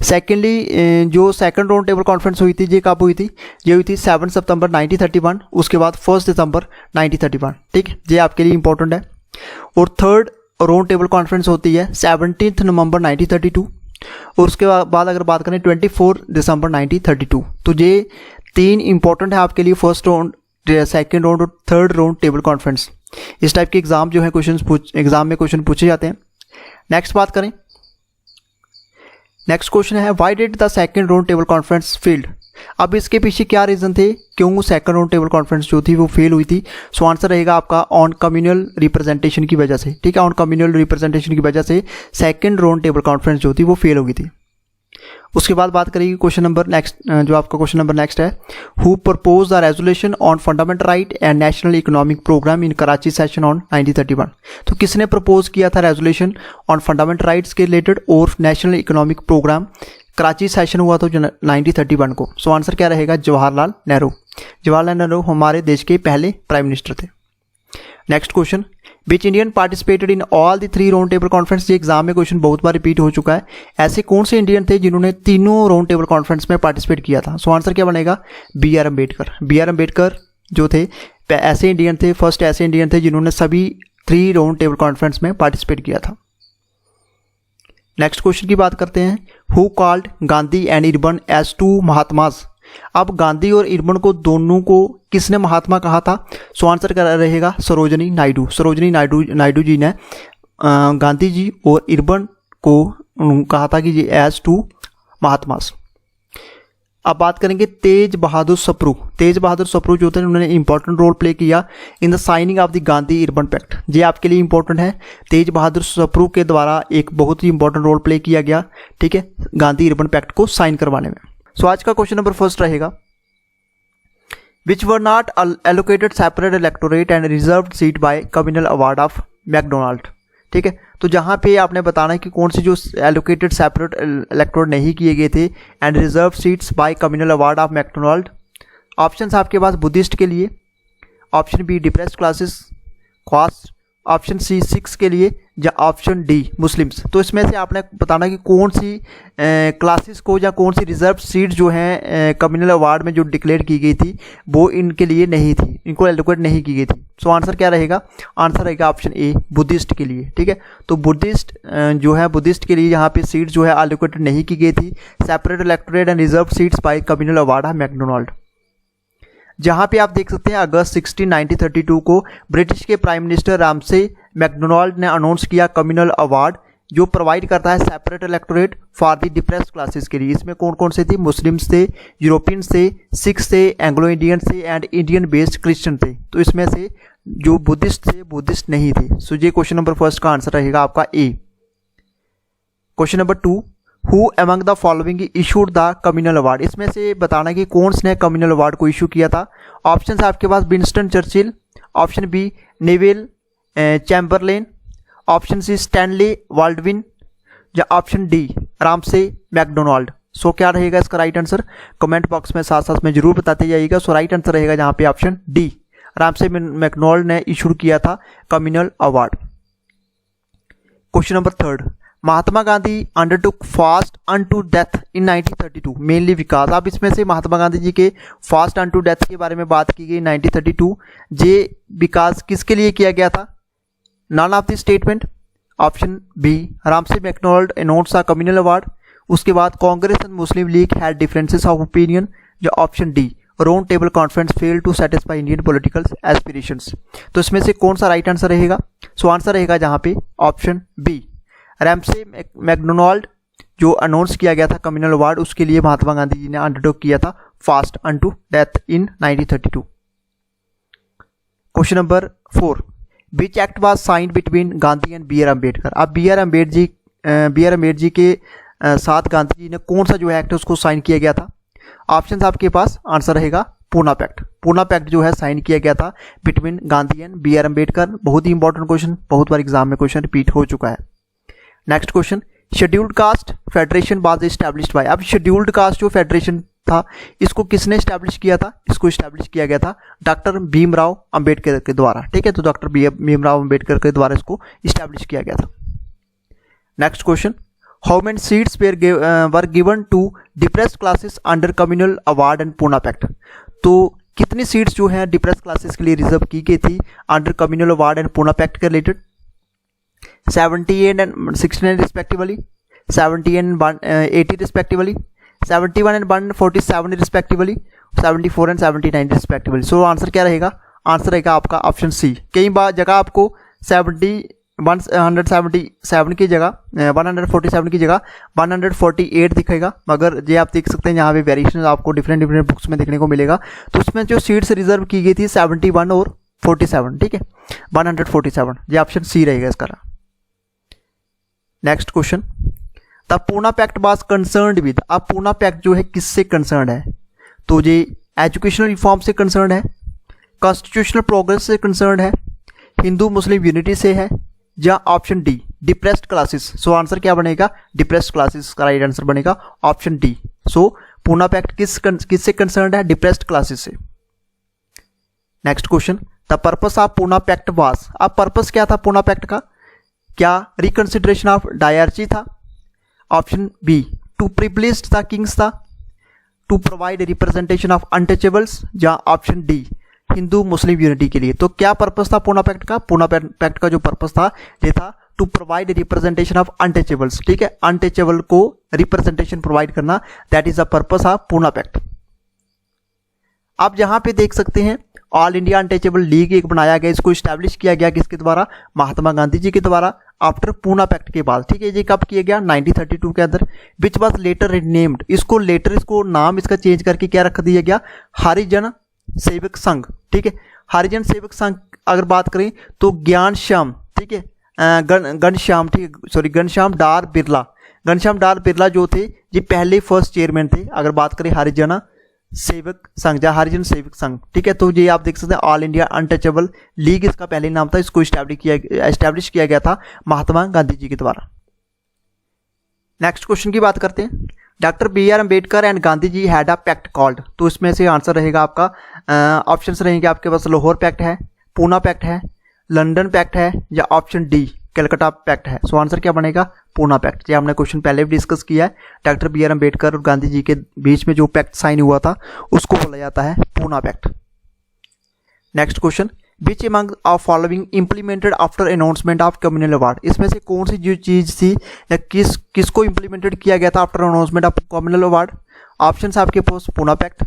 सेकेंडली जो सेकंड राउंड टेबल कॉन्फ्रेंस हुई थी ये कब हुई थी? ये हुई थी 7 सितंबर 1931, उसके बाद 1 दिसंबर 1931। ठीक है, ये आपके लिए इंपॉर्टेंट है। और थर्ड राउंड टेबल कॉन्फ्रेंस होती है 17 नवंबर 1932, और उसके बाद अगर बात करें 24 दिसंबर 1932। तो ये तीन इंपॉर्टेंट है आपके लिए, फर्स्ट राउंड, सेकंड राउंड और थर्ड राउंड टेबल कॉन्फ्रेंस। इस टाइप के एग्जाम जो है एग्जाम में क्वेश्चन पूछे जाते हैं। नेक्स्ट बात करें, नेक्स्ट क्वेश्चन है, why did the second round table conference failed. अब इसके पीछे क्या रीज़न थे क्यों सेकंड राउंड टेबल कॉन्फ्रेंस जो थी वो फेल हुई थी? सो आंसर रहेगा आपका ऑन कम्युनल रिप्रेजेंटेशन की वजह से। ठीक है, ऑन कम्युनल रिप्रेजेंटेशन की वजह से सेकंड राउंड टेबल कॉन्फ्रेंस जो थी वो फेल हो गई थी। उसके बाद बात करेंगे क्वेश्चन नंबर नेक्स्ट, जो आपका क्वेश्चन नंबर नेक्स्ट है, who propose the resolution on fundamental right and national economic programme in Karachi session on 1931। तो किसने प्रपोज किया था रेजोल्यूशन ऑन फंडामेंटल राइट्स के रिलेटेड और national economic programme? Karachi session हुआ था 1931 को। सो आंसर क्या रहेगा? जवाहरलाल नेहरू। जवाहरलाल नेहरू हमारे देश के पहले प्राइम मिनिस्टर थे। Next question, which Indian participated in all the 3 round table conference. ये एग्जाम में क्वेश्चन बहुत बार रिपीट हो चुका है। ऐसे कौन से इंडियन थे जिन्होंने तीनों राउंड टेबल कॉन्फ्रेंस में पार्टिसिपेट किया था? सो आंसर क्या बनेगा? BR अम्बेडकर। BR अम्बेडकर जो थे ऐसे इंडियन थे, फर्स्ट ऐसे इंडियन थे जिन्होंने सभी 3 राउंड टेबल कॉन्फ्रेंस में पार्टिसिपेट किया था। नेक्स्ट क्वेश्चन की बात करते हैं, who called Gandhi and Irwin as 2 Mahatmas. अब गांधी और इरबन को दोनों को किसने महात्मा कहा था? सो आंसर क्या रहेगा? सरोजनी नायडू। सरोजनी नायडू जी ने गांधी जी और इरबन को कहा था कि ये एज 2 महात्माज। अब बात करेंगे तेज बहादुर सप्रू। तेज बहादुर सप्रू जो थे उन्होंने इंपॉर्टेंट रोल प्ले किया in the signing of the Gandhi Irwin pact. ये आपके लिए इंपॉर्टेंट है, तेज बहादुर सप्रू के द्वारा एक बहुत ही इंपॉर्टेंट रोल प्ले किया गया, ठीक है, गांधी अर्बन पैक्ट को साइन करवाने में। सो आज का क्वेश्चन नंबर फर्स्ट रहेगा, which were not allocated separate electorate and reserved seat by communal award of MacDonald. ठीक है, तो जहाँ पे आपने बताना है कि कौन सी जो एलोकेटेड सेपरेट इलेक्टोरेट नहीं किए गए थे and reserve seats by communal award of MacDonald. Options आपके पास बुद्धिस्ट के लिए, option B depressed classes caste, option C Sikhs के लिए, या ऑप्शन डी मुस्लिम्स। तो इसमें से आपने बताना कि कौन सी क्लासेस को या कौन सी रिजर्व सीट जो हैं कम्युनल अवार्ड में जो डिक्लेयर की गई थी वो इनके लिए नहीं थी, इनको एलोकेट नहीं की गई थी। सो आंसर क्या रहेगा? आंसर रहेगा ऑप्शन ए बुद्धिस्ट के लिए। ठीक है, तो बुद्धिस्ट जो है बुद्धिस्ट के लिए यहाँ पे सीट जो है एलोकेटेड नहीं की गई थी, separate electorate and reserve seats by communal award of MacDonald. जहाँ पे आप देख सकते हैं अगस्त 16, 1932 को ब्रिटिश के प्राइम मिनिस्टर रामसे मैकडोनाल्ड ने अनाउंस किया कम्युनल अवार्ड जो प्रोवाइड करता है separate electorate for the depressed classes के लिए। इसमें कौन कौन से थे? मुस्लिम्स थे, यूरोपियंस थे, सिख्स थे, एंग्लो इंडियंस थे एंड इंडियन बेस्ड क्रिश्चियन थे। तो इसमें से जो बुद्धिस्ट थे बुद्धिस्ट नहीं थे। सो ये क्वेश्चन नंबर फर्स्ट का आंसर रहेगा आपका A. Question number 2, who among the following issued the communal award. इसमें से बताना कि कौन ने कम्युनल अवार्ड को इशू किया था। ऑप्शन आपके पास Winston Churchill, option B Neville Chamberlain, option C Stanley Baldwin, या option D Ramsay MacDonald. So क्या रहेगा इसका राइट आंसर? कमेंट बॉक्स में साथ साथ में जरूर बताते जाइएगा। सो राइट आंसर रहेगा जहाँ पे ऑप्शन डी रामसे मैकडोनाल्ड ने इशू किया था communal award. Question number 3, Mahatma Gandhi undertook fast unto death in 1932 mainly because. अब इसमें से महात्मा गांधी जी के फास्ट अनटू डेथ के बारे में बात की गई 1932, जे बिकॉज किसके लिए किया गया था? None of the statement, option B Ramsay MacDonald announce a communal award, उसके बाद Congress and Muslim League had differences of opinion, या option D round table conference fail to satisfy Indian political aspirations. तो इसमें से कौन सा राइट आंसर रहेगा? सो answer रहेगा जहाँ पे ऑप्शन बी रामसे मैकडोनाल्ड जो अनाउंस किया गया था कम्युनल अवार्ड उसके लिए महात्मा गांधी जी ने अंडरटेक किया था fast unto death in 1932। Question number 4, which act was signed between Gandhi and B R Ambedkar. अब बी आर अम्बेडकर जी के साथ गांधी जी ने कौन सा जो एक्ट है उसको साइन किया गया था? ऑप्शन आपके पास आंसर रहेगा पूना पैक्ट। पूना पैक्ट जो है साइन किया गया था between Gandhi and B R Ambedkar. बहुत ही इंपॉर्टेंट क्वेश्चन, बहुत बार एग्जाम में क्वेश्चन रिपीट हो चुका है। Next question, scheduled caste federation was established by. अब शेड्यूल्ड कास्ट जो फेडरेशन था इसको किसने एस्टैब्लिश किया था? इसको एस्टैब्लिश किया गया था डॉक्टर भीमराव अंबेडकर के द्वारा। ठीक है, तो डॉक्टर भीमराव अंबेडकर के द्वारा इसको एस्टैब्लिश किया गया था। Next question, how many seats were given to depressed classes under communal award and Poona pact. तो कितनी सीट्स जो है डिप्रेस्ड क्लासेस के लिए रिजर्व की गई थी under communal award and Poona pact के related? 78 and 69 respectively, 70 and 80 respectively, 71 and 147 respectively, 74 and 79 respectively. So answer क्या रहेगा? आंसर रहेगा आपका ऑप्शन सी। कई बार जगह आपको 177 की जगह 147 की जगह 148 दिखेगा, मगर ये आप देख सकते हैं यहाँ पे वेरिएशन आपको डिफरेंट बुक्स में देखने को मिलेगा। तो उसमें जो सीट्स रिजर्व की गई थी 71 और 47, ठीक है, 147, ये ऑप्शन सी रहेगा इसका। Next question, the Poona pact was concerned with. अब पूना पैक्ट जो है किससे कंसर्न है? तो ये एजुकेशनल रिफॉर्म से कंसर्न है, कॉन्स्टिट्यूशनल प्रोग्रेस से कंसर्न है, हिंदू मुस्लिम यूनिटी से है, या option D depressed classes. So answer क्या बनेगा? डिप्रेस्ड क्लासेस का राइट आंसर बनेगा option D. So Poona pact किससे कंसर्न है? डिप्रेस्ड क्लासेस से। Next question, the purpose of Poona pact was. अब पर्पस क्या था पूना पैक्ट का? क्या रिकंसिडरेशन ऑफ डायरची था? Option B to privilege the kings था, to provide representation of untouchables, या option D Hindu Muslim unity के लिए। तो क्या पर्पस था पूना पैक्ट का? पूना पैक्ट का जो पर्पस था ये था to provide representation of untouchables. ठीक है, अनटचेबल को रिप्रेजेंटेशन प्रोवाइड करना, that is the purpose of Poona pact. आप यहां पे देख सकते हैं ऑल इंडिया अनटचेबल लीग एक बनाया गया, इसको इस्टेब्लिश किया गया किसके द्वारा, महात्मा गांधी जी के द्वारा आफ्टर पूना पैक्ट के बाद, ठीक है। ये कब किया गया, 1932 के अंदर। विच वॉज लेटर रिनेम्ड, इसको नाम इसका चेंज करके क्या रख दिया गया, हरिजन सेवक संघ, ठीक है। हरिजन सेवक संघ अगर बात करें तो ज्ञान श्याम, ठीक है, घनश्याम, ठीक है, सॉरी घनश्याम डार बिरला, घनश्याम डार बिरला जो थे ये पहले फर्स्ट चेयरमैन थे अगर बात करें हरिजन सेवक संघ या हरिजन सेवक संघ, ठीक है। तो ये आप देख सकते हैं ऑल इंडिया अनटचेबल लीग इसका पहले नाम था, इसको एस्टैब्लिश किया गया था महात्मा गांधी जी के द्वारा। नेक्स्ट क्वेश्चन की बात करते हैं। Doctor B R Ambedkar and Gandhi ji had a pact called, तो इसमें से आंसर रहेगा आपका, ऑप्शंस रहेंगे आपके पास, लाहौर पैक्ट है, पूना पैक्ट है, लंदन पैक्ट है, या ऑप्शन डी कलकत्ता पैक्ट है। सो आंसर क्या बनेगा, पूना पैक्ट। ये हमने क्वेश्चन पहले भी डिस्कस किया है, डॉक्टर बी आर अम्बेडकर और गांधी जी के बीच में जो पैक्ट साइन हुआ था उसको बोला जाता है Poona pact. Next question, which among of following implemented after announcement of communal award, इसमें से कौन सी जो चीज़ थी या किसको इंप्लीमेंटेड किया गया था after announcement of communal award. Option आपके पास Poona pact,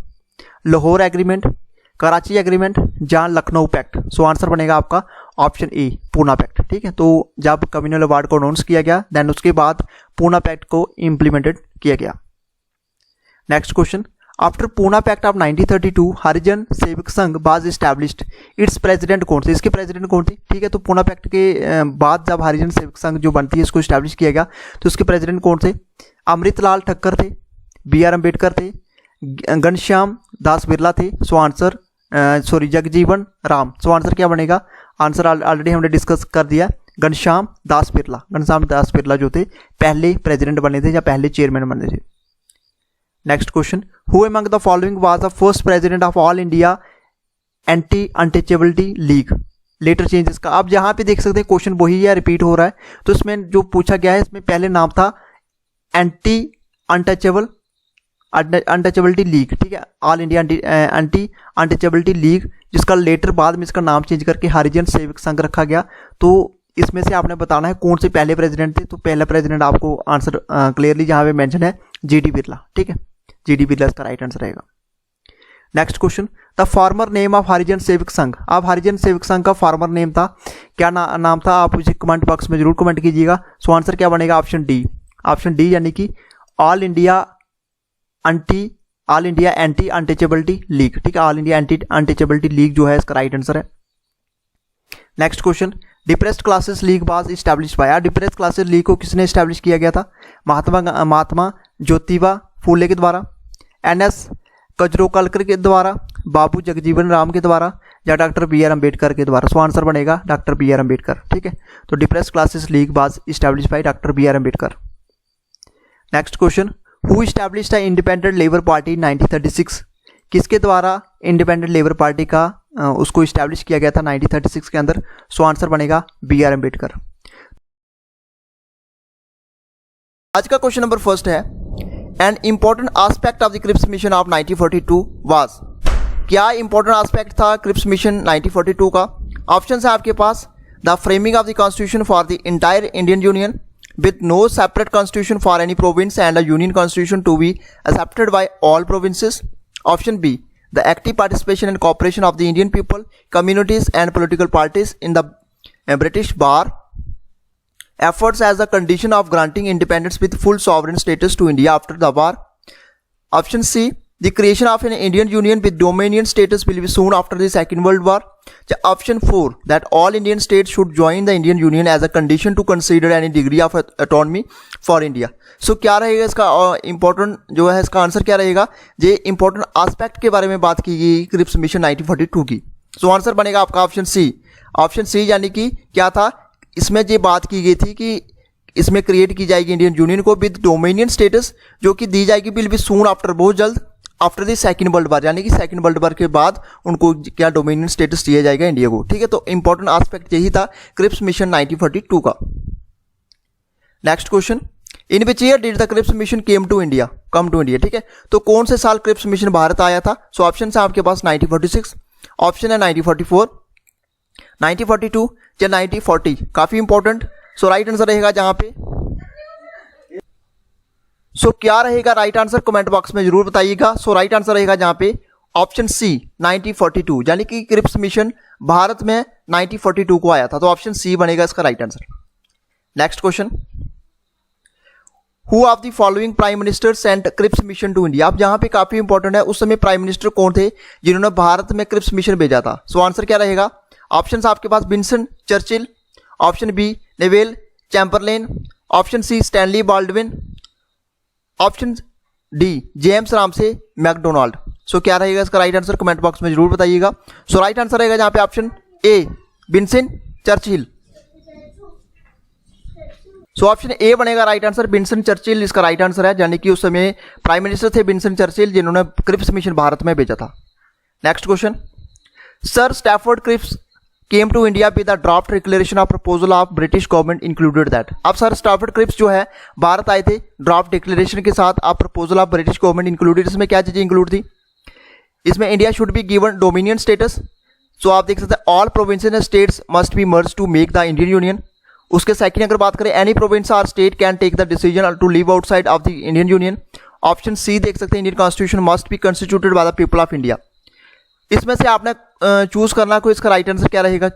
Lahore agreement, Karachi agreement, या लखनऊ पैक्ट। सो आंसर बनेगा आपका ऑप्शन ए पूना पैक्ट, ठीक है। तो जब कम्युनल अवार्ड को अनाउंस किया गया देन उसके बाद पूना पैक्ट को इंप्लीमेंटेड किया गया। Next question, after Poona pact of 1932 Harijan Sevak Sangh was established, it's president कौन थे, इसके प्रेसिडेंट कौन थे, ठीक है। तो पूना पैक्ट के बाद जब हरिजन सेवक संघ जो बनती है इसको एस्टैब्लिश किया गया तो उसके प्रेसिडेंट कौन थे, अमृतलाल ठक्कर थे, बी आर अम्बेडकर थे, घनश्याम दास बिरला थे। So answer Jagjivan Ram. सो आंसर क्या बनेगा, आंसर ऑलरेडी हमने डिस्कस कर दिया, घनश्याम दास बिरला जो थे पहले प्रेसिडेंट बने थे या पहले चेयरमैन बने थे। Next question, who among the following was the first president of all India anti untouchability league, later changes का। आप यहाँ पे देख सकते हैं क्वेश्चन वही है, रिपीट हो रहा है। तो इसमें जो पूछा गया है इसमें पहले नाम था एंटी अनटचेबिलिटी लीग, ठीक है, all India anti untouchability league, जिसका लेटर बाद में इसका नाम चेंज करके हरिजन सेवक संघ रखा गया। तो इसमें से आपने बताना है कौन से पहले प्रेसिडेंट थे। तो पहला प्रेसिडेंट आपको आंसर क्लियरली जहाँ पे मेंशन है जी.डी. बिरला, ठीक है, जी.डी. बिरला इसका राइट आंसर रहेगा। Next question, the former name of Harijan Sevak Sangh, आप हरिजन सेवक संघ का फार्मर नेम था, क्या नाम था, आप उसे कमेंट बॉक्स में जरूर कमेंट कीजिएगा। सो आंसर क्या बनेगा, ऑप्शन डी यानी कि all India anti untouchability league, ठीक है, all India anti untouchability league जो है इसका राइट आंसर है। Next question, depressed classes league was established bye, depressed classes league को किसने एस्टैब्लिश किया गया था, महात्मा ज्योतिबा फूले के द्वारा, एन.एस. कजरोलकर के द्वारा, बाबू जगजीवन राम के द्वारा, या डॉक्टर बी आर अम्बेडकर के द्वारा। सो आंसर बनेगा डॉक्टर बी आर अम्बेडकर, ठीक है। तो depressed classes league was established by doctor B R Ambedkar. Next question, who established the independent labour party 1936, किसके द्वारा इंडिपेंडेंट लेबर पार्टी का उसको इस्टेब्लिश किया गया था 1936 के अंदर। सो आंसर बनेगा बी आर अम्बेडकर। आज का क्वेश्चन नंबर फर्स्ट है, an important aspect of the Cripps mission of 1942 was, क्या इंपॉर्टेंट एस्पेक्ट था क्रिप्स मिशन 1942 का। ऑप्शन है आपके पास, the framing of the constitution for the entire Indian union with no separate constitution for any province and a union constitution to be accepted by all provinces. Option B, the active participation and cooperation of the Indian people, communities and political parties in the British Bar efforts as a condition of granting independence with full sovereign status to India after the war. Option C, the creation of an Indian union with dominion status will be soon after the Second World War. Option 4, that all Indian states should join the Indian Union as a condition to consider any degree of autonomy for India. So क्या रहेगा इसका important जो है इसका answer क्या रहेगा, ये important aspect के बारे में बात की गई क्रिप्स मिशन 1942 की। सो आंसर बनेगा आपका ऑप्शन सी यानी कि क्या था, इसमें ये बात की गई थी कि इसमें क्रिएट की जाएगी इंडियन यूनियन को विद डोमिनियन स्टेटस, जो कि दी जाएगी विल बी सून आफ्टर, बहुत जल्द after the second world war, यानी कि सेकंड वर्ल्ड वार के बाद उनको क्या डोमिनियन स्टेटस दिया जाएगा इंडिया को, ठीक है। तो इंपॉर्टेंट एस्पेक्ट यही था क्रिप्स मिशन 1942 का। Next question, in which year did the Cripps mission come to India, ठीक है। तो कौन से साल क्रिप्स मिशन भारत आया था। सो ऑप्शन है आपके पास 1946, ऑप्शन है 1944, 1942 या 1940, काफी इंपॉर्टेंट। सो राइट आंसर रहेगा जहां पे, सो क्या रहेगा राइट आंसर कमेंट बॉक्स में जरूर बताइएगा। सो राइट आंसर रहेगा जहां पे ऑप्शन सी 1942, यानी कि क्रिप्स मिशन भारत में 1942 को आया था, तो ऑप्शन सी बनेगा इसका right answer. Next question, who of the following prime minister sent Cripps mission to India. अब यहाँ पे काफी इंपॉर्टेंट है, उस समय प्राइम मिनिस्टर कौन थे जिन्होंने भारत में क्रिप्स मिशन भेजा था। सो आंसर क्या रहेगा, ऑप्शन आपके पास Winston Churchill, option B Neville Chamberlain, option C Stanley Baldwin, option D James Ramsay MacDonald. So क्या रहेगा इसका राइट आंसर, कमेंट बॉक्स में जरूर बताइएगा। सो राइट आंसर रहेगा यहाँ पे option A Winston Churchill. So option A बनेगा राइट आंसर, विंस्टन चर्चिल इसका राइट आंसर है, यानी कि उस समय प्राइम मिनिस्टर थे विंस्टन चर्चिल जिन्होंने क्रिप्स मिशन भारत में भेजा था। Next question, sir Stafford Cripps came to India with the draft declaration of proposal of British government included that. अब सर स्टैफोर्ड क्रिप्स जो है भारत आए थे ड्राफ्ट डिक्लेरेशन के साथ, आप proposal of British government included, इसमें क्या चीजें इंक्लूड थी, इसमें India should be given dominion status. So आप देख सकते हैं all provinces and states must be merge to make the Indian union. उसके सेकंड अगर बात करें, एनी प्रोविंस और state can take the decision to live outside of the Indian union. Option C देख सकते हैं, Indian constitution must be constituted by the people of India. इसमें से आपने चूज करना को इसका राइट आंसर क्या रहेगा।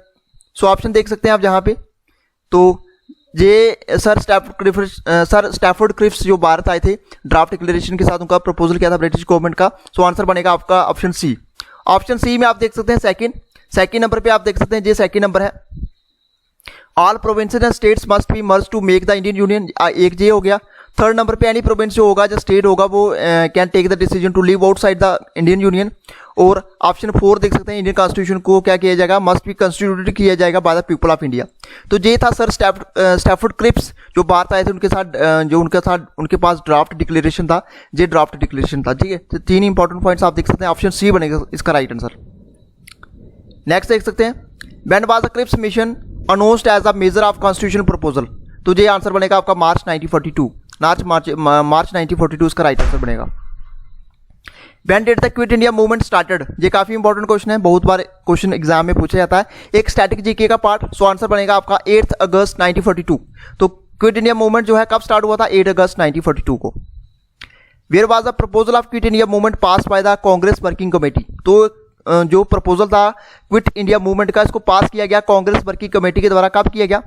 सो ऑप्शन देख सकते हैं आप जहां पे, तो ये सर स्टैफोर्ड क्रिप्स जो भारत आए थे ड्राफ्ट डिक्लेरेशन के साथ, उनका प्रपोजल क्या था ब्रिटिश गवर्नमेंट का। सो आंसर बनेगा आपका ऑप्शन सी। ऑप्शन सी में आप देख सकते हैं सेकंड नंबर पे आप देख सकते हैं, ये सेकंड नंबर है, all provinces and states must be merge to make the Indian union, एक जे हो गया। थर्ड नंबर पे एनी प्रोविंस जो होगा, जो स्टेट होगा, वो can take the decision to live outside the Indian union. और ऑप्शन 4 देख सकते हैं, इंडियन कॉन्स्टिट्यूशन को क्या किया जाएगा, मस्ट बी कंस्टिट्यूटेड किया जाएगा bye the people of India. तो ये था सर स्टैफोर्ड क्रिप्स जो भारत आए थे, उनके पास ड्राफ्ट डिक्लेरेशन था, ये ड्राफ्ट डिक्लेरेशन था। ठीक है, तो 3 इंपॉर्टेंट पॉइंट्स आप देख सकते हैं, ऑप्शन सी बनेगा इसका राइट आंसर। नेक्स्ट देख सकते हैं, when was the Cripps mission announced as a major of constitution proposal. तो ये आंसर बनेगा आपका मार्च 1942, मार्च 1942 इसका राइट आंसर बनेगा। When did the quit India movement started, ये काफी इंपॉर्टेंट क्वेश्चन है, बहुत बार क्वेश्चन एग्जाम में पूछा जाता है, एक स्टैटिक जीके का पार्ट। सो आंसर बनेगा आपका 8 अगस्त 1942। तो क्विट इंडिया मूवमेंट जो है कब स्टार्ट हुआ था, 8 अगस्त 1942 को। Where was the proposal of quit India movement pass by the Congress working committee. तो जो प्रपोजल था क्विट इंडिया मूवमेंट का, इसको पास किया गया कांग्रेस वर्किंग कमेटी के द्वारा। कब किया गया,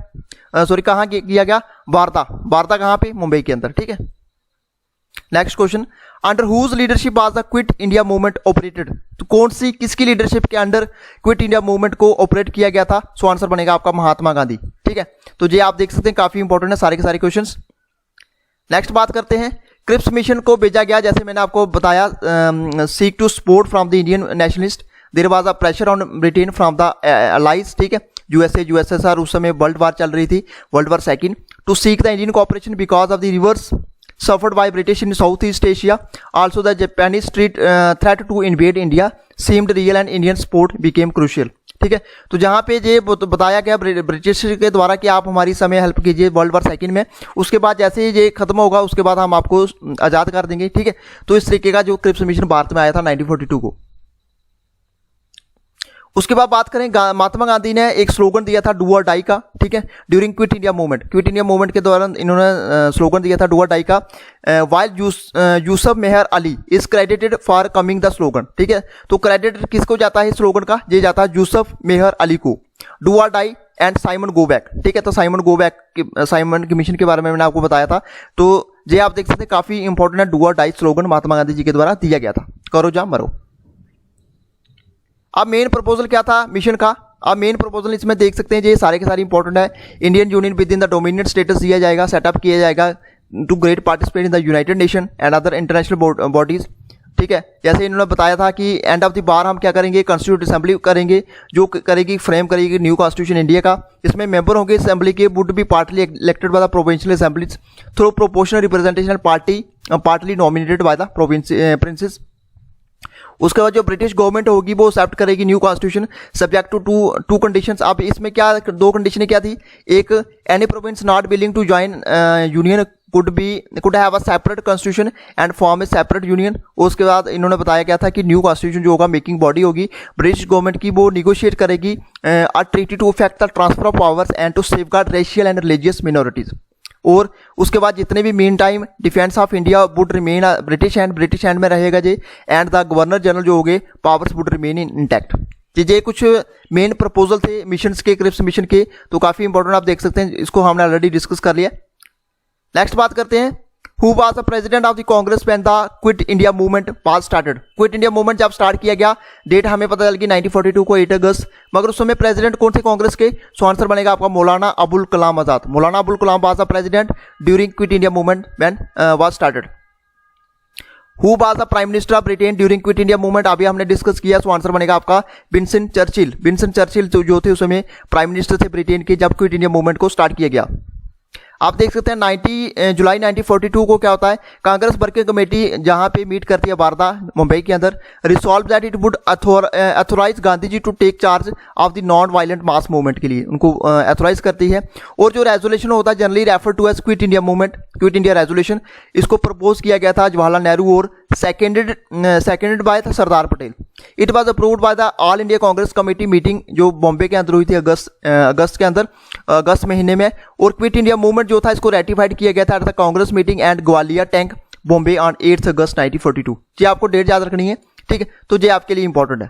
कहाँ किया गया, वार्ता कहाँ पे, मुंबई के अंदर। ठीक है, next question, under whose leadership was the quit India movement operated. तो कौन सी किसकी लीडरशिप के अंडर क्विट इंडिया मूवमेंट को ऑपरेट किया गया था। सो आंसर बनेगा आपका महात्मा गांधी। ठीक है, तो ये आप देख सकते हैं काफी इंपॉर्टेंट है सारे के सारे क्वेश्चंस। नेक्स्ट बात करते हैं, क्रिप्स मिशन को भेजा गया, जैसे मैंने आपको बताया, seek to support from the Indian nationalist, there was a pressure on Britain from the allies. ठीक है, यूएसएसआर उस समय वर्ल्ड वार चल रही थी, world war second, to seek the Indian cooperation because of the reverse suffered by British in Southeast Asia. Also the Japanese threat to invade India seemed real and Indian support became crucial. ठीक है, तो जहाँ पे ये बताया गया British के द्वारा कि आप हमारी समय हेल्प कीजिए वर्ल्ड वार सेकंड में, उसके बाद जैसे ही ये खत्म होगा उसके बाद हम आपको आज़ाद कर देंगे। ठीक है, तो इस तरीके का जो क्रिप्स मिशन भारत में आया था 1942 को। उसके बाद बात करें, महात्मा गांधी ने एक स्लोगन दिया था डू और डाई का। ठीक है, ड्यूरिंग क्विट इंडिया मूवमेंट के दौरान इन्होंने स्लोगन दिया था डू और डाई का। While Yusuf Meher Ali is credited for coming the slogan. ठीक है, तो क्रेडिट किसको जाता है स्लोगन का, ये जाता है यूसुफ मेहर अली को। Do or die and Simon go back. ठीक है, तो साइमन के मिशन के बारे में मैंने आपको बताया था। तो ये आप देख सकते हैं काफी इंपॉर्टेंट है, do or die slogan Mahatma Gandhi ji के द्वारा दिया गया था, करो जा मरो। अब मेन प्रपोजल क्या था मिशन का, अब मेन प्रपोजल इसमें देख सकते हैं, ये सारे के सारे इंपॉर्टेंट है। Indian union within the dominion status दिया जाएगा, सेटअप किया जाएगा to great participate in the united nation and other international bodies. ठीक है, जैसे इन्होंने बताया था कि एंड ऑफ द बार हम क्या करेंगे, कॉन्स्टिट्यूट असेंबली करेंगे, जो करेगी फ्रेम करेगी न्यू कॉन्स्टिट्यूशन इंडिया का। इसमें मेंबर होंगे असेंबली के would be partly elected by the provincial assemblies through proportional representation partly nominated by the princes. उसके बाद जो ब्रिटिश गवर्नमेंट होगी वो एक्सेप्ट करेगी new constitution subject to two conditions. अब इसमें क्या दो कंडीशनें क्या थी, एक any province not willing to join union could have a separate constitution and form a separate union. उसके बाद इन्होंने बताया गया था कि न्यू कॉन्स्टिट्यूशन जो होगा मेकिंग बॉडी होगी ब्रिटिश गवर्नमेंट की, वो निगोशिएट करेगी a treaty to effect the transfer of powers and to safeguard racial and religious minorities. और उसके बाद जितने भी meantime defence of India would remain British hand में रहेगा जी, एंड द गवर्नर जनरल जो हो गए powers would remain in intact जी। ये कुछ मेन प्रपोजल थे मिशंस के, क्रिप्स मिशन के, तो काफ़ी इंपॉर्टेंट आप देख सकते हैं, इसको हमने ऑलरेडी डिस्कस कर लिया। नेक्स्ट बात करते हैं, who was the president of the Congress when the quit India movement was started. Quit India movement जब स्टार्ट किया गया, डेट हमें पता चल गई 1942 को 8 अगस्त, मगर उस समय प्रेसिडेंट कौन थे कांग्रेस के? सो आंसर बनेगा आपका मौलाना Abul Kalam Azad. Maulana Abul Kalam was the president during quit India movement when was started. Who was the prime minister of Britain during quit India movement, अभी हमने डिस्कस किया, सो आंसर बनेगा आपका विंस्टन चर्चिल। विंस्टन चर्चिल जो थे उस समय प्राइम मिनिस्टर थे ब्रिटेन के जब क्विट इंडिया मूवमेंट को स्टार्ट किया गया। आप देख सकते हैं 90 जुलाई 1942 को क्या होता है, कांग्रेस वर्किंग कमेटी जहां पे मीट करती है वारदा मुंबई के अंदर, resolve that it would authorize Gandhi ji to take charge of the non violent mass movement के लिए उनको अथोराइज करती है। और जो रेजोल्यूशन होता है generally refer to as quit India movement, quit India resolution, इसको प्रपोज किया गया था जवाहरलाल नेहरू और seconded by Sardar Patel. It was approved by the all India Congress committee meeting जो बॉम्बे के अंदर हुई थी अगस्त के अंदर, अगस्त महीने में। और क्विट इंडिया मूवमेंट जो था इसको रेटिफाइड किया गया था at the Congress meeting and Gwalior tank Bombay on 8 अगस्त 1942। जी आपको डेट याद रखनी है, ठीक है, तो ये आपके लिए इंपॉर्टेंट है।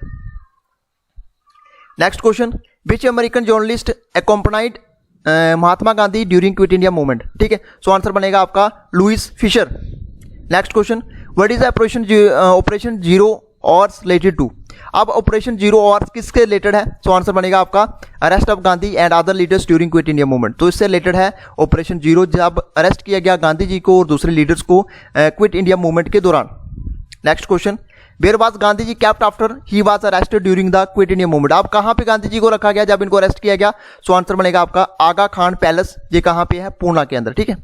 Next question, which American journalist accompanied Mahatma Gandhi during quit India movement, ठीक है, सो आंसर बनेगा आपका Louis Fischer. Next question, what is operation zero hours related to. अब ऑपरेशन जीरो ऑर्स किसके रिलेटेड है? सो आंसर बनेगा आपका arrest of Gandhi and other leaders during quit India movement. तो इससे रिलेटेड है ऑपरेशन जीरो, जब अरेस्ट किया गया गांधी जी को और दूसरे लीडर्स को क्विट इंडिया मूवमेंट के दौरान। Next question, where was Gandhi ji kept after he was arrested during the quit India movement. अब कहां पे गांधी जी को रखा गया जब इनको अरेस्ट किया गया? सो आंसर बनेगा आपका आगा खान पैलेस, ये कहां पे है? पूना के अंदर, ठीक है।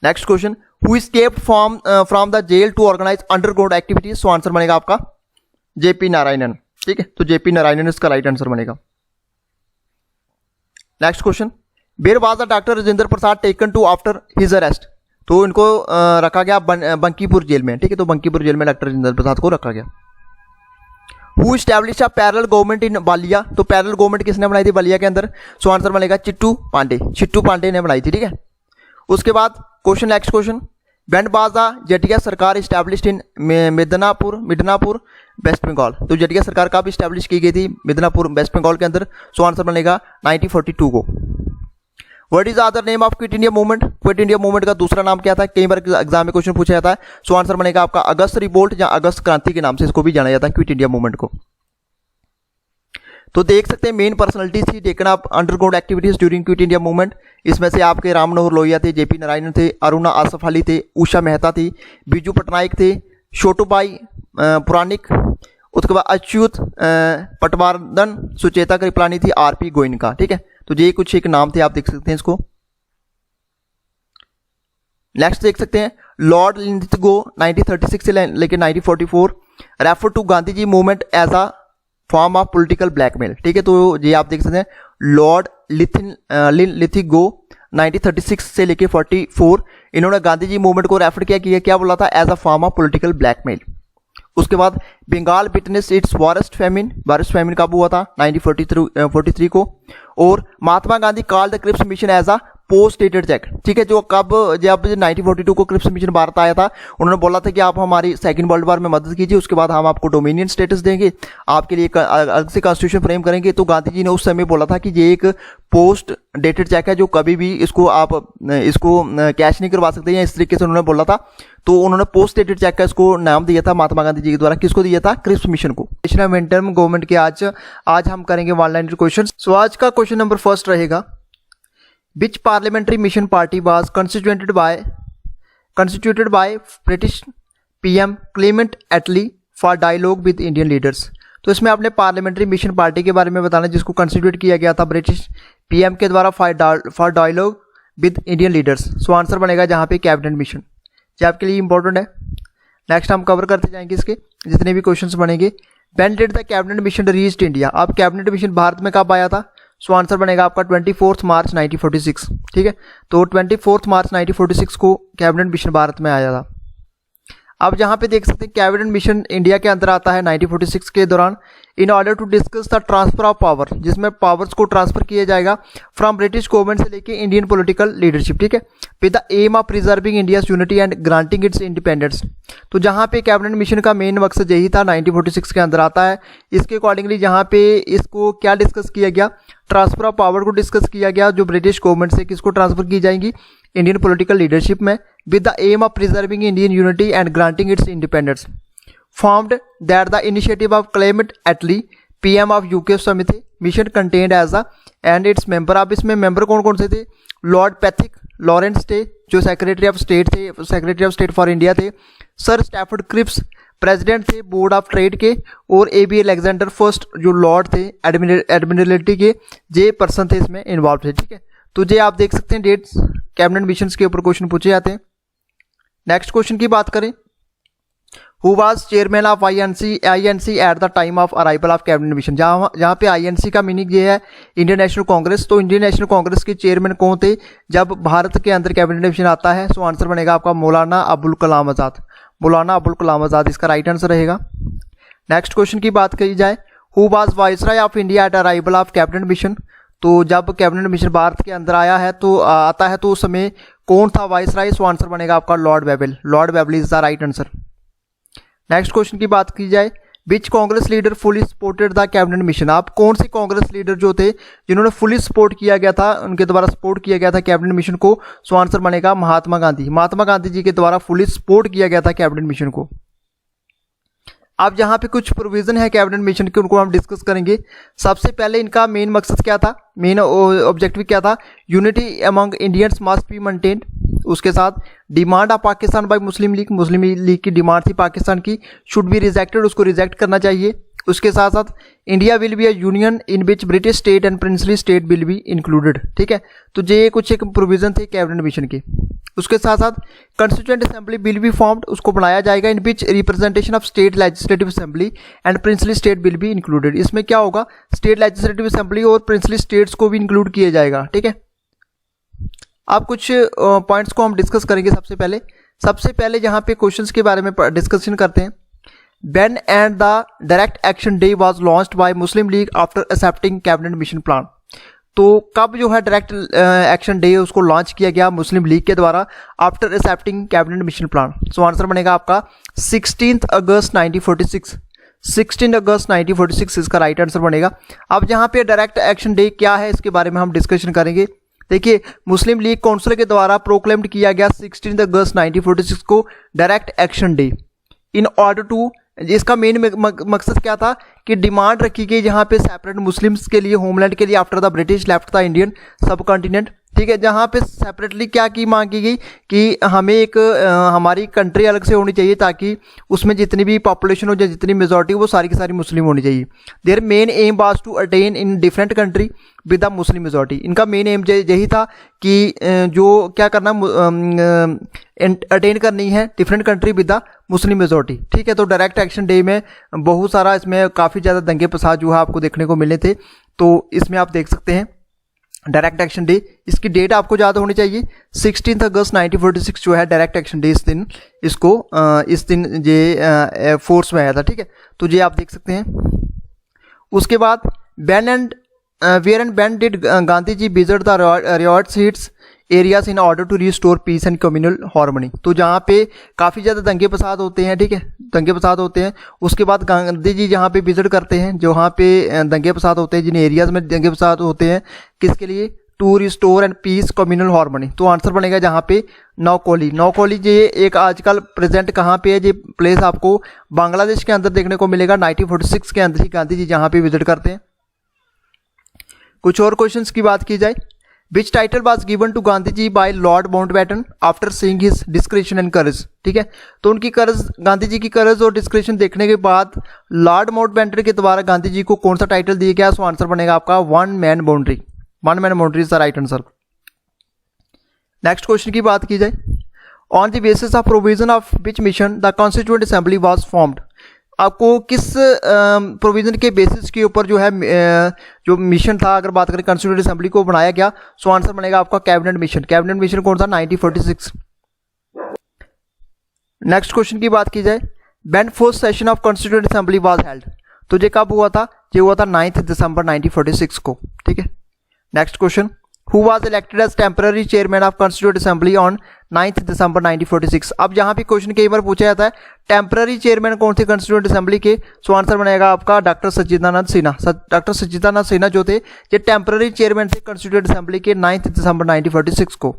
Next question, who escaped from the jail to organize underground activities. So answer बनेगा आपका जेपी नारायणन, ठीक है, तो जेपी नारायणन इसका राइट आंसर बनेगा। Next question, where was the doctor Rajendra Prasad taken to after his arrest. तो इनको रखा गया बंकीपुर जेल में, ठीक है, तो बंकीपुर जेल में डॉक्टर राजेंद्र प्रसाद को रखा गया। Who establish a parallel government in Ballia. तो पैरेलल गवर्नमेंट किसने बनाई थी बलिया के अंदर? सो आंसर बनेगा चिट्टू पांडे, चिट्टू पांडे ने बनाई थी, ठीक है। उसके बाद question, next question, when was the Jatiya Sarkar established in Midnapore West Bengal. तो जटिया सरकार कब इस्टेब्लिश की गई थी? मिदनापुर वेस्ट बंगाल के अंदर। सो आंसर बनेगा 1942 को। What is the other name of quit India movement. Quit India movement का दूसरा नाम क्या था? कई बार एग्जाम में क्वेश्चन पूछा जाता है। सो आंसर बनेगा आपका अगस्त रिवोल्ट या अगस्त क्रांति के नाम से इसको भी जाना जाता है क्विट इंडिया मूवमेंट को। तो देख सकते हैं मेन पर्सनालिटीज थी taken up underground activities during quit India movement. इसमें से आपके राम मनोहर लोहिया थे, जेपी नारायणन थे, अरुणा आसफ अली थे, उषा मेहता थी, बीजू पटनायक थे, छोटूबाई पुरानिक, उसके बाद अच्युत पटवर्धन, सुचेता कृपलानी थी, आरपी गोयनका, ठीक है। तो ये कुछ एक नाम थे, आप देख सकते हैं इसको। नेक्स्ट देख सकते हैं, लॉर्ड लिंथगो 1936 से लेकर 1944 refer to Gandhi ji movement as a form of political blackmail, ठीक है। तो ये आप देख सकते हैं लॉर्ड लिथिगो 1936 से लेके 44 इन्होंने गांधी जी मूवमेंट को रेफर किया, क्या बोला था? As a form of political blackmail. उसके बाद Bengal witness its worst famine कब हुआ था? 1943 को। और Mahatma Gandhi called the Cripps mission as a post dated cheque, ठीक है, जो कब जब 1942 को क्रिप्स मिशन भारत आया था, उन्होंने बोला था कि आप हमारी सेकंड वर्ल्ड वॉर में मदद कीजिए, उसके बाद हम आपको डोमिनियन स्टेटस देंगे, आपके लिए अलग से कॉन्स्टिट्यूशन फ्रेम करेंगे। तो गांधी जी ने उस समय बोला था कि ये एक पोस्ट डेटेड चेक है, जो कभी भी इसको आप इसको कैश नहीं करवा सकते, या इस तरीके से उन्होंने बोला था। तो उन्होंने पोस्ट डेटेड चेक का इसको नाम दिया था महात्मा गांधी जी के द्वारा। किसको दिया था? क्रिप्स मिशन को। मिड टर्म गवर्नमेंट के आज हम करेंगे वन लाइनर क्वेश्चन। सो आज का क्वेश्चन नंबर फर्स्ट रहेगा, which parliamentary mission party was constituted by British PM Clement Attlee for dialogue with Indian leaders। तो इसमें आपने पार्लियामेंट्री मिशन पार्टी के बारे में बताना जिसको कंस्टिट्यूट किया गया था ब्रिटिश पीएम के द्वारा for dialogue with Indian leaders. So answer बनेगा जहाँ पे कैबिनेट मिशन, जो आपके लिए इंपॉर्टेंट है। नेक्स्ट हम कवर करते जाएंगे इसके जितने भी क्वेश्चंस बनेंगे। When did the cabinet mission reached India. अब कैबिनेट मिशन भारत में कब आया था? सो आंसर बनेगा आपका 24 मार्च 1946, ठीक है। तो 24 मार्च 1946 को कैबिनेट मिशन भारत में आया था। अब जहाँ पे देख सकते हैं कैबिनेट मिशन इंडिया के अंदर आता है 1946 के दौरान, in order to discuss the transfer of power, जिसमें पावर्स को ट्रांसफर किया जाएगा फ्रॉम ब्रिटिश गवर्नमेंट से लेके इंडियन पॉलिटिकल लीडरशिप, ठीक है, with the aim of preserving India's unity and granting its independence. तो जहाँ पे कैबिनेट मिशन का मेन मकसद यही था, 1946 के अंदर आता है। इसके अकॉर्डिंगली जहाँ पे इसको क्या डिस्कस किया गया, ट्रांसफर ऑफ पावर को डिस्कस किया गया, जो ब्रिटिश गवर्नमेंट से किसको ट्रांसफर की जाएंगी, इंडियन पॉलिटिकल लीडरशिप में, with the aim of preserving Indian unity and granting its independence. Formed that the initiative of Clement Attlee PM of UK समिति mission contained as a and its member. अब इसमें member कौन कौन से थे, Lord Pethick Lawrence थे जो secretary of state थे, secretary of state for India थे, सर स्टैफर्ड क्रिप्स प्रेसिडेंट थे बोर्ड ऑफ ट्रेड के, और AB अलेक्जेंडर फर्स्ट जो लॉर्ड थे एडमिरल्टी के, जे पर्सन थे इसमें इन्वॉल्व थे, ठीक है। तो ये आप देख सकते हैं डेट्स, कैबिनेट मिशंस के ऊपर क्वेश्चन पूछे जाते हैं। नेक्स्ट क्वेश्चन की बात करें, who was chairman of INC at the time of arrival of cabinet mission. जहाँ पे INC का मीनिंग ये है इंडियन नेशनल कांग्रेस, तो इंडियन नेशनल कांग्रेस के चेयरमैन कौन थे जब भारत के अंदर कैबिनेट मिशन आता है? सो आंसर बनेगा आपका मौलाना अबुल कलाम आज़ाद, मौलाना अबुल कलाम आज़ाद इसका राइट आंसर रहेगा। नेक्स्ट क्वेश्चन की बात करी जाए, who was viceroy of India at arrival of cabinet mission. तो जब कैबिनेट मिशन भारत के अंदर आया है तो आता है तो उस समय कौन था वाइसराय? सो आंसर बनेगा आपका Lord Wavell, Lord Wavell is the right answer. Next question की बात की जाए, which Congress leader fully supported the cabinet mission. आप कौन से कांग्रेस लीडर जो थे जिन्होंने फुली सपोर्ट किया गया था, उनके द्वारा सपोर्ट किया गया था कैबिनेट मिशन को? सो आंसर बनेगा महात्मा गांधी, महात्मा गांधी जी के द्वारा फुली सपोर्ट किया गया था कैबिनेट मिशन को। अब जहाँ पे कुछ प्रोविजन है कैबिनेट मिशन के, उनको हम डिस्कस करेंगे। सबसे पहले इनका मेन मकसद क्या था, मेन ऑब्जेक्टिव क्या था? Unity among Indians must be maintained. उसके साथ demand of Pakistan bye Muslim league, Muslim league की डिमांड थी पाकिस्तान की, शुड बी रिजेक्टेड, उसको रिजेक्ट करना चाहिए। उसके साथ साथ India will be a union in which British state and princely state will be included, ठीक है। तो ये कुछ एक प्रोविजन थे कैबिनेट मिशन के। उसके साथ साथ constituent assembly will be formed, उसको बनाया जाएगा, in which representation of state legislative assembly and princely state will be included. इसमें क्या होगा, स्टेट लेजिस्लेटिव असेंबली और प्रिंसली स्टेट्स को भी इंक्लूड किया जाएगा, ठीक है। अब कुछ पॉइंट्स को हम डिस्कस करेंगे। सबसे पहले यहाँ पे क्वेश्चंस के बारे में डिस्कशन करते हैं। When and the direct action day was launched by Muslim League after accepting cabinet mission plan। तो कब जो है डायरेक्ट एक्शन डे उसको लॉन्च किया गया मुस्लिम लीग के द्वारा after accepting cabinet mission plan? सो आंसर बनेगा आपका 16 अगस्त 1946, 16 अगस्त 1946 इसका राइट आंसर बनेगा। अब जहाँ पे डायरेक्ट एक्शन डे क्या है इसके बारे में हम डिस्कशन करेंगे। देखिए, मुस्लिम लीग काउंसिल के द्वारा प्रोक्लेम्ड किया गया 16 अगस्त 1946 को direct action day in order to, इसका मेन मकसद क्या था कि डिमांड रखी गई जहाँ पे सेपरेट मुस्लिम्स के लिए, होमलैंड के लिए after the British left the Indian सब कॉन्टिनेंट, ठीक है। जहाँ पे सेपरेटली क्या की मांग की गई कि हमें एक हमारी कंट्री अलग से होनी चाहिए ताकि उसमें जितनी भी पॉपुलेशन हो या जितनी मेजॉरिटी हो वो सारी की सारी मुस्लिम होनी चाहिए। Their main aim was to attain in different country with the Muslim majority. इनका मेन एम यही था कि जो क्या करना, अटेन करनी है different country with the Muslim majority, ठीक है। तो डायरेक्ट एक्शन डे में बहुत सारा इसमें काफ़ी ज़्यादा दंगे फसाद जो है आपको देखने को मिले थे। तो इसमें आप देख सकते हैं डायरेक्ट एक्शन डे, इसकी डेट आपको ज़्यादा होनी चाहिए 16 अगस्त 1946 जो है डायरेक्ट एक्शन डे, इस दिन इसको इस दिन ये फोर्स में आया था, ठीक है। तो ये आप देख सकते हैं। उसके बाद when and where and when did Gandhi ji visit the riots hits areas in order to restore peace and communal harmony. तो जहाँ पे काफ़ी ज़्यादा दंगे फसाद होते हैं, ठीक है, दंगे फसाद होते हैं, उसके बाद गांधी जी जहाँ पे विजिट करते हैं, जहाँ पे दंगे फसाद होते हैं, जिन एरियाज में दंगे फसाद होते हैं, किसके लिए? To restore and peace communal harmony. तो आंसर बनेगा जहाँ पे नौकोली। नौकोली ये एक आजकल प्रेजेंट कहाँ पे है, ये प्लेस आपको बांग्लादेश के अंदर देखने को मिलेगा। 1946 के अंदर ही गांधी जी जहाँ पे विजिट करते हैं। कुछ और क्वेश्चंस की बात की जाए, which title was given to Gandhi ji by Lord Mountbatten after seeing his discretion and courage, ठीक है। तो उनकी करेज, गांधी जी की करेज और डिस्क्रिशन देखने के बाद लॉर्ड माउंटबेटन के द्वारा गांधी जी को कौन सा टाइटल दिया गया? सो आंसर बनेगा आपका one man boundary, one man boundary is the right answer. Next question की बात की जाए, on the basis of provision of which mission the constituent assembly was formed. आपको किस प्रोविजन के बेसिस के ऊपर जो है जो मिशन था, अगर बात करें कॉन्स्टिट्यूएंट असेंबली को बनाया गया, सो आंसर बनेगा आपका कैबिनेट मिशन। कैबिनेट मिशन कौन सा? 1946। नेक्स्ट क्वेश्चन की बात की जाए, when first session of constituent assembly was held, तो ये कब हुआ था? ये हुआ था 9 दिसंबर 1946 को, ठीक है। Next question, who was elected as temporary chairman of constituent assembly on 9 December 1946। अब यहाँ पे क्वेश्चन कई बार पूछा जाता है टेम्पररी चेयरमैन कौन थे कॉन्स्टिट्यूएंट असेंबली के, सो आंसर बनेगा आपका डॉक्टर सच्चिदानंद सिन्हा। डॉक्टर सच्चिदानंद सिन्हा जो थे ये टेम्पररी चेयरमैन थे कॉन्स्टिट्यूएंट असेंबली के 9 दिसंबर 1946 को।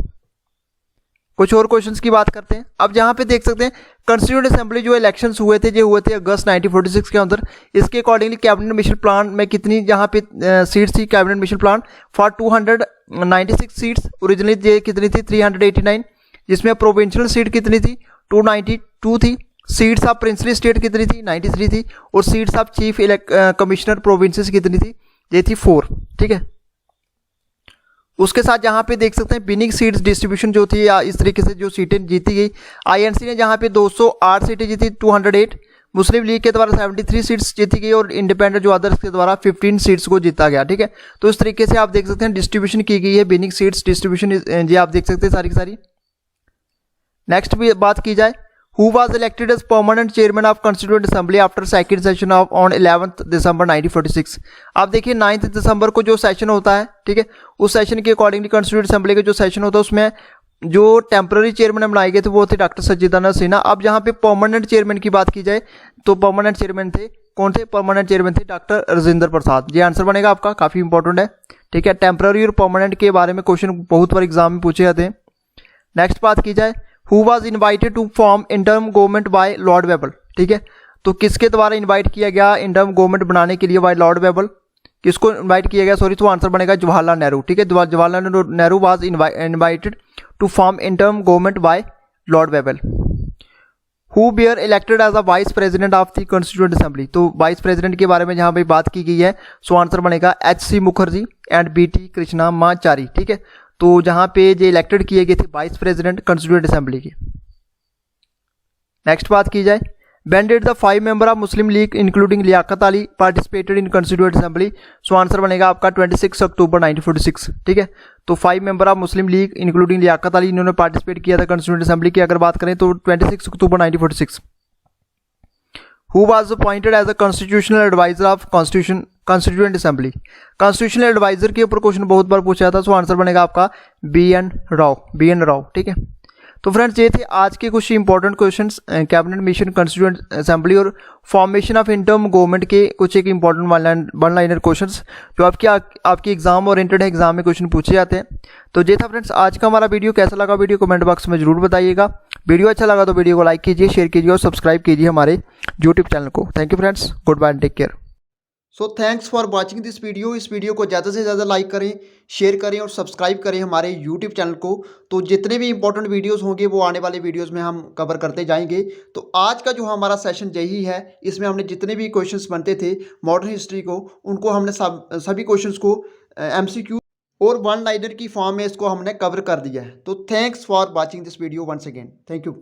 कुछ और क्वेश्चंस की बात करते हैं। अब यहाँ पे देख सकते हैं कॉन्स्टिट्यूएंट असेंबली जो इलेक्शंस हुए थे अगस्त 1946 के अंदर। इसके अकॉर्डिंगली कैबिनेट मिशन प्लान में कितनी यहाँ पे सीट्स थी, cabinet mission plan for 296 seats, originally ये कितनी थी 389, जिसमें प्रोविंशियल सीट कितनी थी 292 थी, सीट्स ऑफ प्रिंसली स्टेट कितनी थी 93 थी, और seats of chief commissioner provinces कितनी थी, ये थी 4, ठीक है। उसके साथ यहाँ पे देख सकते हैं विनिंग सीट्स डिस्ट्रीब्यूशन जो थी, या इस तरीके से जो सीटें जीती गई, आईएनसी ने जहाँ पे 208 सीटें जीती 208, मुस्लिम लीग के द्वारा 73 सीट्स जीती गई, और इंडिपेंडेंट जो अदर्स के द्वारा 15 सीट्स को जीता गया, ठीक है। तो इस तरीके से आप देख सकते हैं डिस्ट्रीब्यूशन की गई है, विनिंग सीट्स डिस्ट्रीब्यूशन जी आप देख सकते हैं सारी की सारी। नेक्स्ट भी बात की जाए, Who was elected as permanent chairman of Constituent Assembly after second session of on 11th December 1946। आप देखिए 9 दिसंबर को जो सेशन होता है, ठीक है, उस सेशन के अकॉर्डिंगली कॉन्स्टिट्यूएंट असेंबली का जो सेशन होता है उसमें जो टेम्पररी चेयरमैन बनाए गए थे वो थे डॉक्टर सच्चिदानंद सिन्हा। अब यहाँ पे परमानेंट चेयरमैन की बात की जाए तो परमानेंट चेयरमैन थे, कौन थे? परमानेंट चेयरमैन थे डॉक्टर राजेंद्र प्रसाद। ये आंसर बनेगा आपका, काफी इंपॉर्टेंट है, ठीक है। टेम्पररी और परमानेंट के बारे में क्वेश्चन बहुत बार एग्जाम में पूछे जाते हैं। नेक्स्ट बात की जाए, Who was invited to form interim government by Lord Webbel, ठीक है। तो किसके द्वारा इनवाइट किया गया इंटर्म गवर्नमेंट बनाने के लिए बाय लॉर्ड वेबल? किसको इनवाइट किया गया? सॉरी, तो आंसर बनेगा जवाहरलाल नेहरू, ठीक है। Jawaharlal Nehru was invited to form interim government by Lord Wavell. Who were elected as a vice president of the constituent assembly, तो वाइस प्रेसिडेंट के बारे में जहां पे बात की गई है, सो आंसर बनेगा HC Mukherjee and BT Krishnamachari, ठीक है। तो जहां पे ये इलेक्टेड किए गए थे वाइस प्रेसिडेंट कॉन्स्टिट्यूएंट असेंबली के। नेक्स्ट बात की जाए, when did the 5 member of Muslim League including Liaquat Ali participated in constituent assembly, so answer बनेगा आपका 26 अक्टूबर 1946, ठीक है। तो 5 member of Muslim League including Liaquat Ali इन्होंने पार्टिसिपेट किया था कॉन्स्टिट्यूएंट असेंबली की अगर बात करें तो 26 अक्टूबर 1946। Who was appointed as a constitutional advisor of Constituent Assembly? Constitutional adviser के ऊपर क्वेश्चन बहुत बार पूछा था, सो आंसर बनेगा आपका BN राव, ठीक है। तो फ्रेंड्स ये थे आज के कुछ important questions cabinet mission constituent assembly और फॉर्मेशन ऑफ इंटर्म गवर्नमेंट के कुछ एक इंपॉर्टेंट वन लाइनर क्वेश्चंस जो आपके एग्जाम ओरिएंटेड एग्जाम में क्वेश्चन पूछे जाते हैं। तो ये था फ्रेंड्स आज का हमारा वीडियो। कैसा लगा वीडियो कमेंट बॉक्स में जरूर बताइएगा। वीडियो अच्छा लगा तो वीडियो को लाइक कीजिए, शेयर कीजिए और सब्सक्राइब कीजिए हमारे यूट्यूब चैनल को। Thank you friends, good bye and take care. So thanks for watching this video. इस वीडियो को ज़्यादा से ज़्यादा लाइक करें, शेयर करें और सब्सक्राइब करें हमारे यूट्यूब चैनल को। तो जितने भी इंपॉर्टेंट वीडियोस होंगे वो आने वाले वीडियोस में हम कवर करते जाएंगे। तो आज का जो हमारा सेशन यही है, इसमें हमने जितने भी क्वेश्चंस बनते थे मॉडर्न हिस्ट्री को, उनको हमने सभी क्वेश्चंस को MCQ और वन लाइनर की फॉर्म में इसको हमने कवर कर दिया है। तो thanks for watching this video once again, thank you.